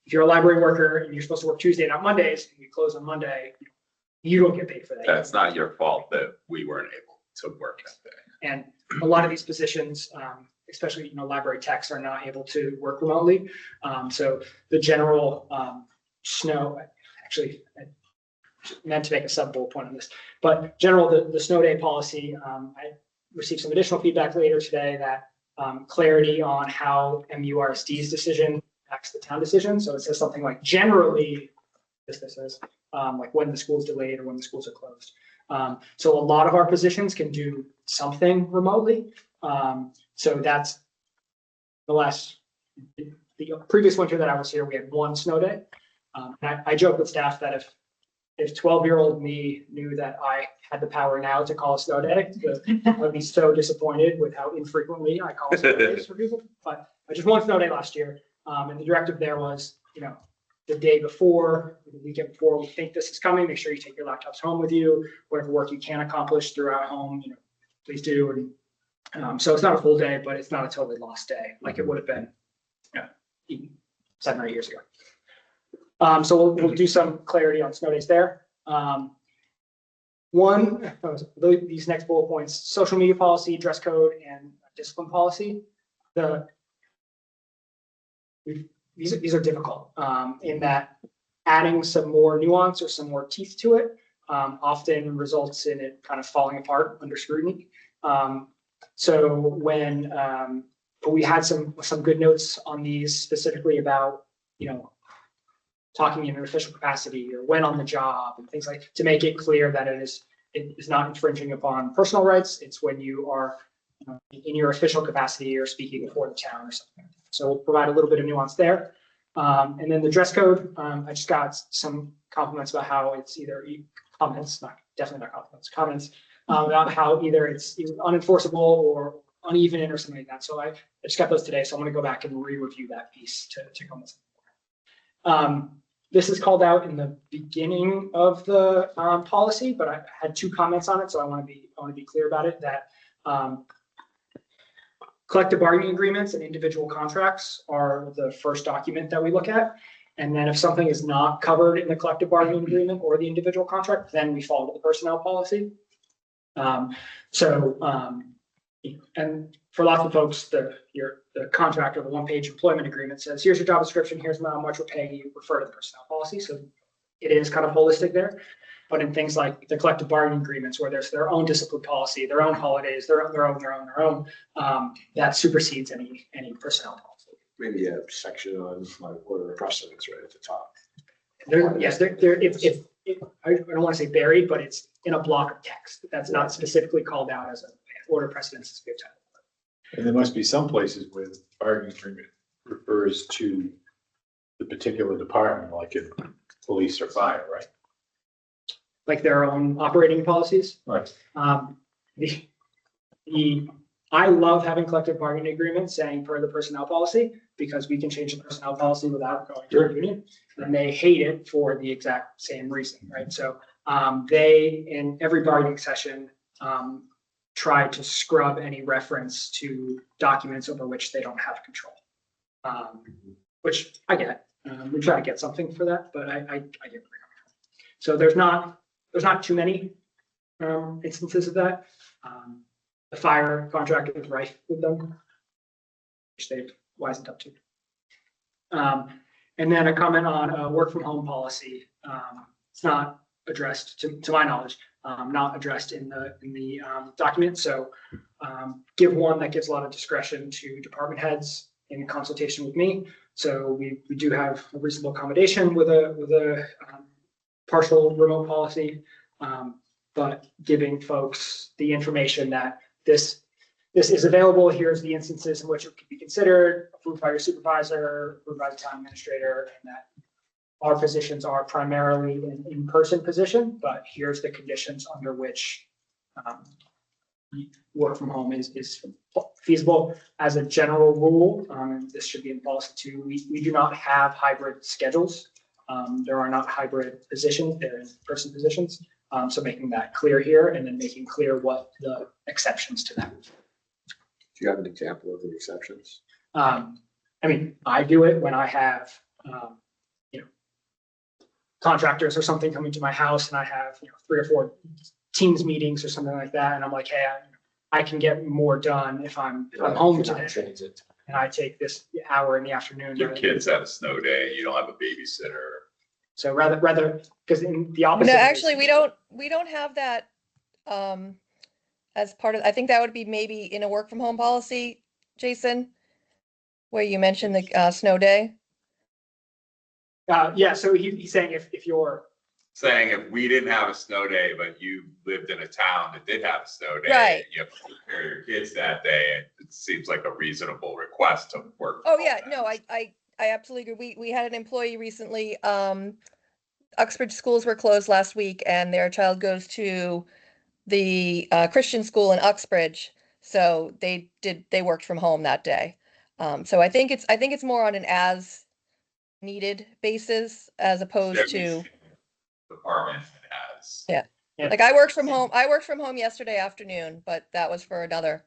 if you're a library worker and you're supposed to work Tuesday, not Mondays, and you close on Monday, you don't get paid for that. That's not your fault that we weren't able to work that day. And a lot of these positions, especially library techs, are not able to work remotely. So the general snow, actually, I meant to make a sub bullet point on this, but the snow day policy, I received some additional feedback later today that clarity on how MURSD's decision impacts the town decision. So it says something like generally, this says like when the school's delayed or when the schools are closed. So a lot of our positions can do something remotely. So that's the previous winter that I was here, we had one snow day. I joke with staff that if 12-year-old me knew that I had the power now to call a snow day, I would be so disappointed with how infrequently I call snow days for people. But I just one snow day last year, and the directive there was, the day before, the weekend before, we think this is coming, make sure you take your laptops home with you. Whatever work you can accomplish throughout home, please do. And so it's not a full day, but it's not a totally lost day like it would have been 7 or 8 years ago. So we'll do some clarity on snow days there. These next bullet points: social media policy, dress code, and discipline policy. These are difficult in that adding some more nuance or some more teeth to it often results in it kind of falling apart under scrutiny. So when we had some good notes on these specifically about talking in an official capacity or when on the job and things like, to make it clear that it is not infringing upon personal rights. It's when you are in your official capacity or speaking before the town or something. So we'll provide a little bit of nuance there. And then the dress code, I just got some compliments about how it's either comments about how either it's unenforceable or uneven or something like that. So I just got those today. So I'm going to go back and re-review that piece to come with. This is called out in the beginning of the policy, but I had 2 comments on it. So I want to be clear about it, that collective bargaining agreements and individual contracts are the first document that we look at. And then if something is not covered in the collective bargaining agreement or the individual contract, then we fall to the personnel policy. And for lots of folks, the contract or the one-page employment agreement says, here's your job description, here's how much we're paying you, refer to the personnel policy. So it is kind of holistic there. But in things like the collective bargaining agreements, where there's their own discipline policy, their own holidays, their own, that supersedes any personnel policy. Maybe a section on like what are the precedents right at the top. Yes, I don't want to say buried, but it's in a block of text. That's not specifically called out as an order of precedence. Is a good title. And there must be some places where the bargaining agreement refers to the particular department, like in police or fire, right? Like their own operating policies. Right. I love having collective bargaining agreements saying per the personnel policy, because we can change the personnel policy without going to a union. And they hate it for the exact same reason, right? So they, in every bargaining session, try to scrub any reference to documents over which they don't have control, which I get. We try to get something for that, but I get where you're coming from. So there's not too many instances of that. The fire contract is rife with them, which they've wisened up to. And then a comment on a work from home policy. It's not addressed, to my knowledge, not addressed in the document. So give one that gives a lot of discretion to department heads in consultation with me. So we do have a reasonable accommodation with a partial remote policy, but giving folks the information that this is available. Here's the instances in which it could be considered, approved by your supervisor, approved by the town administrator, and that our positions are primarily an in-person position, but here's the conditions under which work from home is feasible. As a general rule, this should be in policy too, we do not have hybrid schedules. There are not hybrid positions, they're in-person positions. So making that clear here, and then making clear what the exceptions to that. Do you have an example of the exceptions? I mean, I do it when I have, contractors or something coming to my house, and I have 3 or 4 Teams meetings or something like that, and I'm like, hey, I can get more done if I'm home today, and I take this hour in the afternoon. Your kids have a snow day, you don't have a babysitter. So rather, because in the opposite. No, actually, we don't have that as part of, I think that would be maybe in a work from home policy, Jason, where you mentioned the snow day. Yeah, so he's saying if you're Saying if we didn't have a snow day, but you lived in a town that did have a snow day, Right. and you have to take care of your kids that day, it seems like a reasonable request to work. Oh, yeah, no, I absolutely agree. We had an employee recently, Uxbridge schools were closed last week, and their child goes to the Christian school in Uxbridge. So they worked from home that day. So I think it's more on an as needed basis as opposed to. Department has. Yeah. Like I worked from home yesterday afternoon, but that was for another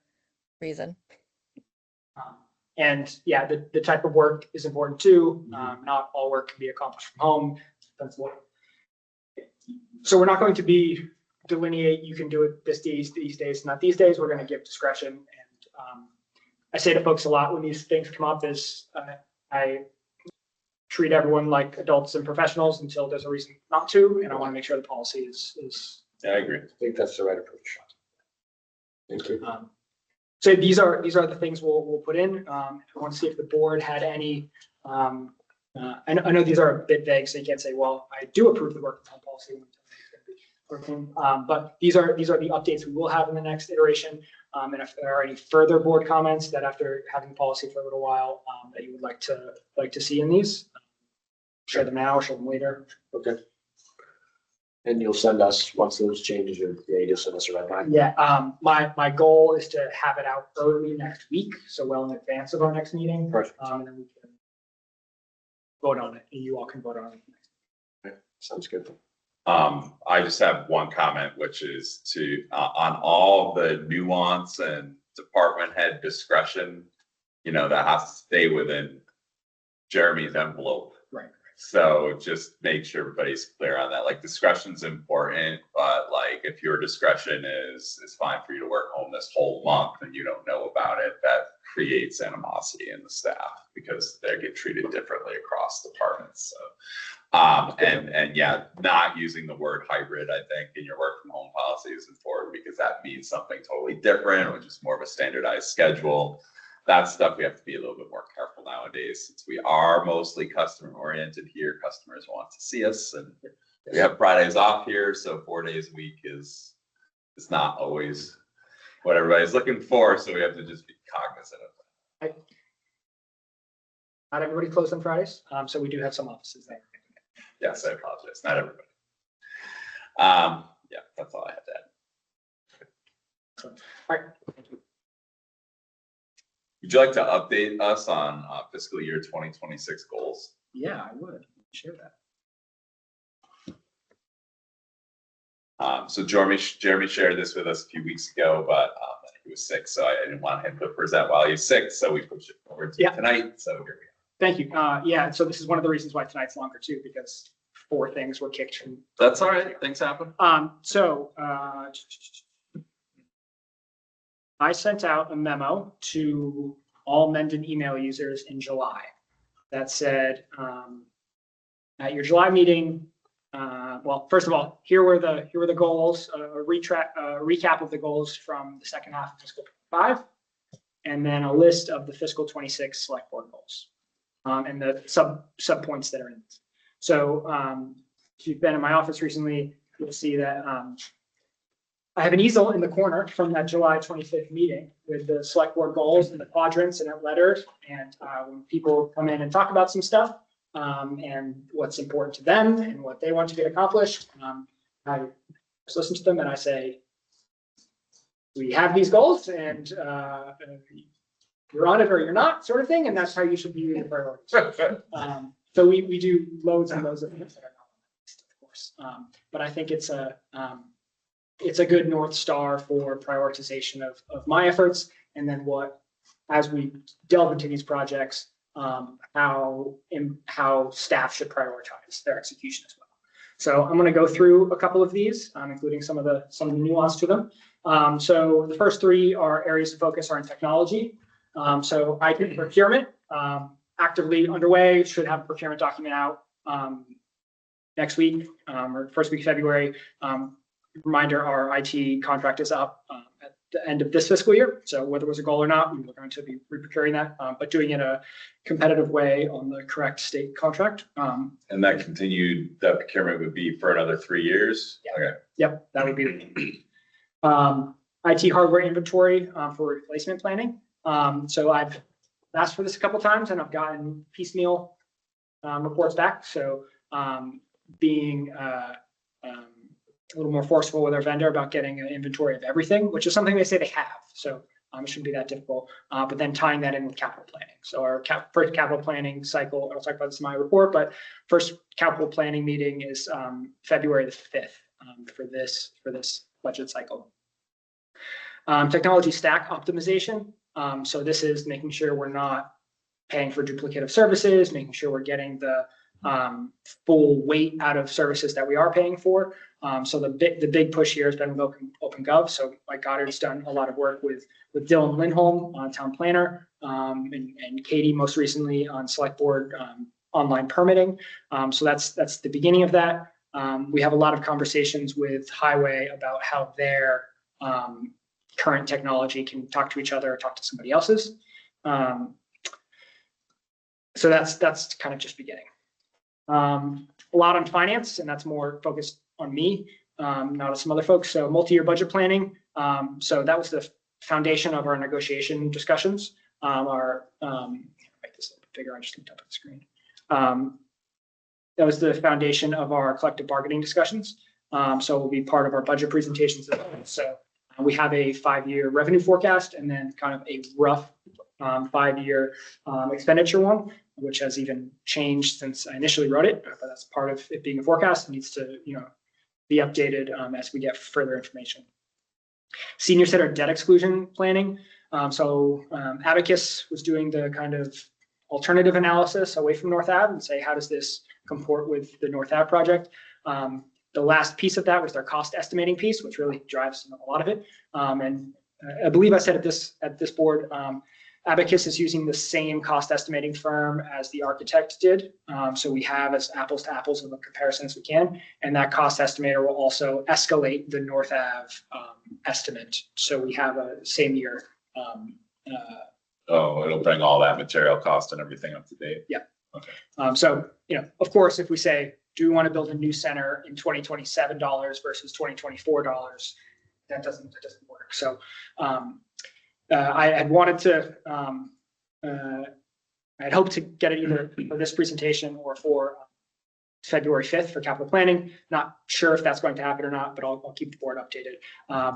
reason. And yeah, the type of work is important too. Not all work can be accomplished from home. That's what. So we're not going to be delineate, you can do it these days, not these days. We're going to give discretion. And I say to folks a lot when these things come up is I treat everyone like adults and professionals until there's a reason not to. And I want to make sure the policy is. Yeah, I agree. I think that's the right approach. Thank you. So these are the things we'll put in. I want to see if the board had any. I know these are a bit vague, so you can't say, well, I do approve the work from home policy. But these are the updates we will have in the next iteration. And if there are any further board comments that after having policy for a little while that you would like to see in these, share them now or share them later. Okay. And you'll send us, once those changes are made, you'll send us a red line. Yeah, my goal is to have it out early next week, so well in advance of our next meeting. Perfect. And then we can vote on it, and you all can vote on it next. Okay. Sounds good. I just have one comment, which is to on all the nuance and department head discretion, that has to stay within Jeremy's envelope. Right. So just make sure everybody's clear on that. Like discretion's important, but like if your discretion is fine for you to work home this whole month and you don't know about it, that creates animosity in the staff because they get treated differently across departments. So and yeah, not using the word hybrid, I think, in your work from home policy is important because that means something totally different, which is more of a standardized schedule. That's stuff we have to be a little bit more careful nowadays since we are mostly customer oriented here. Customers want to see us and we have Fridays off here. So 4 days a week is not always what everybody's looking for. So we have to just be cognizant of that. Not everybody closed on Fridays. So we do have some offices there. Yes, I apologize. Not everybody. Yeah, that's all I had to add. All right. Would you like to update us on fiscal year 2026 goals? Yeah, I would share that. So Jeremy shared this with us a few weeks ago, but he was sick, so I didn't want him to present while he's sick, so we pushed it forward to tonight. So here we go. Thank you. Yeah, so this is one of the reasons why tonight's longer too, because 4 things were kicked from. That's all right. Things happen. I sent out a memo to all Mendon email users in July that said, at your July meeting, well, first of all, here were the goals, a recap of the goals from the second half of fiscal 25, and then a list of the fiscal 26 select board goals. And the sub points that are in it. So if you've been in my office recently, you'll see that I have an easel in the corner from that July 25th meeting with the select board goals and the quadrants and a letter. And when people come in and talk about some stuff and what's important to them and what they want to get accomplished, I just listen to them and I say, we have these goals and you're on it or you're not, sort of thing, and that's how you should view your priorities. So we do loads and loads of things that are not on the list, of course. But I think it's a good North Star for prioritization of my efforts, and then as we delve into these projects, how staff should prioritize their execution as well. So I'm going to go through a couple of these, including some of the nuance to them. So the first 3 are areas of focus are in technology. So IT procurement, actively underway, should have a procurement document out next week or first week of February. Reminder, our IT contract is up at the end of this fiscal year. So whether it was a goal or not, we were going to be re-procuring that, but doing it in a competitive way on the correct state contract. And that procurement would be for another 3 years? Yeah. Okay. Yep, that would be IT hardware inventory for replacement planning. So I've asked for this a couple times and I've gotten piecemeal reports back. So being a little more forceful with our vendor about getting an inventory of everything, which is something they say they have. So it shouldn't be that difficult. But then tying that in with capital planning. So our first capital planning cycle, I'll talk about this in my report, but first capital planning meeting is February the 5th for this budget cycle. Technology stack optimization. So this is making sure we're not paying for duplicative services, making sure we're getting the full weight out of services that we are paying for. So the big push here has been with OpenGov. So Mike Goddard's done a lot of work with Dylan Lindholm on town planner and Katie most recently on select board online permitting. So that's the beginning of that. We have a lot of conversations with Highway about how their current technology can talk to each other or talk to somebody else's. So that's kind of just beginning. A lot on finance, and that's more focused on me, not on some other folks. So multi-year budget planning. So that was the foundation of our negotiation discussions. Make this bigger, I just looked up at the screen. That was the foundation of our collective bargaining discussions. So it will be part of our budget presentations. So we have a 5-year revenue forecast and then kind of a rough 5-year expenditure one, which has even changed since I initially wrote it, but that's part of it being a forecast. It needs to, be updated as we get further information. Senior center debt exclusion planning. Abacus was doing the kind of alternative analysis away from North Ave and say, how does this comport with the North Ave project. The last piece of that was their cost estimating piece, which really drives a lot of it. And I believe I said at this board, Abacus is using the same cost estimating firm as the architect did. So we have as apples to apples of a comparison as we can. And that cost estimator will also escalate the North Ave estimate. So we have a same year. It'll bring all that material cost and everything up to date. Yeah. Okay. So, of course, if we say, do we want to build a new center in $2027 versus $2024, that doesn't work. So I had wanted to, I had hoped to get it either for this presentation or for February 5th for capital planning. Not sure if that's going to happen or not, but I'll keep the board updated.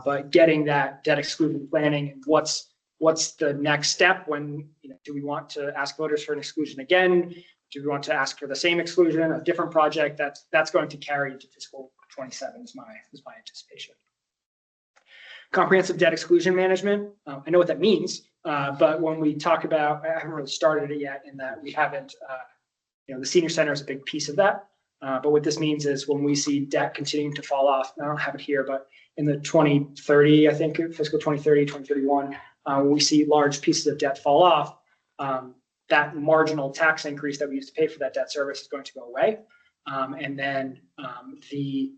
But getting that debt exclusion planning and what's the next step when, do we want to ask voters for an exclusion again? Do we want to ask for the same exclusion, a different project? That's going to carry into fiscal 27 is my anticipation. Comprehensive debt exclusion management. I know what that means, but when we talk about, I haven't really started it yet in that we haven't, the senior center is a big piece of that. But what this means is when we see debt continuing to fall off, I don't have it here, but in the 2030, I think fiscal 2030, 2031, when we see large pieces of debt fall off, that marginal tax increase that we used to pay for that debt service is going to go away. And then the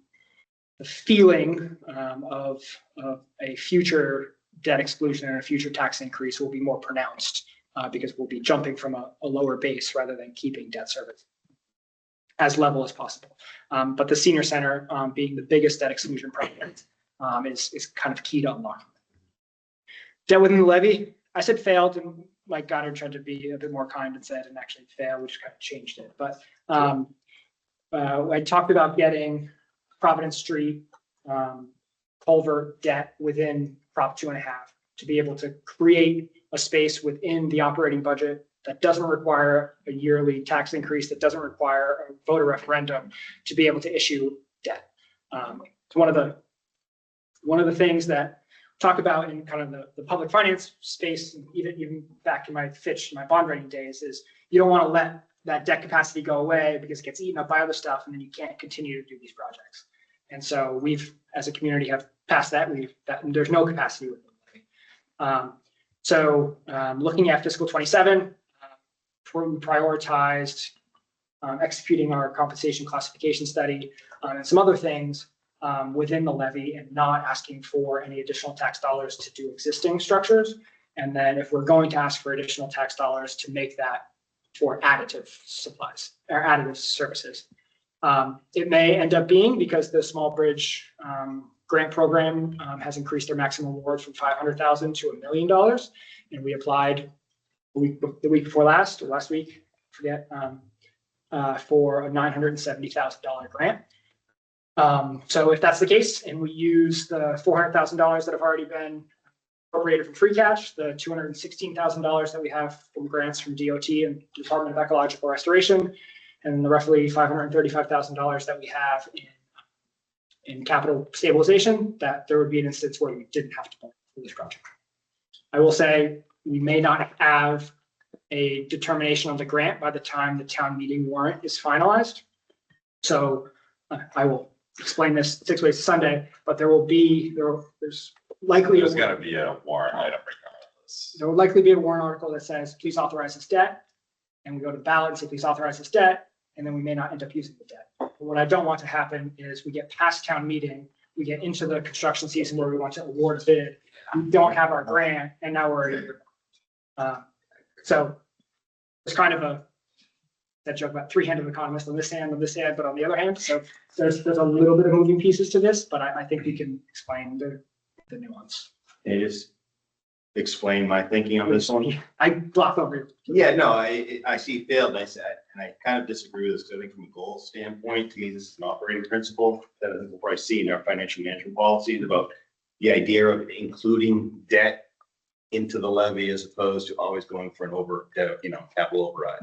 feeling of a future debt exclusion and a future tax increase will be more pronounced because we'll be jumping from a lower base rather than keeping debt service as level as possible. But the senior center being the biggest debt exclusion project is kind of key to unlocking. Debt within the levy, I said failed, and Mike Goddard tried to be a bit more kind and said, and actually failed, which kind of changed it. But I talked about getting Providence Street culvert debt within Prop 2.5 to be able to create a space within the operating budget that doesn't require a yearly tax increase, that doesn't require a voter referendum to be able to issue debt. It's one of the things that talk about in kind of the public finance space, even back in my Fitch, my bond rating days, is you don't want to let that debt capacity go away because it gets eaten up by other stuff and then you can't continue to do these projects. And so we've, as a community, have passed that. There's no capacity with them. So looking at fiscal 27, we prioritized executing our compensation classification study and some other things within the levy and not asking for any additional tax dollars to do existing structures. And then if we're going to ask for additional tax dollars to make that for additive supplies or additive services. It may end up being because the small bridge grant program has increased their maximum award from $500,000 to $1 million. And we applied the week before last or last week, I forget, for a $970,000 grant. So if that's the case, and we use the $400,000 that have already been appropriated from free cash, the $216,000 that we have from grants from DOT and Department of Ecological Restoration, and the roughly $535,000 that we have in capital stabilization, that there would be an instance where we didn't have to pay for this project. I will say we may not have a determination on the grant by the time the town meeting warrant is finalized. So I will explain this 6 ways to Sunday, but there's likely There's got to be a warrant item regardless. There will likely be a warrant article that says, please authorize this debt. And we go to the ballot and say, please authorize this debt. And then we may not end up using the debt. But what I don't want to happen is we get past town meeting, we get into the construction season where we want to award a bid. We don't have our grant, and now we're so it's kind of that joke about three-handed economist on this hand, but on the other hand. So there's a little bit of moving pieces to this, but I think we can explain the nuance. Can you just explain my thinking on this one? I glossed over it. Yeah, no, I see failed, and I kind of disagree with this. I think from a goal standpoint, to me, this is an operating principle that I think we'll probably see in our financial management policies about the idea of including debt into the levy as opposed to always going for an capital override.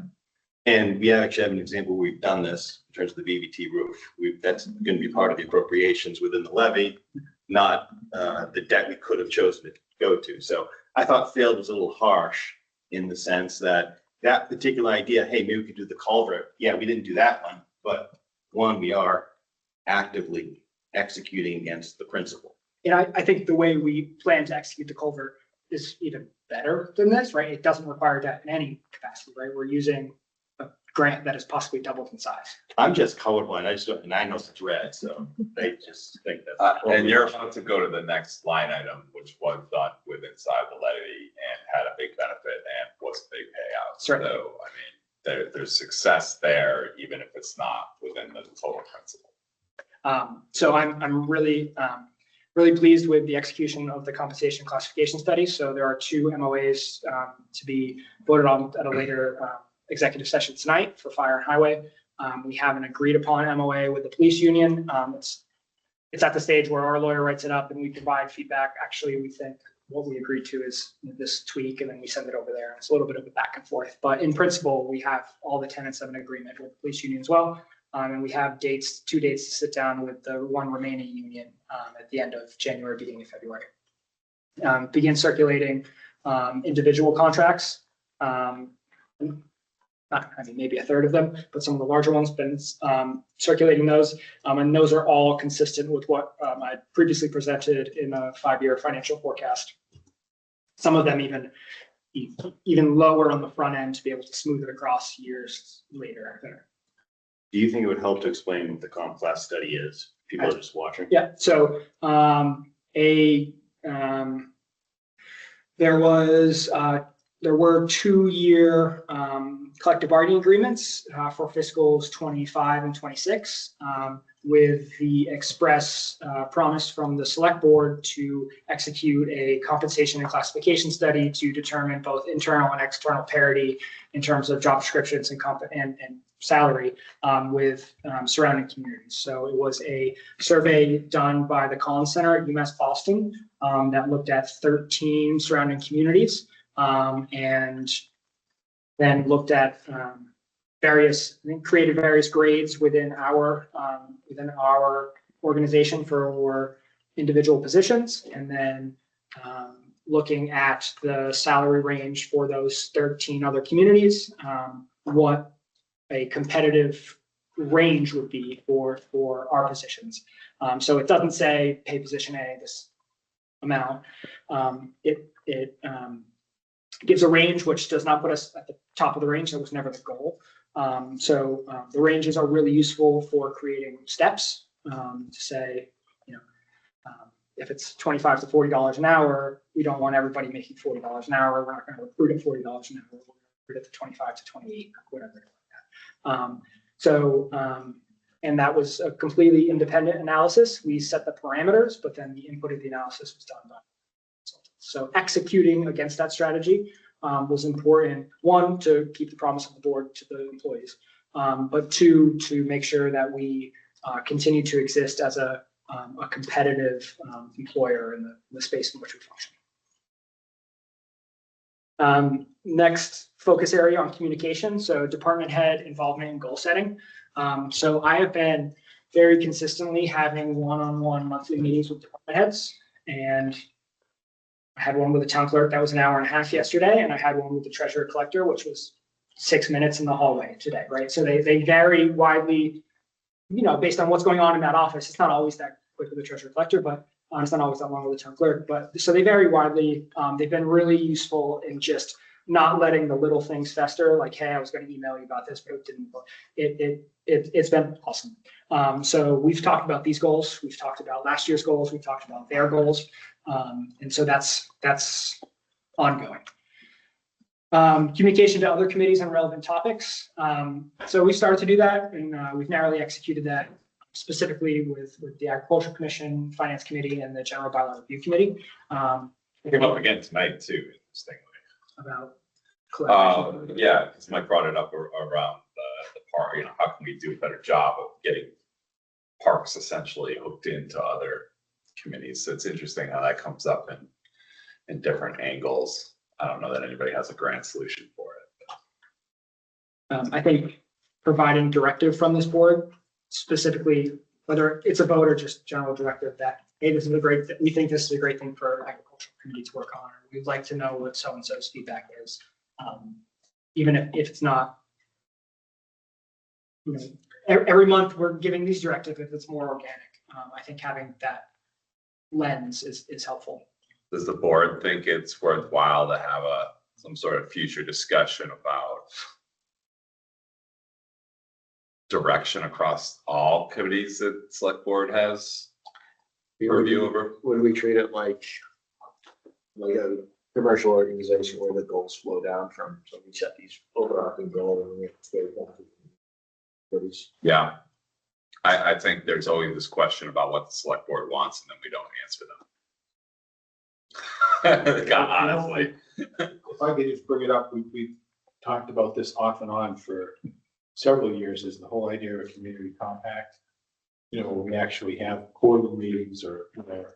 And we actually have an example where we've done this in terms of the VVT roof. That's going to be part of the appropriations within the levy, not the debt we could have chosen to go to. So I thought failed was a little harsh in the sense that particular idea, hey, maybe we could do the culvert. Yeah, we didn't do that one, but one, we are actively executing against the principle. And I think the way we plan to execute the culvert is even better than this, right? It doesn't require debt in any capacity, right? We're using a grant that is possibly doubled in size. I'm just colorblind. I just don't, and I know it's red, so they just think that. And you're about to go to the next line item, which was done with inside the levy and had a big benefit and was a big payout. Certainly. So, I mean, there's success there, even if it's not within the total principle. So I'm really, really pleased with the execution of the compensation classification study. So there are 2 MOAs to be voted on at a later executive session tonight for fire and highway. We have an agreed upon MOA with the police union. It's at the stage where our lawyer writes it up and we provide feedback. Actually, we think what we agreed to is this tweak, and then we send it over there. It's a little bit of a back and forth, but in principle, we have all the tenants of an agreement with the police union as well. And we have 2 dates to sit down with the 1 remaining union at the end of January, beginning of February. Begin circulating individual contracts. Maybe a third of them, but some of the larger ones been circulating those. And those are all consistent with what I previously presented in a 5-year financial forecast. Some of them even lower on the front end to be able to smooth it across years later. Do you think it would help to explain what the comp class study is? People are just watching. Yeah, so there were 2-year collective bargaining agreements for fiscals 25 and 26 with the express promise from the select board to execute a compensation and classification study to determine both internal and external parity in terms of job descriptions and salary with surrounding communities. So it was a survey done by the Collins Center at UMass Boston that looked at 13 surrounding communities and then looked at created various grades within our organization for individual positions, and then looking at the salary range for those 13 other communities, what a competitive range would be for our positions. So it doesn't say pay position A this amount. It gives a range which does not put us at the top of the range. That was never the goal. The ranges are really useful for creating steps to say, if it's $25 to $40 an hour, we don't want everybody making $40 an hour. We're not going to recruit at $40 an hour. We're going to recruit at the 25 to 28, whatever. And that was a completely independent analysis. We set the parameters, but then the input of the analysis was done by consultants. So executing against that strategy was important. 1, to keep the promise of the board to the employees, but 2, to make sure that we continue to exist as a competitive employer in the space in which we function. Next focus area on communication. So department head involvement in goal setting. So I have been very consistently having one-on-one monthly meetings with department heads, and I had one with the town clerk that was an hour and a half yesterday, and I had one with the treasurer collector, which was 6 minutes in the hallway today, right? So they vary widely, based on what's going on in that office. It's not always that quick with the treasurer collector, but it's not always that long with the town clerk. But so they vary widely. They've been really useful in just not letting the little things fester. Like, hey, I was going to email you about this, but it didn't. It's been awesome. So we've talked about these goals. We've talked about last year's goals. We've talked about their goals. And so that's ongoing. Communication to other committees on relevant topics. So we started to do that, and we've narrowly executed that specifically with the Agricultural Commission, Finance Committee, and the General Bylaw Review Committee. Came up again tonight too, interestingly. About yeah, because Mike brought it up around the park. How can we do a better job of getting parks essentially hooked into other committees? So it's interesting how that comes up in different angles. I don't know that anybody has a grand solution for it. I think providing directive from this board, specifically, whether it's a vote or just general directive, that, hey, we think this is a great thing for agricultural community to work on. Or we'd like to know what so-and-so's feedback is. Even if it's not, every month we're giving these directives if it's more organic. I think having that lens is helpful. Does the board think it's worthwhile to have some sort of future discussion about direction across all committees that select board has review over? Would we treat it like a commercial organization where the goals flow down from, so we set these overarching goals and we have to go down to committees? Yeah. I think there's always this question about what the select board wants, and then we don't answer them. God, honestly. If I could just bring it up, we've talked about this off and on for several years, is the whole idea of a community compact. You know, we actually have quarterly meetings or where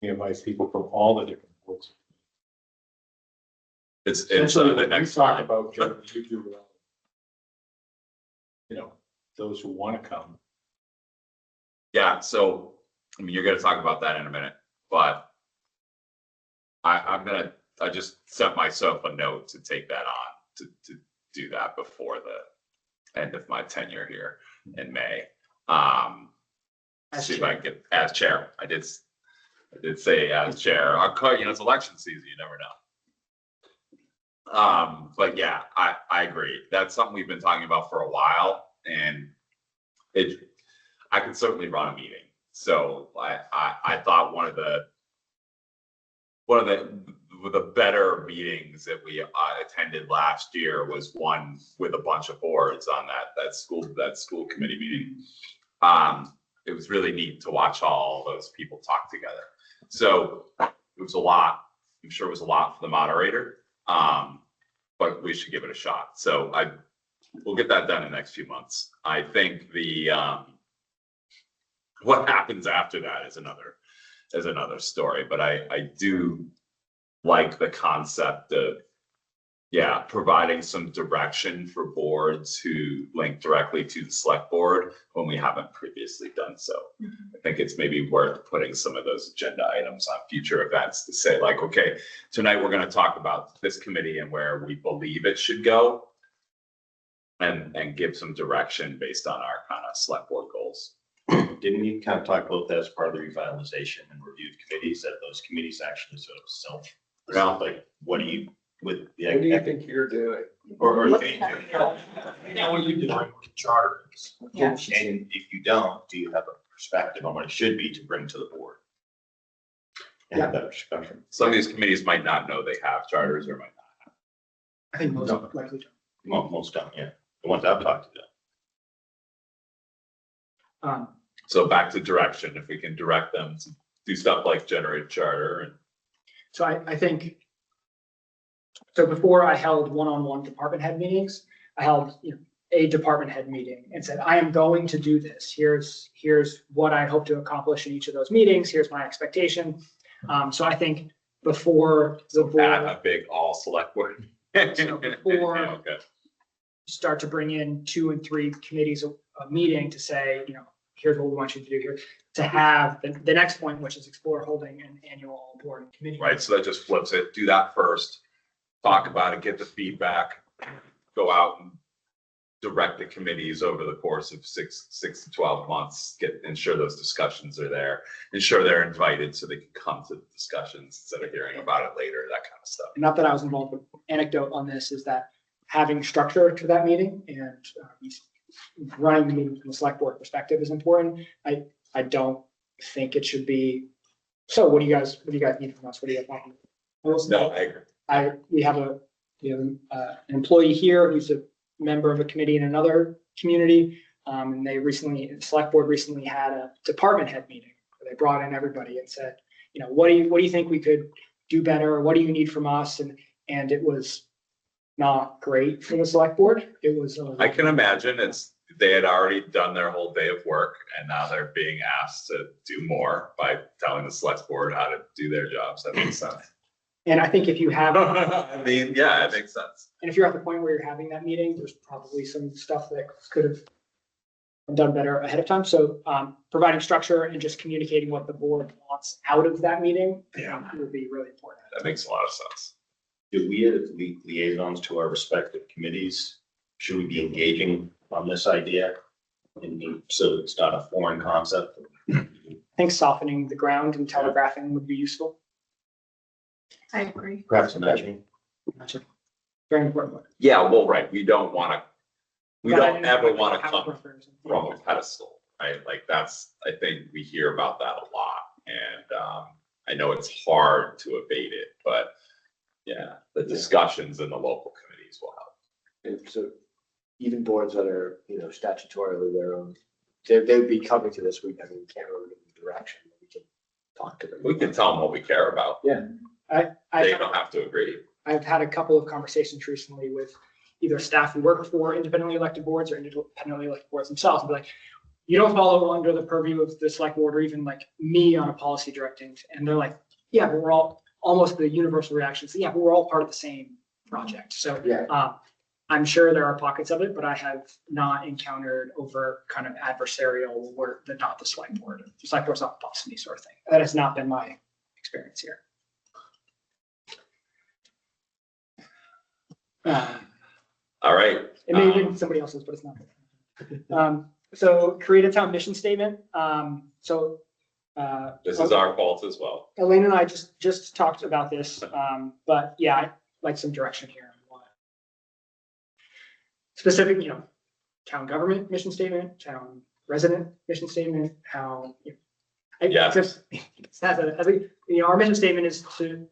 we invite people from all the different boards. It's the next talk about Jeremy, you do, you know, those who want to come. Yeah, so I mean, you're going to talk about that in a minute, but I just sent myself a note to take that on to do that before the end of my tenure here in May. See if I can get as chair. I did say as chair. I'll call, you know, it's election season. You never know. But yeah, I agree. That's something we've been talking about for a while, and I could certainly run a meeting. So I thought one of the better meetings that we attended last year was one with a bunch of boards on that school committee meeting. It was really neat to watch all those people talk together. So it was a lot. I'm sure it was a lot for the moderator, but we should give it a shot. So we'll get that done in the next few months. I think what happens after that is another story. But I do like the concept of, yeah, providing some direction for boards who link directly to the select board when we haven't previously done so. I think it's maybe worth putting some of those agenda items on future events to say, like, okay, tonight we're going to talk about this committee and where we believe it should go, and give some direction based on our kind of select board goals. Didn't we kind of talk about that as part of the revitalization and reviewed committees, that those committees actually sort of like, what do you think you're doing? Or what are you doing with charters? Yeah. And if you don't, do you have a perspective on what it should be to bring to the board? And have that discussion. Some of these committees might not know they have charters or might not have. I think most likely do. Most don't, yeah. The ones I've talked to. So back to direction, if we can direct them to do stuff like generate a charter. And so I think, so before I held one-on-one department head meetings, I held, you know, a department head meeting and said, I am going to do this. Here's what I hope to accomplish in each of those meetings. Here's my expectation. So I think before the board, a big all select board. So before you start to bring in 2 and 3 committees a meeting to say, you know, here's what we want you to do here, to have the next point, which is explore holding an annual board and committee. Right, so that just flips it. Do that first, talk about it, get the feedback, go out and direct the committees over the course of 6 to 12 months, ensure those discussions are there, ensure they're invited so they can come to the discussions instead of hearing about it later, that kind of stuff. Not that I was involved, but anecdote on this is that having structure to that meeting and running the meeting from a select board perspective is important. I don't think it should be, so what do you guys need from us? What do you guys want? No, I agree. We have an employee here who's a member of a committee in another community. And the select board recently had a department head meeting where they brought in everybody and said, you know, what do you think we could do better? What do you need from us? And it was not great for the select board. It was. I can imagine they had already done their whole day of work and now they're being asked to do more by telling the select board how to do their jobs. That makes sense. And I think if you have, I mean, yeah, it makes sense. And if you're at the point where you're having that meeting, there's probably some stuff that could have done better ahead of time. So providing structure and just communicating what the board wants out of that meeting would be really important. That makes a lot of sense. Do we as liaisons to our respective committees, should we be engaging on this idea So it's not a foreign concept. I think softening the ground and telegraphing would be useful. I agree. Perhaps imagining. Very important. Yeah, well, right, we don't But I don't ever like want to how come preference. from a pedestal, right? Like that's, I think we hear about that a lot. And I know it's hard to evade it, but yeah, the discussions in the local committees will help. And so even boards that are, statutorily their own, they would be coming to this week. I mean, we can't really give them direction. We can talk to them. We can tell them what we care about. Yeah. They don't have to agree. I've had a couple of conversations recently with either staff who work for independently elected boards or independently elected boards themselves, and be like, you don't follow under the purview of the select board or even like me on a policy directing. And they're like, yeah, but we're all almost the universal reaction. So yeah, but we're all part of the same project. So I'm sure there are pockets of it, but I have not encountered over kind of adversarial where not the select board. The select board's not the boss of me sort of thing. That has not been my experience here. All right. It may have been somebody else's, but it's not. So create a town mission statement. This is our fault as well. Elaine and I just talked about this, but yeah, I'd like some direction here. Specific, town government mission statement, town resident mission statement, how, our mission statement is to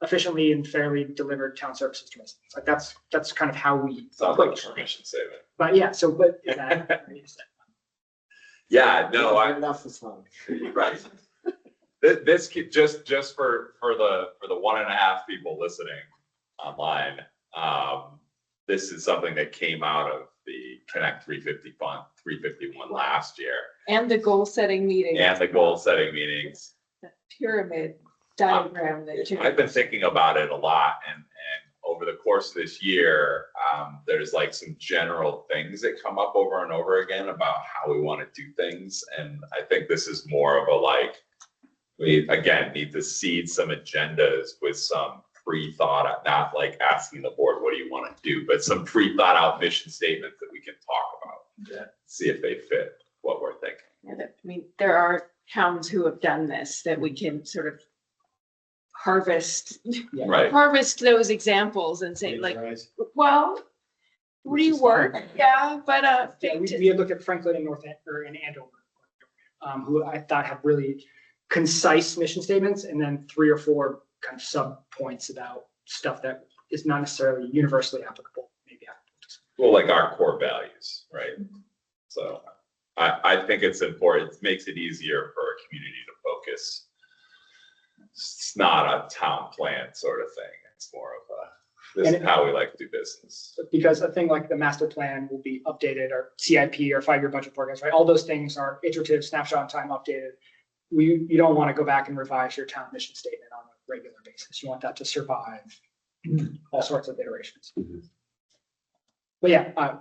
efficiently and fairly deliver town services to residents. Like that's kind of how we. Sounds like a mission statement. But yeah, so but is that, yeah, no, enough is fun. Right. This just for the 1.5 people listening online. This is something that came out of the Connect 351 last year. And the goal setting meeting. And the goal setting meetings. The pyramid diagram that you. I've been thinking about it a lot, and over the course of this year, there's like some general things that come up over and over again about how we want to do things. And I think this is more of a we again need to seed some agendas with some pre-thought, not like asking the board, what do you want to do, but some pre-thought out mission statements that we can talk about, see if they fit what we're thinking. Yeah, there are towns who have done this that we can sort of harvest those examples and say well, rework. Yeah, but we had looked at Franklin and in Andover, who I thought had really concise mission statements, and then 3 or 4 kind of sub points about stuff that is not necessarily universally applicable. Maybe well, like our core values, right? So I think it's important. It makes it easier for a community to focus. It's not a town plan sort of thing. It's more of this is how we like to do business. Because a thing like the master plan will be updated, or CIP or 5-year budget forecast, right? All those things are iterative, snapshot in time, updated. You don't want to go back and revise your town mission statement on a regular basis. You want that to survive all sorts of iterations. But yeah, one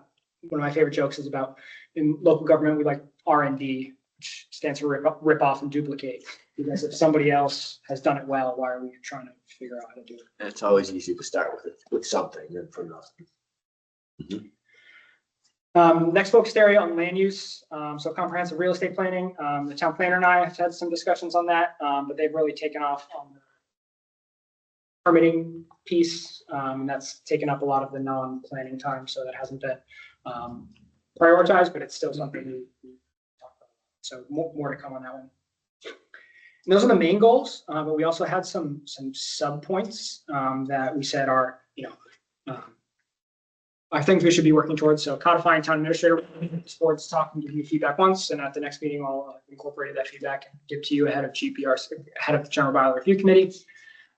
of my favorite jokes is about in local government, we like R&D, which stands for rip off and duplicate. Because if somebody else has done it well, why are we trying to figure out how to do it? It's always easy to start with something and from nothing. Next focused area on land use. So comprehensive real estate planning. The town planner and I have had some discussions on that, but they've really taken off on the permitting piece. And that's taken up a lot of the non-planning time. So that hasn't been prioritized, but it's still something we talk about. So more to come on that one. And those are the main goals, but we also had some sub points that we said are, are things we should be working towards. So codifying town administrator boards talk and give you feedback once, and at the next meeting I'll incorporate that feedback and give to you ahead of GPR, ahead of the General Bylaw Review Committee.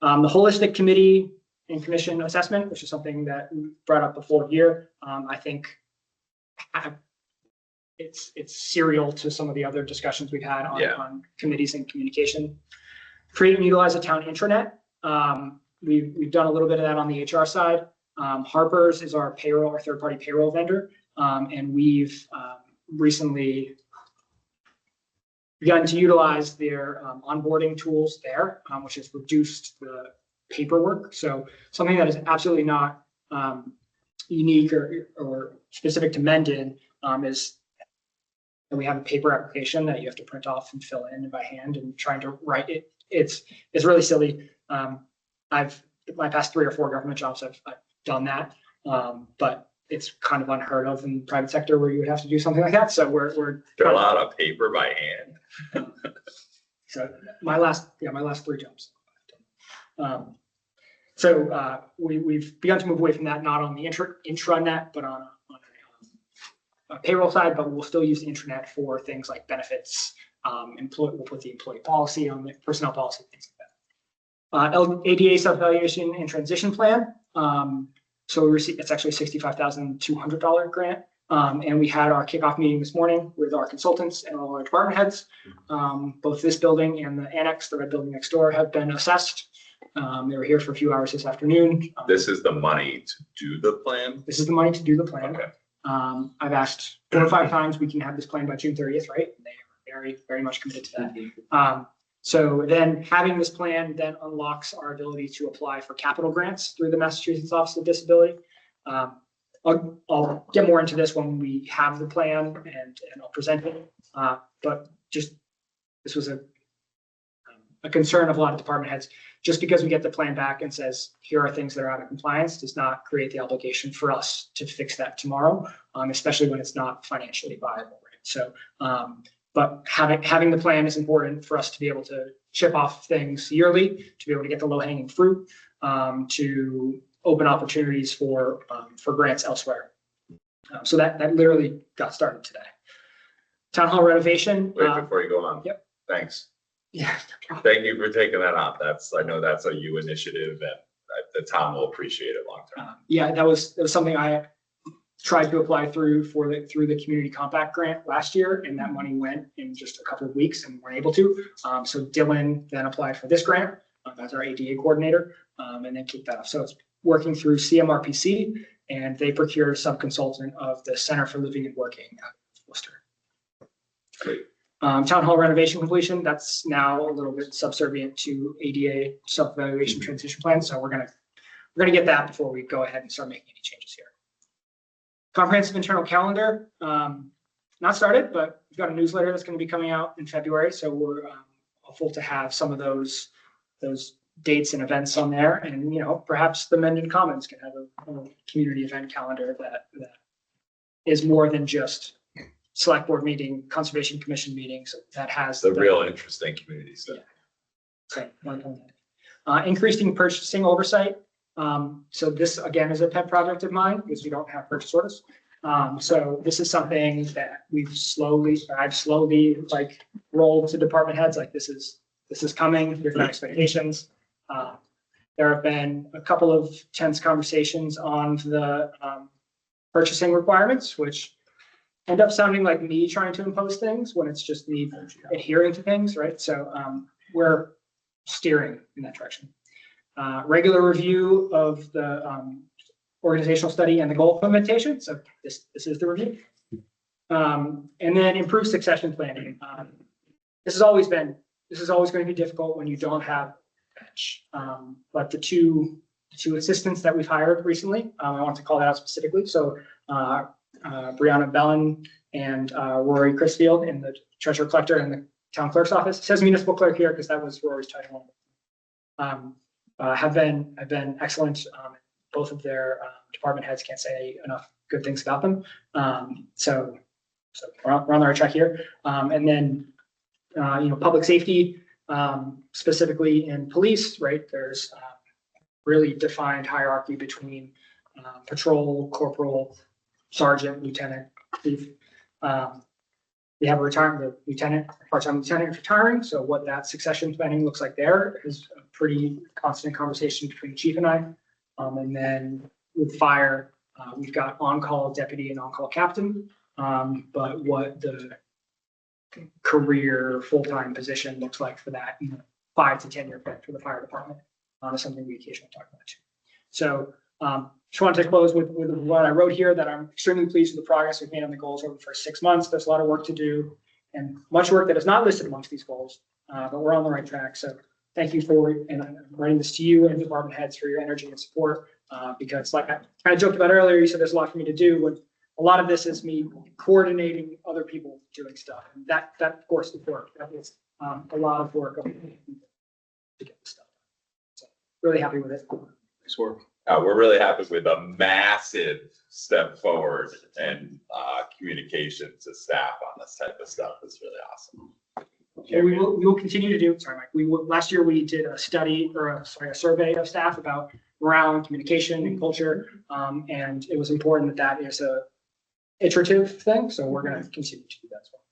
The holistic committee and commission assessment, which is something that we brought up before here. I think it's serial to some of the other discussions we've had on committees and communication. Create and utilize a town intranet. We've done a little bit of that on the HR side. Harper's is our third-party payroll vendor, and we've recently begun to utilize their onboarding tools there, which has reduced the paperwork. So something that is absolutely not unique or specific to Mendon, is that we have a paper application that you have to print off and fill in by hand, and trying to write it. It's really silly. My past 3 or 4 government jobs, I've done that. But it's kind of unheard of in the private sector where you would have to do something like that. So we're fill out a paper by hand. So my last 3 jobs. So we've begun to move away from that, not on the intranet, but on a payroll side, but we'll still use the intranet for things like benefits. We'll put the employee policy on the personnel policy, things like that. ADA self-evaluation and transition plan. So we received, it's actually a $65,200 grant. And we had our kickoff meeting this morning with our consultants and all our department heads. Both this building and the annex, the red building next door, have been assessed. They were here for a few hours this afternoon. This is the money to do the plan? This is the money to do the plan. Okay. I've asked 4 or 5 times, we can have this plan by June 30th, right? And they are very, very much committed to that. So then having this plan then unlocks our ability to apply for capital grants through the Massachusetts Office of Disability. I'll get more into this when we have the plan and I'll present it. But just, this was a concern of a lot of department heads. Just because we get the plan back and says, here are things that are out of compliance, does not create the obligation for us to fix that tomorrow, especially when it's not financially viable, right? So, but having the plan is important for us to be able to chip off things yearly, to be able to get the low hanging fruit, to open opportunities for grants elsewhere. So that literally got started today. Town hall renovation. Wait, before you go on. Yep. Thanks. Yeah. Thank you for taking that on. I know that's a you initiative, and the town will appreciate it long term. Yeah, that was something I tried to apply through the community compact grant last year, and that money went in just a couple of weeks and weren't able to. So Dylan then applied for this grant as our ADA coordinator, and then kicked that off. So it's working through CMRPC, and they procured a sub-consultant of the Center for Living and Working out of Worcester. Great. Town hall renovation completion, that's now a little bit subservient to ADA self-evaluation transition plan. So we're gonna get that before we go ahead and start making any changes here. Comprehensive internal calendar, not started, but we've got a newsletter that's going to be coming out in February. So we're hopeful to have some of those dates and events on there, and perhaps the Mendon Commons can have a community event calendar that is more than just select board meeting, conservation commission meetings. That has the real interesting community stuff. Yeah. So, increasing purchasing oversight. So this again is a pet project of mine because we don't have purchase orders. So this is something that I've slowly like rolled to department heads. Like this is coming. Here's my expectations. There have been a couple of tense conversations on the purchasing requirements, which end up sounding like me trying to impose things when it's just me adhering to things, right? So we're steering in that direction. Regular review of the organizational study and the goal implementation. So this is the review. And then improved succession planning. This is always going to be difficult when you don't have a bench. But the two assistants that we've hired recently, I want to call that out specifically. So Brianna Bellin and Rory Crisfield in the treasurer collector and the town clerk's office. It says municipal clerk here because that was Rory's title. Have been excellent. Both of their department heads can't say enough good things about them. So we're on the right track here. And then public safety, specifically in police, right? There's really defined hierarchy between patrol, corporal, sergeant, lieutenant, chief. We have a retirement, the lieutenant, part-time lieutenant retiring. So what that succession planning looks like there is a pretty constant conversation between the chief and I. And then with fire, we've got on-call deputy and on-call captain. But what the career full-time position looks like for that 5 to 10 year plan for the fire department is something we occasionally talk about too. So just wanted to close with what I wrote here, that I'm extremely pleased with the progress we've made on the goals over the first 6 months. There's a lot of work to do and much work that is not listed amongst these goals, but we're on the right track. So thank you and I'm writing this to you and department heads for your energy and support, because like I kind of joked about earlier, you said there's a lot for me to do. a lot of this is me coordinating other people doing stuff. And that of course is work. That is a lot of work to get this stuff. So really happy with it. Nice work. We're really happy with a massive step forward and communication to staff on this type of stuff. It's really awesome. And we will continue to do, sorry, Mike, last year we did a study or a survey of staff about morale and communication and culture. And it was important that is a iterative thing. So we're going to continue to do that as well.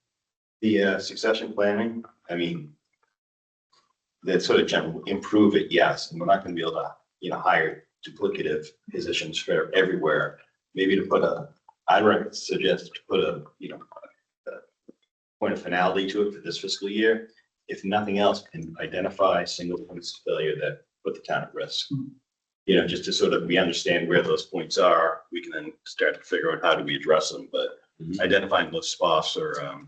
The succession planning, I mean, that sort of general improve it, yes, and we're not going to be able to, hire duplicative positions for everywhere. Maybe to put I'd suggest to put a point of finality to it for this fiscal year. If nothing else, can identify single points of failure that put the town at risk. Just to sort of, we understand where those points are, we can then start to figure out how do we address them, but identifying those spots are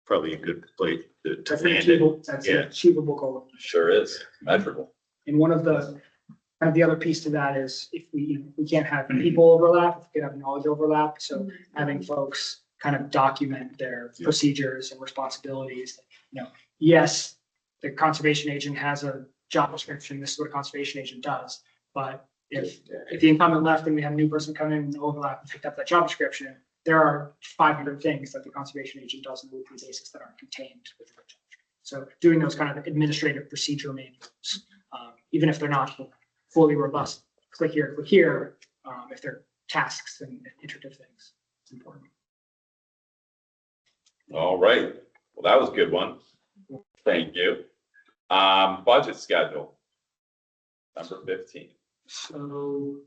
probably a good place to That's land it. That's an achievable goal. Sure is, measurable. And one of the other piece to that is if we can't have people overlap, if we can have knowledge overlap. So having folks kind of document their procedures and responsibilities. Yes, the conservation agent has a job description. This is what a conservation agent does. But if the incumbent left and we have a new person come in and overlap and picked up that job description, there are 500 things that the conservation agent does on a weekly basis that aren't contained within the job description. So doing those kind of administrative procedure manuals, even if they're not fully robust, click here, if they're tasks and iterative things, it's important. All right. Well, that was a good one. Thank you. Budget schedule. Number 15. So,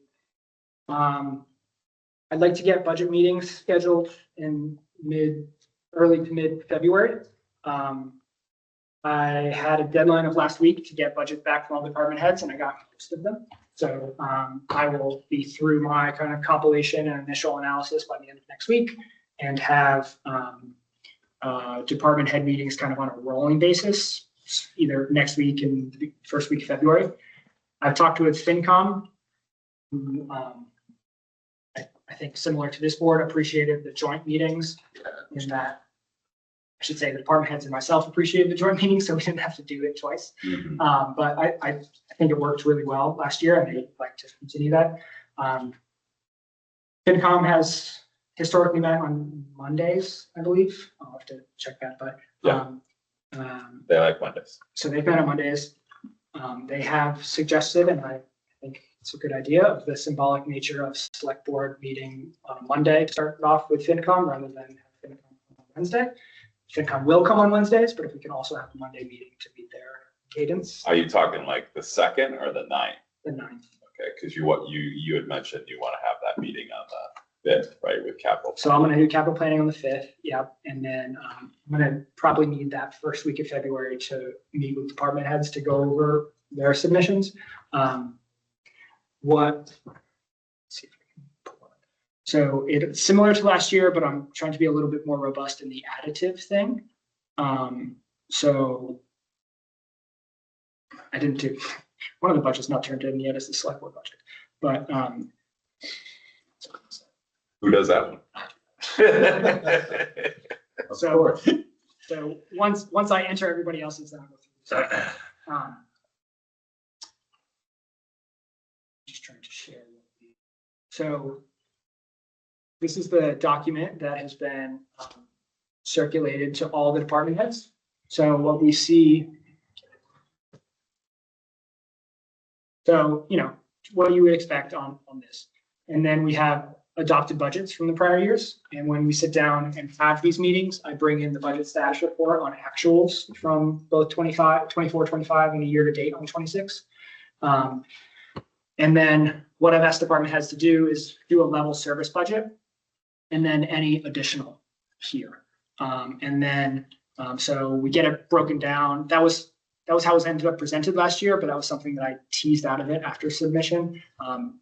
I'd like to get budget meetings scheduled in early to mid February. I had a deadline of last week to get budget back from all department heads, and I got most of them. So I will be through my kind of compilation and initial analysis by the end of next week, and have department head meetings kind of on a rolling basis, either next week and the first week of February. I've talked with FinCom, who I think similar to this board appreciated the joint meetings, in that I should say the department heads and myself appreciated the joint meetings, so we didn't have to do it twice. But I think it worked really well last year, and I'd like to continue that. FinCom has historically met on Mondays, I believe. I'll have to check that, but they like Mondays. So they've met on Mondays. They have suggested, and I think it's a good idea, of the symbolic nature of select board meeting on a Monday to start off with FinCom rather than have FinCom on Wednesday. FinCom will come on Wednesdays, but if we can also have a Monday meeting to meet their cadence. Are you talking like the 2nd or the 9th? The 9th. Okay, because you had mentioned you want to have that meeting on the 5th, right, with capital. So I'm going to do capital planning on the 5th. Yep. And then I'm going to probably need that first week of February to meet with department heads to go over their submissions. So it's similar to last year, but I'm trying to be a little bit more robust in the additive thing. So I didn't do, one of the budgets not turned in yet is the select board budget, but who does that one? So once I enter everybody else's, then I'll go through. Just trying to share. So this is the document that has been circulated to all the department heads. So what we see, so, what you would expect on this. And then we have adopted budgets from the prior years. And when we sit down and have these meetings, I bring in the budget status report on actuals from both 24, 25, and a year to date on 26. And then what I've asked department heads to do is do a level service budget, and then any additional here. And then, so we get it broken down. That was how it was ended up presented last year, but that was something that I teased out of it after submission.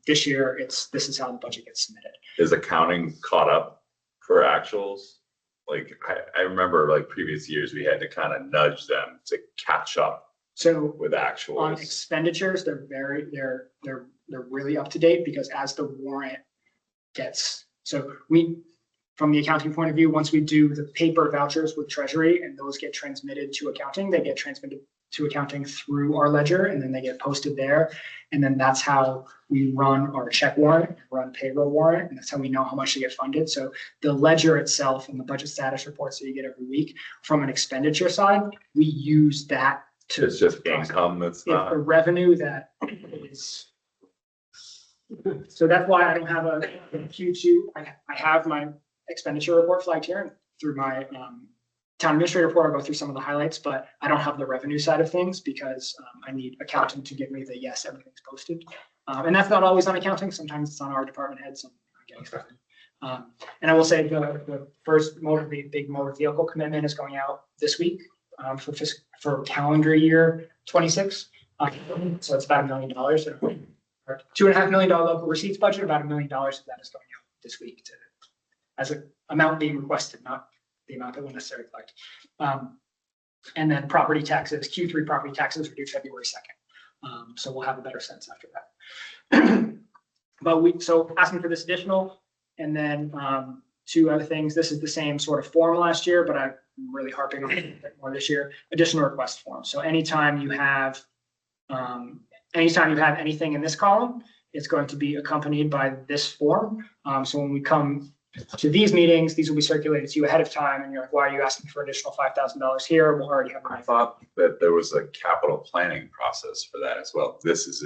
This year, this is how the budget gets submitted. Is accounting caught up for actuals? Like I remember like previous years, we had to kind of nudge them to catch up. So with actuals on expenditures, they're really up to date, because as the warrant gets So from the accounting point of view, once we do the paper vouchers with Treasury and those get transmitted to accounting, they get transmitted to accounting through our ledger and then they get posted there. And then that's how we run our check warrant, run payroll warrant, and that's how we know how much to get funded. So the ledger itself and the budget status reports that you get every week from an expenditure side, we use that to. It's just income that's If not. the revenue that is. So that's why I don't have a Q2. I have my expenditure report flagged here and through my town administrator report. I'll go through some of the highlights, but I don't have the revenue side of things because I need accounting to give me the yes, everything's posted. And that's not always on accounting. Sometimes it's on our department heads. So I'm getting started. And I will say the first big motor vehicle commitment is going out this week for calendar year 26. So it's about $1 million. Or $2.5 million local receipts budget. About $1 million of that is going out this week as an amount being requested, not the amount that will necessarily collect. And then property taxes, Q3 property taxes are due February 2nd. So we'll have a better sense after that. But so asking for this additional, and then two other things. This is the same sort of form last year, but I'm really harping on it a bit more this year. Additional request form. So anytime you have anything in this column, it's going to be accompanied by this form. So when we come to these meetings, these will be circulated to you ahead of time, and you're like, why are you asking for additional $5,000 here? We'll already have. I thought that there was a capital planning process for that as well. This is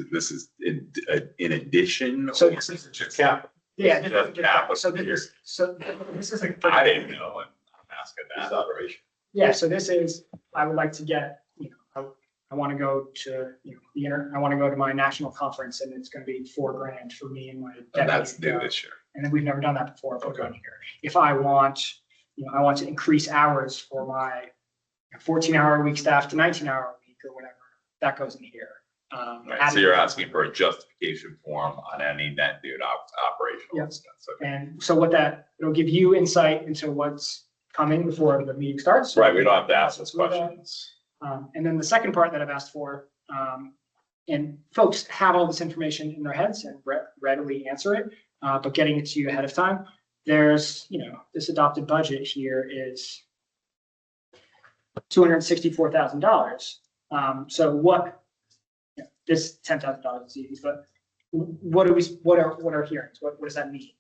in addition. So or this is just capital. Yeah. Just capital. So this is a. I didn't know, and I'm asking that. Operation. Yeah, so this is, I would like to get, I want to go to, I want to go to my national conference and it's going to be $4,000 for me and my. And that's new this year. And then we've never done that before. Here. If I want, I want to increase hours for my 14-hour-a-week staff to 19-hour-a-week or whatever, that goes in here. Right, so you're asking for a justification form on any net new operational expense. Okay. And so it'll give you insight into what's coming before the meeting starts. Right, we don't have to ask those questions. And then the second part that I've asked for, and folks have all this information in their heads and readily answer it, but getting it to you ahead of time, there's, this adopted budget here is $264,000. So what, this $10,000 is easy, but what are hearings? What does that mean?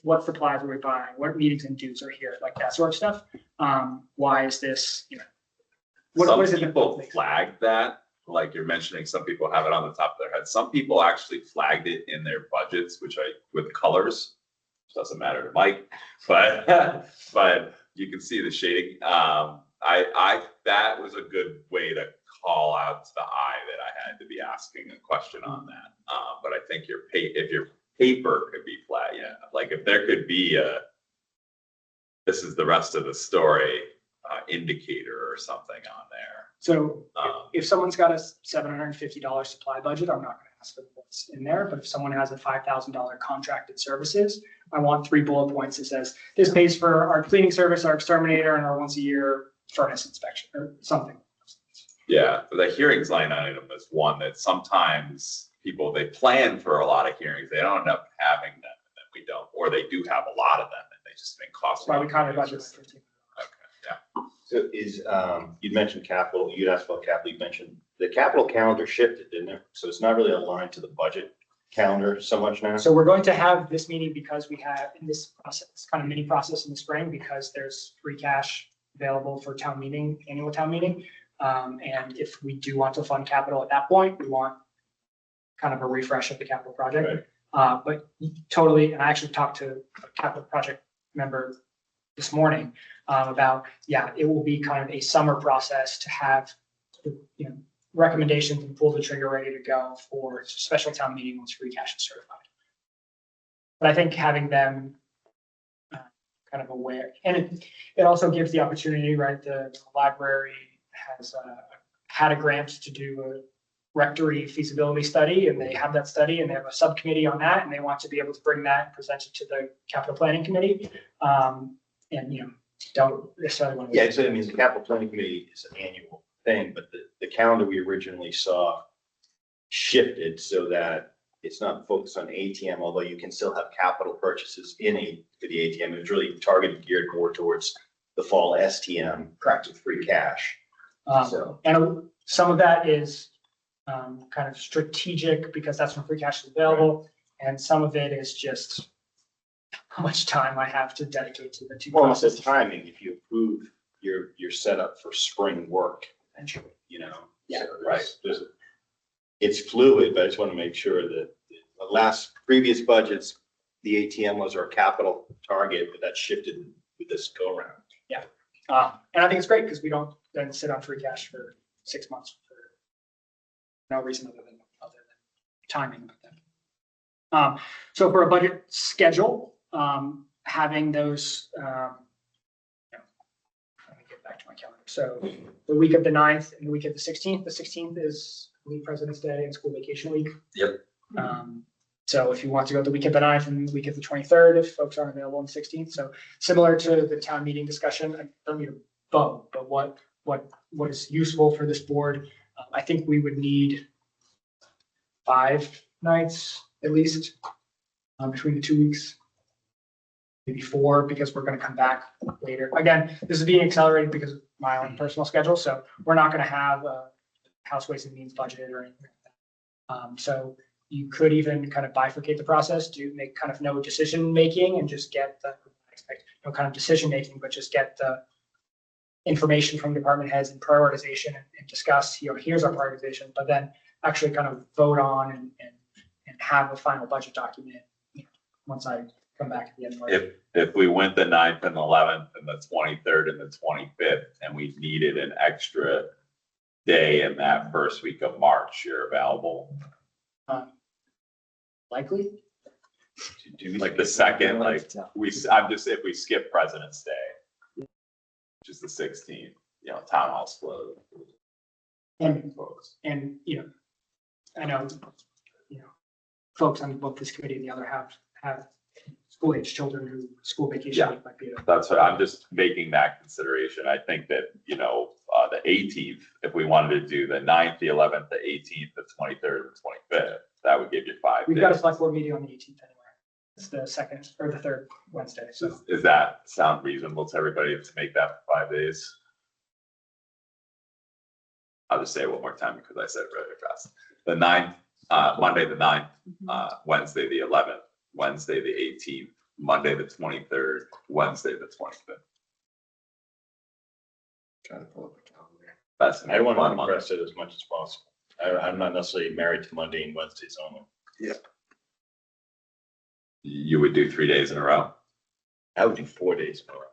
What supplies are we buying? What meetings and dues are here? Like that sort of stuff. Why is this, Some people flagged that, like you're mentioning, some people have it on the top of their head. Some people actually flagged it in their budgets, with colors. Doesn't matter to Mike, but you can see the shading. That was a good way to call out to the eye that I had to be asking a question on that. But I think if your paper could be flagged, like if there could be this is the rest of the story indicator or something on there. So if someone's got a $750 supply budget, I'm not going to ask for what's in there. But if someone has a $5,000 contracted services, I want 3 bullet points that says this pays for our cleaning service, our exterminator, and our once a year furnace inspection or something. Yeah, the hearings line item is one that sometimes they plan for a lot of hearings. They don't end up having them, and then we don't, or they do have a lot of them, and they just think cost. That's why we cut our budget by 15. So you'd mentioned capital, you'd asked about capital, you mentioned the capital calendar shifted, didn't it? So it's not really aligned to the budget calendar so much now. So we're going to have this meeting because we have in this process, kind of mini process in the spring, because there's free cash available for annual town meeting. And if we do want to fund capital at that point, we want kind of a refresh of the capital project. Right. But totally, and I actually talked to a capital project member this morning about, it will be kind of a summer process to have, recommendations and pull the trigger ready to go for special town meeting once free cash is certified. But I think having them kind of aware, and it also gives the opportunity, right? The library has had a grant to do a rectory feasibility study, and they have that study and they have a subcommittee on that, and they want to be able to bring that and present it to the capital planning committee. Don't necessarily want to. Yeah, so I mean, the capital planning committee is an annual thing, but the calendar we originally saw shifted so that it's not focused on ATM, although you can still have capital purchases for the ATM. It's really targeted, geared more towards the fall STM. Correct. With free cash. So, And some of that is kind of strategic because that's when free cash is available. And some of it is just how much time I have to dedicate to the two well, it's the processes. timing. If you approve, you're set up for spring work, Eventually. you know? Yeah. So it's fluid, but I just want to make sure that the previous budgets, the ATM was our capital target, but that shifted with this go around. Yeah. And I think it's great because we don't then sit on free cash for 6 months for no reason other than timing. So for a budget schedule, having those, let me get back to my calendar. So the week of the 9th and the week of the 16th. The 16th is President's Day and school vacation week. Yep. So if you want to go the week of the 9th and the week of the 23rd, if folks aren't available on the 16th. So similar to the town meeting discussion, I don't need a vote, but what is useful for this board? I think we would need 5 nights at least between the 2 weeks. Maybe 4 because we're going to come back later. Again, this is being accelerated because of my own personal schedule. So we're not going to have a House Ways and Means budget or anything like that. So you could even kind of bifurcate the process to make kind of no decision making and just get no kind of decision making, but just get the information from department heads and prioritization and discuss, here's our prioritization, but then actually kind of vote on and have a final budget document once I come back at the end of March. If we went the 9th and 11th and the 23rd and the 25th, and we needed an extra day in that first week of March, you're available. Likely. Like the second, if we skip President's Day, which is the 16th, town hall's closed. And I know, folks on both this committee and the other have school age children who school vacation week might be. That's what I'm just making that consideration. I think that, the 18th, if we wanted to do the 9th, the 11th, the 18th, the 23rd, and the 25th, that would give you 5 days. We've got a select board meeting on the 18th anyway. It's the second or the third Wednesday. So Does that sound reasonable to everybody to make that 5 days? I'll just say it one more time because I said it really fast. The 9th, Monday the 9th, Wednesday the 11th, Wednesday the 18th, Monday the 23rd, Wednesday the 25th. Trying to pull up a calendar. I want to compress it as much as possible. I'm not necessarily married to Monday and Wednesdays only. Yeah. You would do 3 days in a row? I would do 4 days in a row.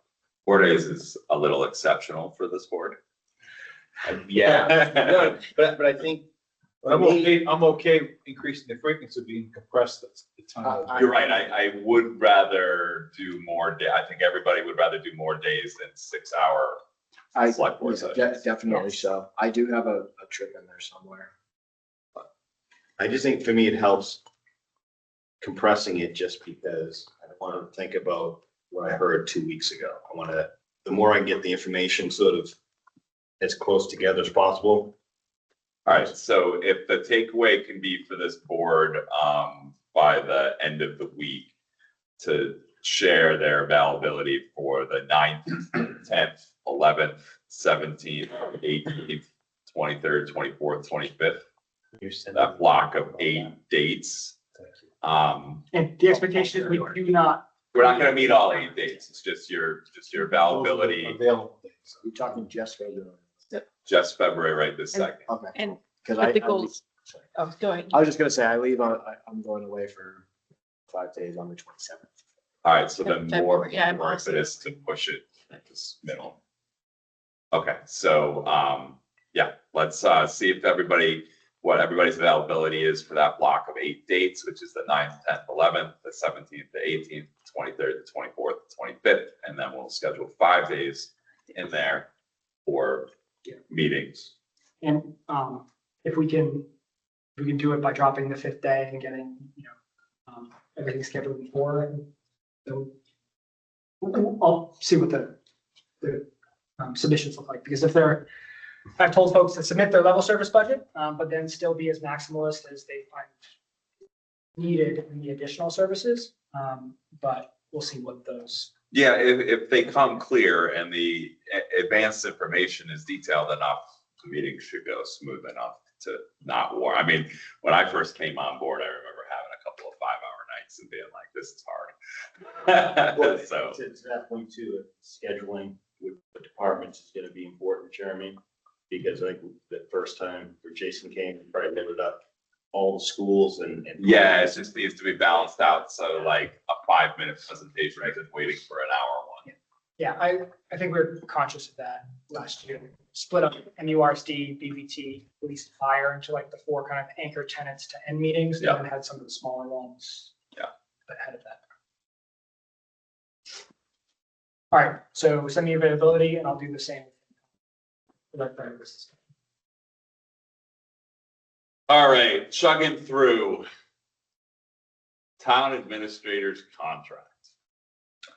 4 days is a little exceptional for this board. Yeah. No, but I think. I'm okay increasing the frequency being compressed the time. You're right. I would rather do more. I think everybody would rather do more days than 6 hour select board sessions. Definitely so. I do have a trip in there somewhere. I just think for me, it helps compressing it just because I don't want to think about what I heard 2 weeks ago. The more I get the information sort of as close together as possible. All right, so if the takeaway can be for this board by the end of the week to share their availability for the 9th, 10th, 11th, 17th, 18th, 23rd, 24th, 25th, that block of 8 dates. and the expectation is we do not. We're not going to meet all 8 dates. It's just your availability. Available dates. We're talking just February. Just February, right this second. Okay. And Because the goals. Oh, go ahead. I was just gonna say, I'm going away for 5 days on the 27th. All right, so then more February, yeah, I'm worth it is to push it this middle. Okay, so let's see if what everybody's availability is for that block of 8 dates, which is the 9th, 10th, 11th, the 17th, the 18th, 23rd, the 24th, the 25th, and then we'll schedule 5 days in there for meetings. And if we can do it by dropping the 5th day and getting, everything scheduled before. And so I'll see what the submissions look like, because I've told folks to submit their level service budget, but then still be as maximalist as they find needed in the additional services. But we'll see what those. Yeah, if they come clear and the advanced information is detailed enough, the meeting should go smooth enough to not war. I mean, when I first came on board, I remember having a couple of 5-hour nights and being like, this is hard. Well, So, to that point too, scheduling with the departments is gonna be important, Jeremy, because I think the first time where Jason came, he probably limited up all the schools and. yeah, it just needs to be balanced out. So like a 5-minute presentation rather than waiting for an hour one. Yeah, I think we were conscious of that last year. Split up MURSD, BVT, police, fire into like the 4 kind of anchor tenants to end meetings, Yeah. and then had some of the smaller ones. Yeah. Ahead of that. All right, so send me availability and I'll do the same. All right, chugging through town administrator's contract.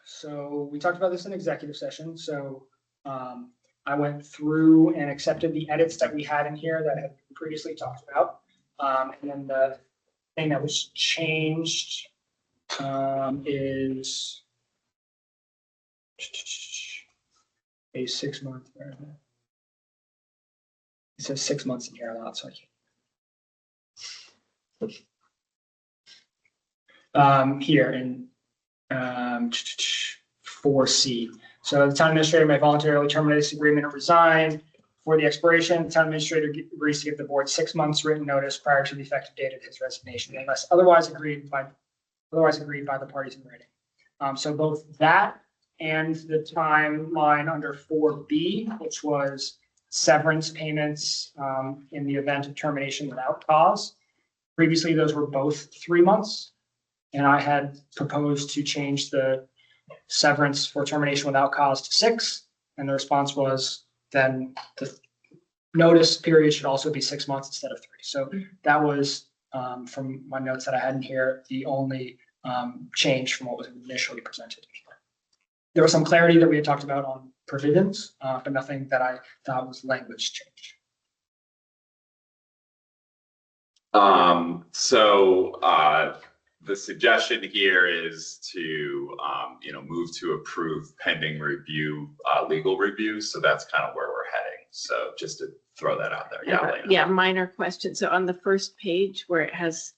So we talked about this in executive session. So I went through and accepted the edits that we had in here that had been previously talked about. And then the thing that was changed is a 6-month. It says 6 months in here a lot, so I can't. Here in 4C. So the town administrator may voluntarily terminate this agreement or resign for the expiration. The town administrator agrees to give the board 6 months written notice prior to the effective date of his resignation, unless otherwise agreed by the parties in writing. So both that and the timeline under 4B, which was severance payments in the event of termination without cause. Previously, those were both 3 months. And I had proposed to change the severance for termination without cause to 6. And the response was then the notice period should also be 6 months instead of 3. So that was from my notes that I had in here, the only change from what was initially presented. There was some clarity that we had talked about on provisions, but nothing that I thought was language change. The suggestion here is to, move to approve pending review, legal review. So that's kind of where we're heading. So just to throw that out there. Yeah, Lena. Yeah, minor question. So on the first page where it has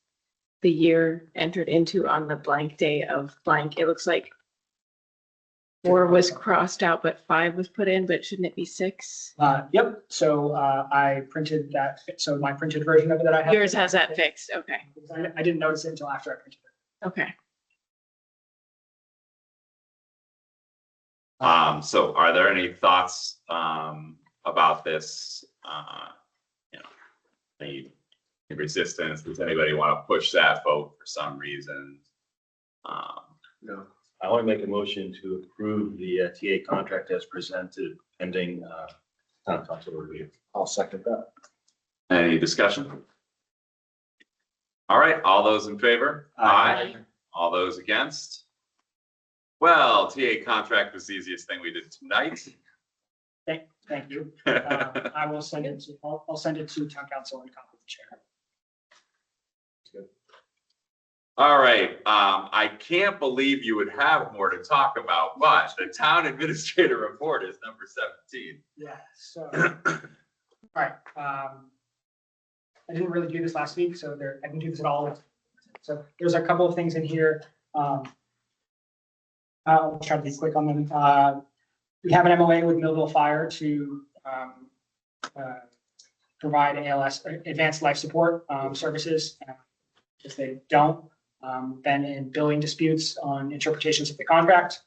the year entered into on the blank day of blank, it looks like 4 was crossed out, but 5 was put in, but shouldn't it be 6? Yep. So I printed that. So my printed version of it that I have. Yours has that fixed. Okay. I didn't notice it until after I printed it. Okay. So are there any thoughts about this? Any resistance? Does anybody want to push that vote for some reason? No. I want to make a motion to approve the TA contract as presented pending town council review. I'll second that. Any discussion? All right, all those in favor? Aye. All those against? Well, TA contract was the easiest thing we did tonight. Thank you. I will send it to, I'll send it to town council and copy the chair. All right, I can't believe you would have more to talk about, but the town administrator report is number 17. Yeah, so, all right. I didn't really do this last week, so I didn't do this at all. So there's a couple of things in here. I'll try to be quick on them. We have an MOA with Millville Fire to provide ALS, advanced life support services. If they don't, been in billing disputes on interpretations of the contract.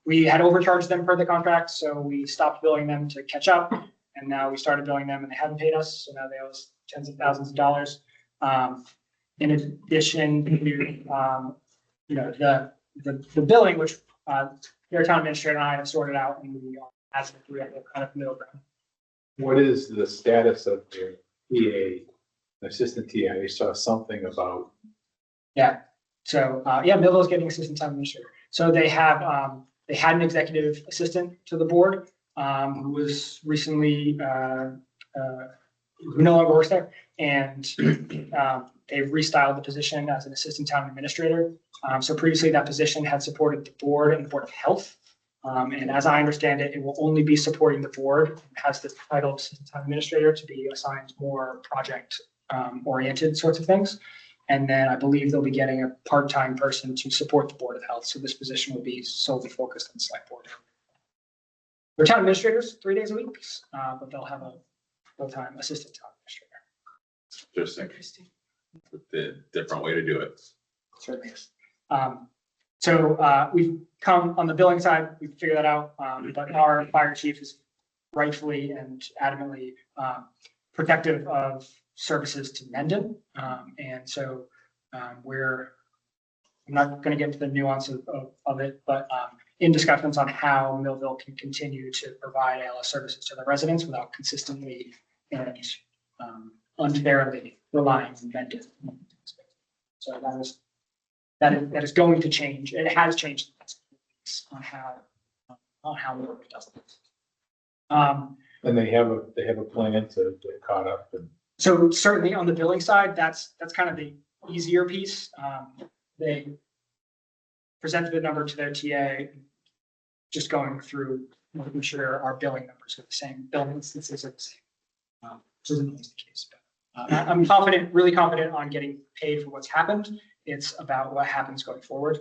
We had overcharged them for the contract, so we stopped billing them to catch up. And now we started billing them and they hadn't paid us. So now they owe us tens of thousands of dollars. In addition to, the billing, which your town administrator and I have sorted out, and we are asking for a kind of middle ground. What is the status of their TA, assistant TA? I saw something about. Yeah. So Millville's getting assistant town administrator. So they had an executive assistant to the board who was recently who no longer works there, and they've restyled the position as an assistant town administrator. So previously that position had supported the board and the Board of Health. And as I understand it, it will only be supporting the board, has the title of assistant town administrator to be assigned more project oriented sorts of things. And then I believe they'll be getting a part-time person to support the Board of Health. So this position will be solely focused on the select board. They're town administrators 3 days a week, but they'll have a full-time assistant town administrator. Interesting. The different way to do it. Certainly is. So we've come on the billing side, we've figured that out. But our fire chief is rightfully and adamantly protective of services to Mendon. And so I'm not going to get into the nuance of it, but in discussions on how Millville can continue to provide ALS services to the residents without consistently and unfairly relying on Mendon. So that is going to change. It has changed on how Millville does it. And they have a plan to get caught up. And so certainly on the billing side, that's kind of the easier piece. They presented the number to their TA, just going through making sure our billing numbers are the same, billing instances are the same, which isn't always the case. But I'm confident, really confident on getting paid for what's happened. It's about what happens going forward.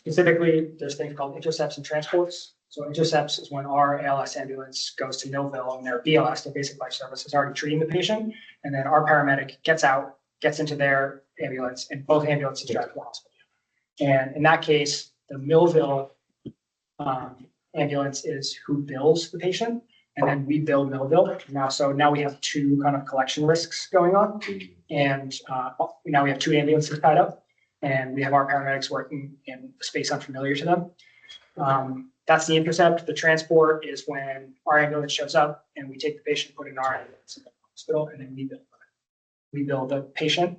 Specifically, there's things called intercepts and transports. So intercepts is when our ALS ambulance goes to Millville and their BLS, their basic life service, is already treating the patient. And then our paramedic gets out, gets into their ambulance, and both ambulances drive to the hospital. And in that case, the Millville ambulance is who bills the patient, and then we bill Millville. So now we have two kind of collection risks going on. And now we have two ambulances tied up, and we have our paramedics working in a space unfamiliar to them. That's the intercept. The transport is when our ambulance shows up and we take the patient, put in our ambulance in the hospital, and then we bill the patient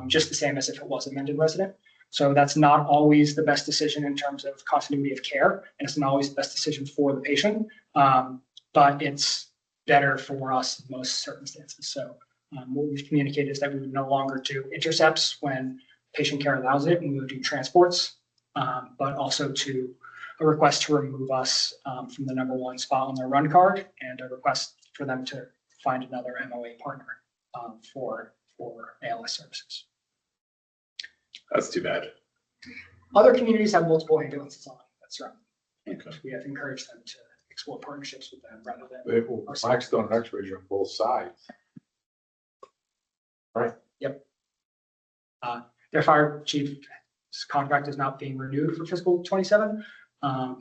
just the same as if it was a Mendon resident. So that's not always the best decision in terms of continuity of care, and it's not always the best decision for the patient, but it's better for us in most circumstances. So what we've communicated is that we would no longer do intercepts when patient care allows it, and we would do transports, but also to a request to remove us from the #1 spot on their run card, and a request for them to find another MOA partner for ALS services. That's too bad. Other communities have multiple ambulances on. That's right. Okay. We have encouraged them to explore partnerships with them rather than. Blackstone and Uxbridge are on both sides. Right. Yep. Their fire chief's contract is not being renewed for fiscal 27.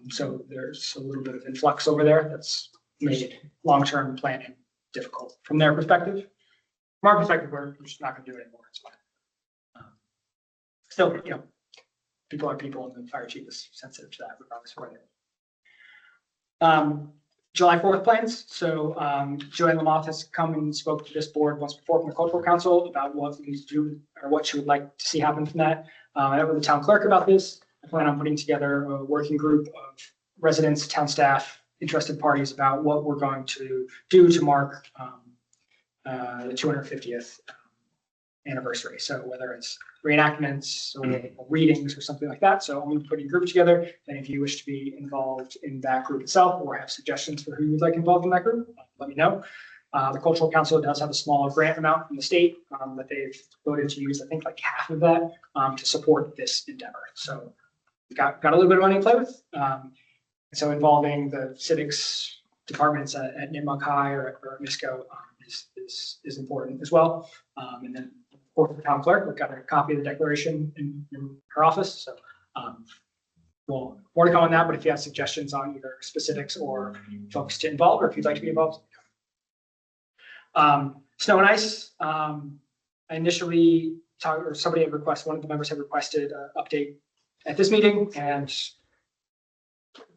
So there's a little bit of influx over there that's made long-term planning difficult from their perspective. From our perspective, we're just not going to do it anymore. It's fine. Still, people are people, and the fire chief is sensitive to that regardless of where they are. July 4th plans. So Joanne Lamoth has come and spoke to this board once before from the Cultural Council about what we need to do or what she would like to see happen from that. I met with the town clerk about this. I plan on putting together a working group of residents, town staff, interested parties about what we're going to do to mark the 250th anniversary. So whether it's reenactments or readings or something like that. So I'm going to put a group together. And if you wish to be involved in that group itself or have suggestions for who you'd like involved in that group, let me know. The Cultural Council does have a smaller grant amount from the state that they've voted to use, I think like half of that to support this endeavor. So we've got a little bit of money to play with. So involving the civics departments at Nipmuc High or Misco is important as well. And then of course the town clerk, we've got a copy of the declaration in her office. So we'll more to come on that, but if you have suggestions on either specifics or folks to involve, or if you'd like to be involved. Snow and ice. I initially talked, or somebody had requested, one of the members had requested an update at this meeting, and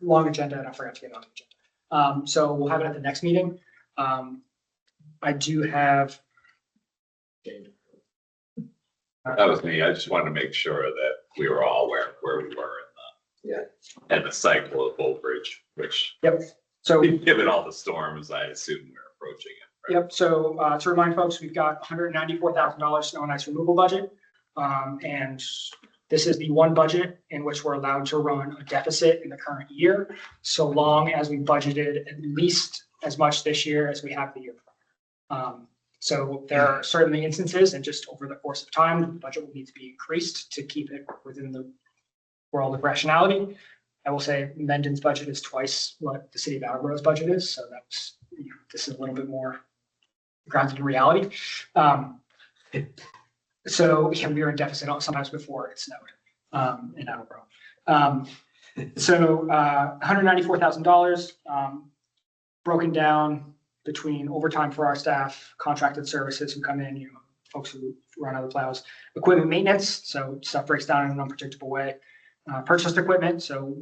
long agenda, and I forgot to get on the agenda. So we'll have it at the next meeting. I do have. That was me. I just wanted to make sure that we were all aware of where we were in the cycle of Bull Bridge, which yep. So given all the storms, I assume we're approaching it. Yep, so to remind folks, we've got $194,000 snow and ice removal budget. And this is the one budget in which we're allowed to run a deficit in the current year, so long as we budgeted at least as much this year as we have the year prior. So there are certainly instances, and just over the course of time, the budget will need to be increased to keep it within the world of rationality. I will say Mendon's budget is twice what the city of Attleboro's budget is, so that's, this is a little bit more grounded in reality. So yeah, we were in deficit sometimes before it snowed in Attleboro. So $194,000 broken down between overtime for our staff, contracted services who come in, folks who run other plows, equipment maintenance, so stuff breaks down in an unpredictable way, purchased equipment, so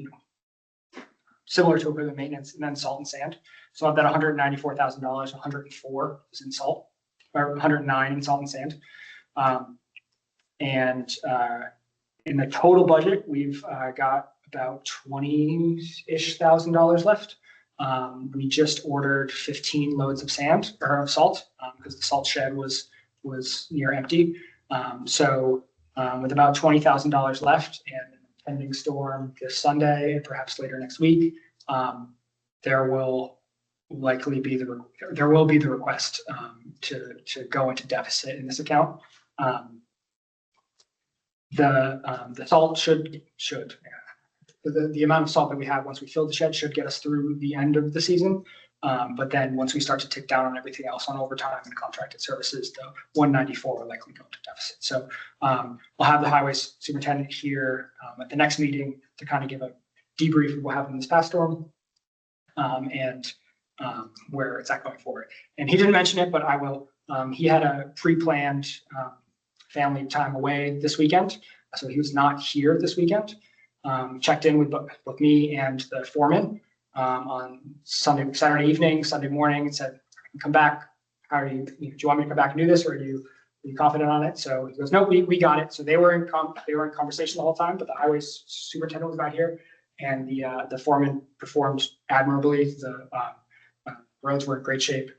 similar to equipment maintenance, and then salt and sand. So of that $194,000, 104 is in salt, or 109 in salt and sand. And in the total budget, we've got about $20-ish thousand left. We just ordered 15 loads of sand or of salt because the salt shed was near empty. So with about $20,000 left and an pending storm this Sunday and perhaps later next week, there will likely be the request to go into deficit in this account. The salt the amount of salt that we have once we fill the shed should get us through the end of the season. But then once we start to tick down on everything else on overtime and contracted services, the 194 will likely go into deficit. So we'll have the highway superintendent here at the next meeting to kind of give a debrief of what happened this past storm and where it's at going forward. And he didn't mention it, but I will. He had a pre-planned family time away this weekend, so he was not here this weekend. Checked in with me and the foreman on Saturday evening, Sunday morning, and said, "Come back. How are you? Do you want me to come back and do this, or are you confident on it?" So he goes, "No, we got it." So they were in conversation the whole time, but the highway superintendent was not here, and the foreman performed admirably. The roads were in great shape.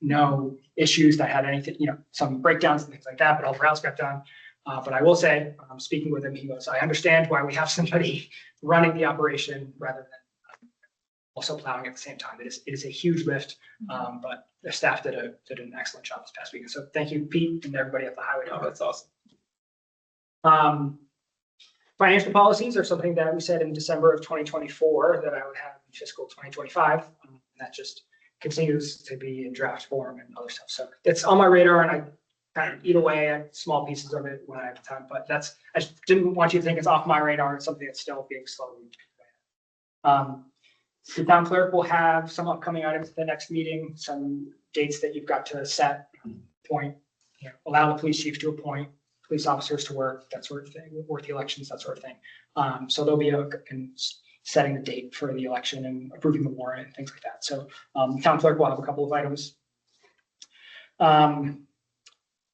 No issues that had anything, some breakdowns and things like that, but all the routes got done. But I will say, speaking with him, he goes, "I understand why we have somebody running the operation rather than also plowing at the same time. It is a huge lift, but the staff did an excellent job this past weekend. So thank you, Pete, and everybody at the highway. Oh, that's awesome. Financial policies are something that we said in December of 2024 that I would have in fiscal 2025. And that just continues to be in draft form and other stuff. So it's on my radar, and I kind of eat away at small pieces of it when I have time. But I just didn't want you to think it's off my radar. It's something that's still being slowly. The town clerk will have some upcoming items at the next meeting, some dates that you've got to set, appoint, allow the police chief to appoint police officers to work, that sort of thing, work the elections, that sort of thing. So there'll be setting the date for the election and approving the warrant and things like that. So town clerk will have a couple of items.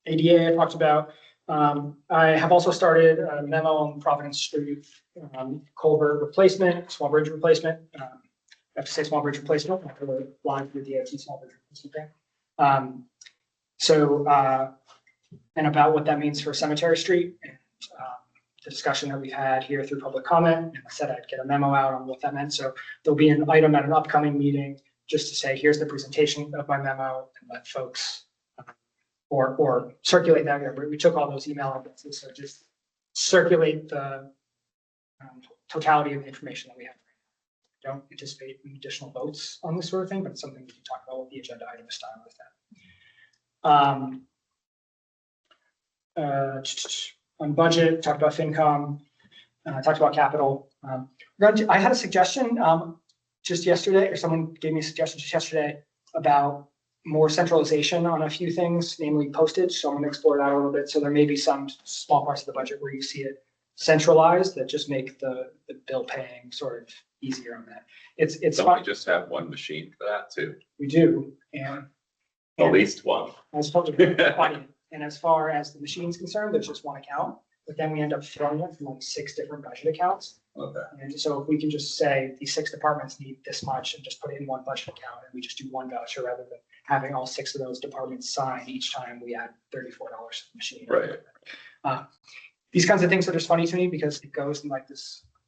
ADA I talked about. I have also started a memo on Providence Street culvert replacement, small bridge replacement. I have to say small bridge replacement, after we're live with the DOT small bridge replacement thing. And about what that means for Cemetery Street and the discussion that we had here through public comment. And I said I'd get a memo out on what that meant. So there'll be an item at an upcoming meeting just to say, here's the presentation of my memo, and let folks or circulate that. We took all those email addresses, so just circulate the totality of the information that we have. I don't anticipate additional votes on this sort of thing, but it's something we can talk about with the agenda item this time with that. On budget, talked about FinCom, talked about capital. I had a suggestion just yesterday, or someone gave me a suggestion just yesterday about more centralization on a few things, namely postage. So I'm going to explore that a little bit. So there may be some small parts of the budget where you see it centralized that just make the bill paying sort of easier on that. It's Don't we just have one machine for that too? We do, and At least one. As far as and as far as the machine's concerned, there's just one account, but then we end up filling it from like 6 different budget accounts. Okay. And so if we can just say these 6 departments need this much and just put it in one budget account, and we just do one voucher rather than having all 6 of those departments sign each time we add $34 to the machine. Right. These kinds of things are just funny to me because it goes in like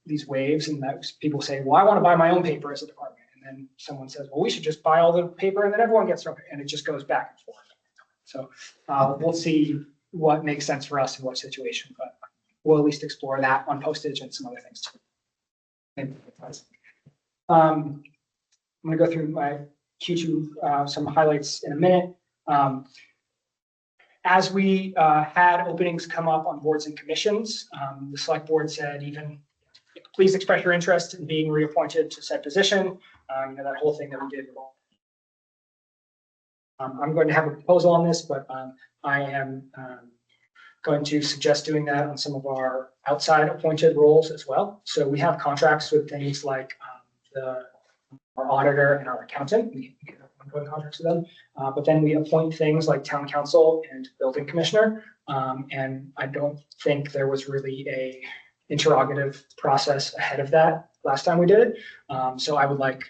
these waves, and that people say, well, I want to buy my own paper as a department. And then someone says, well, we should just buy all the paper and then everyone gets their, and it just goes back and forth. So we'll see what makes sense for us in what situation, but we'll at least explore that on postage and some other things too. I'm going to go through my Q2, some highlights in a minute. As we had openings come up on boards and commissions, the select board said, even please express your interest in being reappointed to said position. That whole thing that we did. I'm going to have a proposal on this, but I am going to suggest doing that on some of our outside appointed roles as well. So we have contracts with things like our auditor and our accountant. We have ongoing contracts with them, but then we appoint things like town council and building commissioner. And I don't think there was really a interrogative process ahead of that last time we did it. So I would like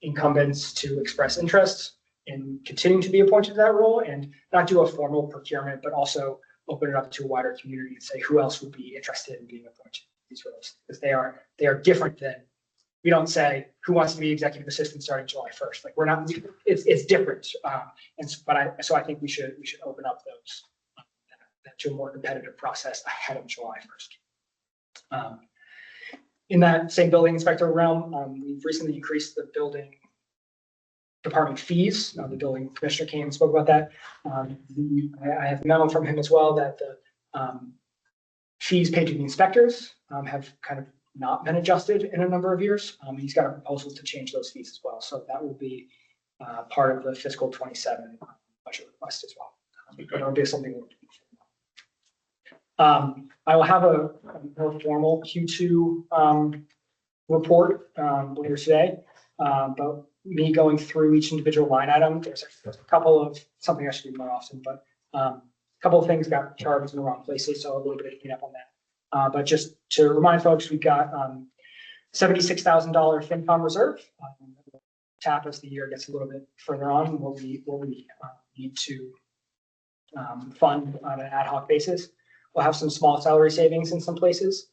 incumbents to express interest in continuing to be appointed to that role and not do a formal procurement, but also open it up to a wider community and say who else would be interested in being appointed to these roles, because they are different than, we don't say who wants to be executive assistant starting July 1st. Like we're not, it's different. So I think we should open up those to a more competitive process ahead of July 1st. In that same building inspector realm, we've recently increased the building department fees. The building commissioner came and spoke about that. I have a memo from him as well that the fees paid to the inspectors have kind of not been adjusted in a number of years. He's got a proposal to change those fees as well. So that will be part of the fiscal 27 budget request as well. But it'll be something. I will have a more formal Q2 report later today, but me going through each individual line item, there's a couple of, something I should do more often, but a couple of things got charged in the wrong places, so a little bit of cleanup on that. But just to remind folks, we've got $76,000 FinCom reserve. Tap as the year gets a little bit further on, what we need to fund on an ad hoc basis. We'll have some small salary savings in some places,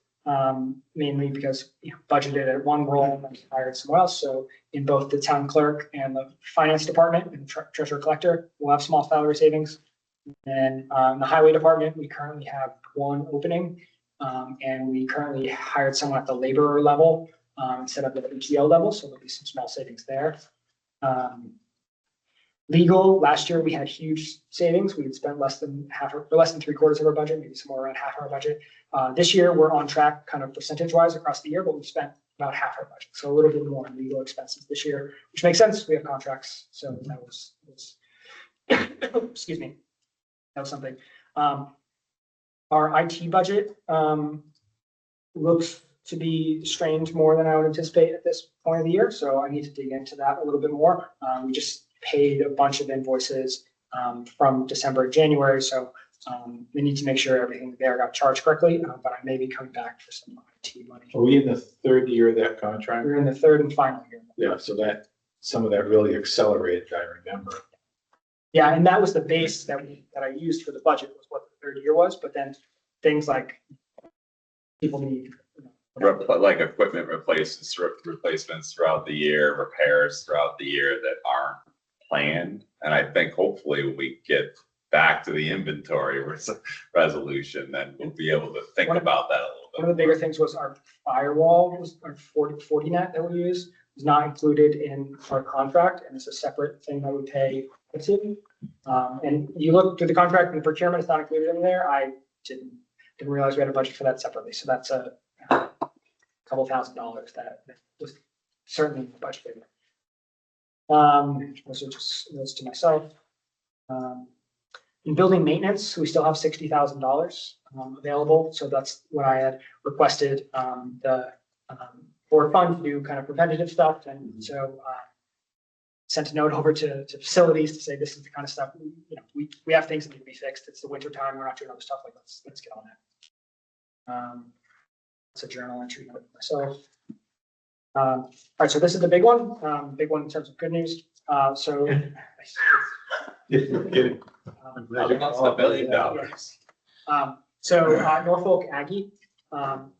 mainly because budgeted at one role and hired somewhere else. So in both the town clerk and the finance department and treasurer collector, we'll have small salary savings. And in the highway department, we currently have one opening, and we currently hired someone at the laborer level instead of the PTO level. So there'll be some small savings there. Legal, last year we had huge savings. We had spent less than less than 3/4 of our budget, maybe somewhere around half our budget. This year we're on track kind of percentage wise across the year, but we've spent about half our budget. So a little bit more in legal expenses this year, which makes sense. We have contracts. So that was excuse me, that was something. Our IT budget looks to be strained more than I would anticipate at this point of the year. So I need to dig into that a little bit more. We just paid a bunch of invoices from December and January. So we need to make sure everything there got charged correctly, but I may be coming back for some IT money. Are we in the third year of that contract? We're in the third and final year. Yeah, so that some of that really accelerated, I remember. Yeah, and that was the base that I used for the budget was what the third year was, but then things like people need like equipment replacements throughout the year, repairs throughout the year that aren't planned. And I think hopefully when we get back to the inventory resolution, then we'll be able to think about that a little bit. One of the bigger things was our firewall was our 40 net that we use was not included in our contract, and it's a separate thing that we pay. And you look through the contract and the procurement is not included in there. I didn't realize we had a budget for that separately. So that's a couple $1,000s that was certainly budgeted. Those are just notes to myself. In building maintenance, we still have $60,000 available. So that's what I had requested the board fund to do kind of preventative stuff. And so sent a note over to facilities to say this is the kind of stuff we have things that need to be fixed. It's the winter time. We're not doing other stuff. Like let's get on that. It's a journal entry note myself. All right, so this is the big one in terms of good news. So. That's $1 billion. Norfolk Aggie,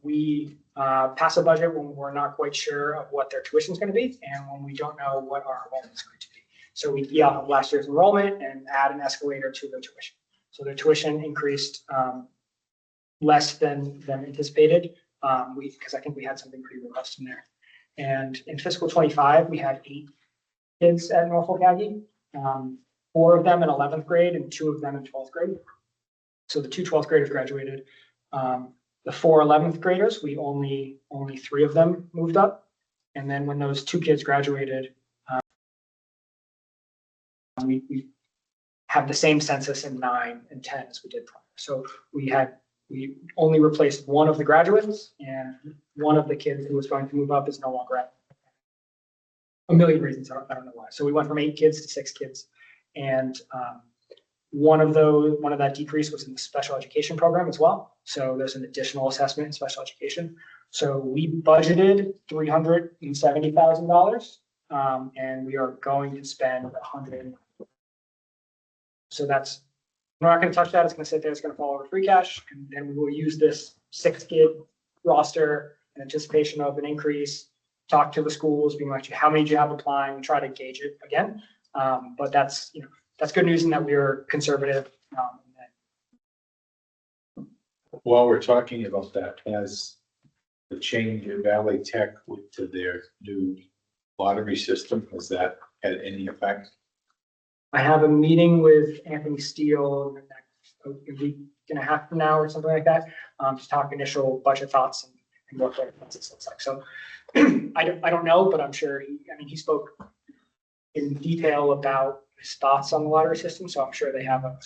we pass a budget when we're not quite sure of what their tuition is going to be and when we don't know what our enrollment is going to be. So we key off of last year's enrollment and add an escalator to their tuition. So their tuition increased less than anticipated, because I think we had something pretty robust in there. And in fiscal 25, we had 8 kids at Norfolk Aggie, 4 of them in 11th grade and 2 of them in 12th grade. So the 2 12th graders graduated. The 4 11th graders, we only 3 of them moved up. And then when those 2 kids graduated, we have the same census in 9 and 10 as we did prior. So we only replaced 1 of the graduates, and 1 of the kids who was going to move up is no longer at. A million reasons, I don't know why. So we went from 8 kids to 6 kids, and one of that decrease was in the special education program as well. So there's an additional assessment in special education. So we budgeted $370,000, and we are going to spend $100. So we're not going to touch that. It's going to sit there. It's going to fall over free cash, and then we will use this 6-kid roster in anticipation of an increase. Talk to the schools, being like, how many do you have applying? Try to gauge it again. But that's good news in that we are conservative. While we're talking about that, has the change in Valley Tech to their new lottery system, has that had any effect? I have a meeting with Anthony Steele in the next week and a half from now or something like that, to talk initial budget thoughts and what their expenses looks like. So I don't know, but I'm sure he spoke in detail about his thoughts on the lottery system. So I'm sure they have a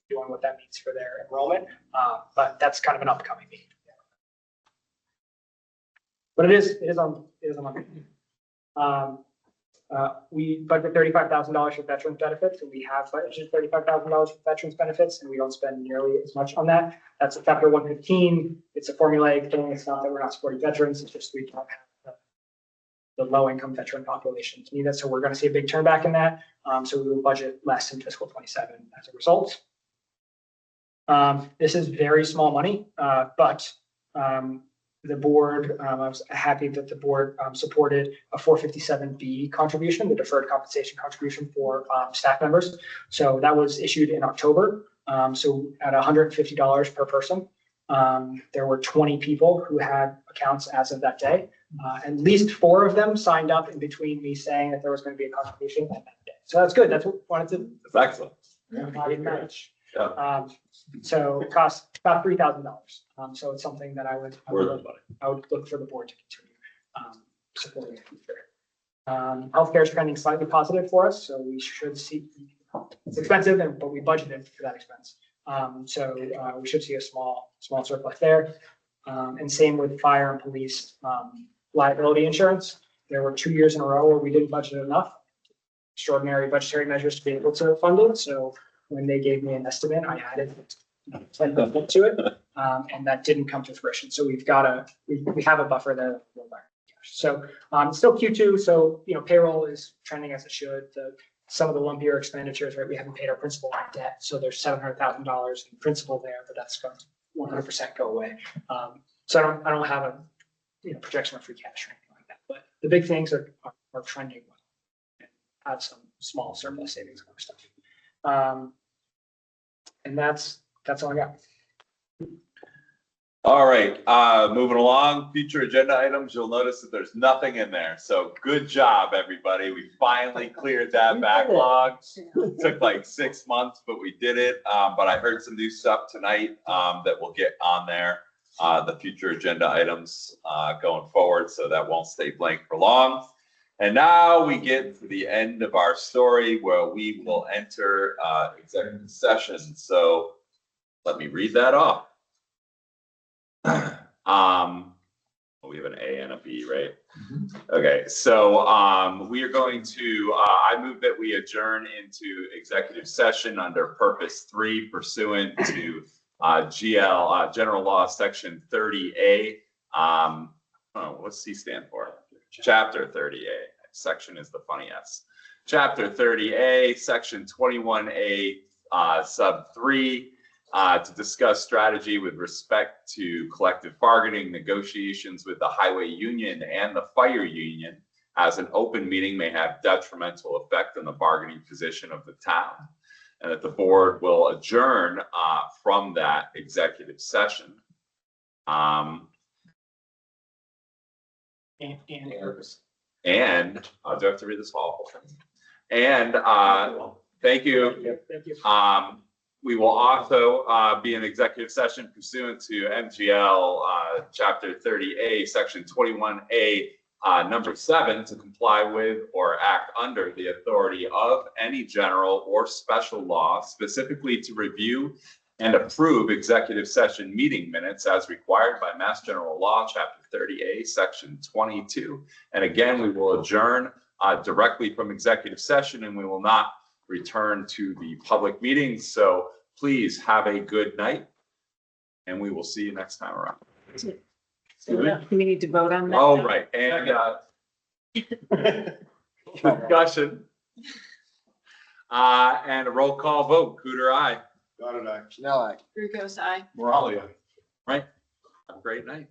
doing what that means for their enrollment. But that's kind of an upcoming meeting. But it is on we budget $35,000 for veterans benefits, and we have budgeted $35,000 for veterans benefits, and we don't spend nearly as much on that. That's a Chapter 115. It's a formulaic thing. It's not that we're not supporting veterans. It's just we don't have the low-income veteran population to need that. So we're going to see a big turn back in that. So we will budget less in fiscal 27 as a result. This is very small money, but the board, I was happy that the board supported a 457B contribution, the deferred compensation contribution for staff members. So that was issued in October. So at $150 per person, there were 20 people who had accounts as of that day. At least 4 of them signed up in between me saying that there was going to be a contribution and that day. So that's good. That's what I wanted to. That's excellent. Match. Yeah. So it costs about $3,000. So it's something that I would look for the board to continue supporting. Healthcare is trending slightly positive for us, so we should see. It's expensive, but we budgeted for that expense. So we should see a small surplus there. And same with fire and police liability insurance. There were 2 years in a row where we didn't budget enough. Extraordinary budgetary measures to be able to fund it. So when they gave me an estimate, I added to it, and that didn't come to fruition. So we have a buffer there. So it's still Q2. So payroll is trending as it should. Some of the lumpier expenditures, right? We haven't paid our principal on debt, so there's $700,000 in principal there, but that's going to 100% go away. So I don't have a projection of free cash or anything like that. But the big things are trending well and have some small surplus savings and other stuff. And that's all I got. All right, moving along, future agenda items, you'll notice that there's nothing in there. So good job, everybody. We finally cleared that backlog. It took like 6 months, but we did it. But I heard some new stuff tonight that we'll get on there, the future agenda items going forward, so that won't stay blank for long. And now we get to the end of our story where we will enter executive session. So let me read that off. We have an A and a B, right? Okay, so we are going to, I move that we adjourn into executive session under purpose 3 pursuant to General Law Section 30A. What's C stand for? Chapter 30A. Section is the funny S. Chapter 30A, Section 21A, Sub 3, to discuss strategy with respect to collective bargaining negotiations with the highway union and the fire union, as an open meeting may have detrimental effect on the bargaining position of the town, and that the board will adjourn from that executive session. And I'll do have to read this whole thing. And thank you. Thank you. We will also be in executive session pursuant to MGL Chapter 30A, Section 21A, number 7, to comply with or act under the authority of any general or special law, specifically to review and approve executive session meeting minutes as required by Mass General Law, Chapter 30A, Section 22. And again, we will adjourn directly from executive session, and we will not return to the public meetings. So please have a good night, and we will see you next time around. So we need to vote on that. Oh, right, and discussion. And a roll call vote. Cooter, aye. Goddard, aye. Chanel, aye. Rugos, aye. Morale, aye. Right. Have a great night.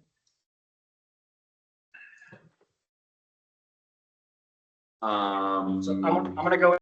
So I'm gonna go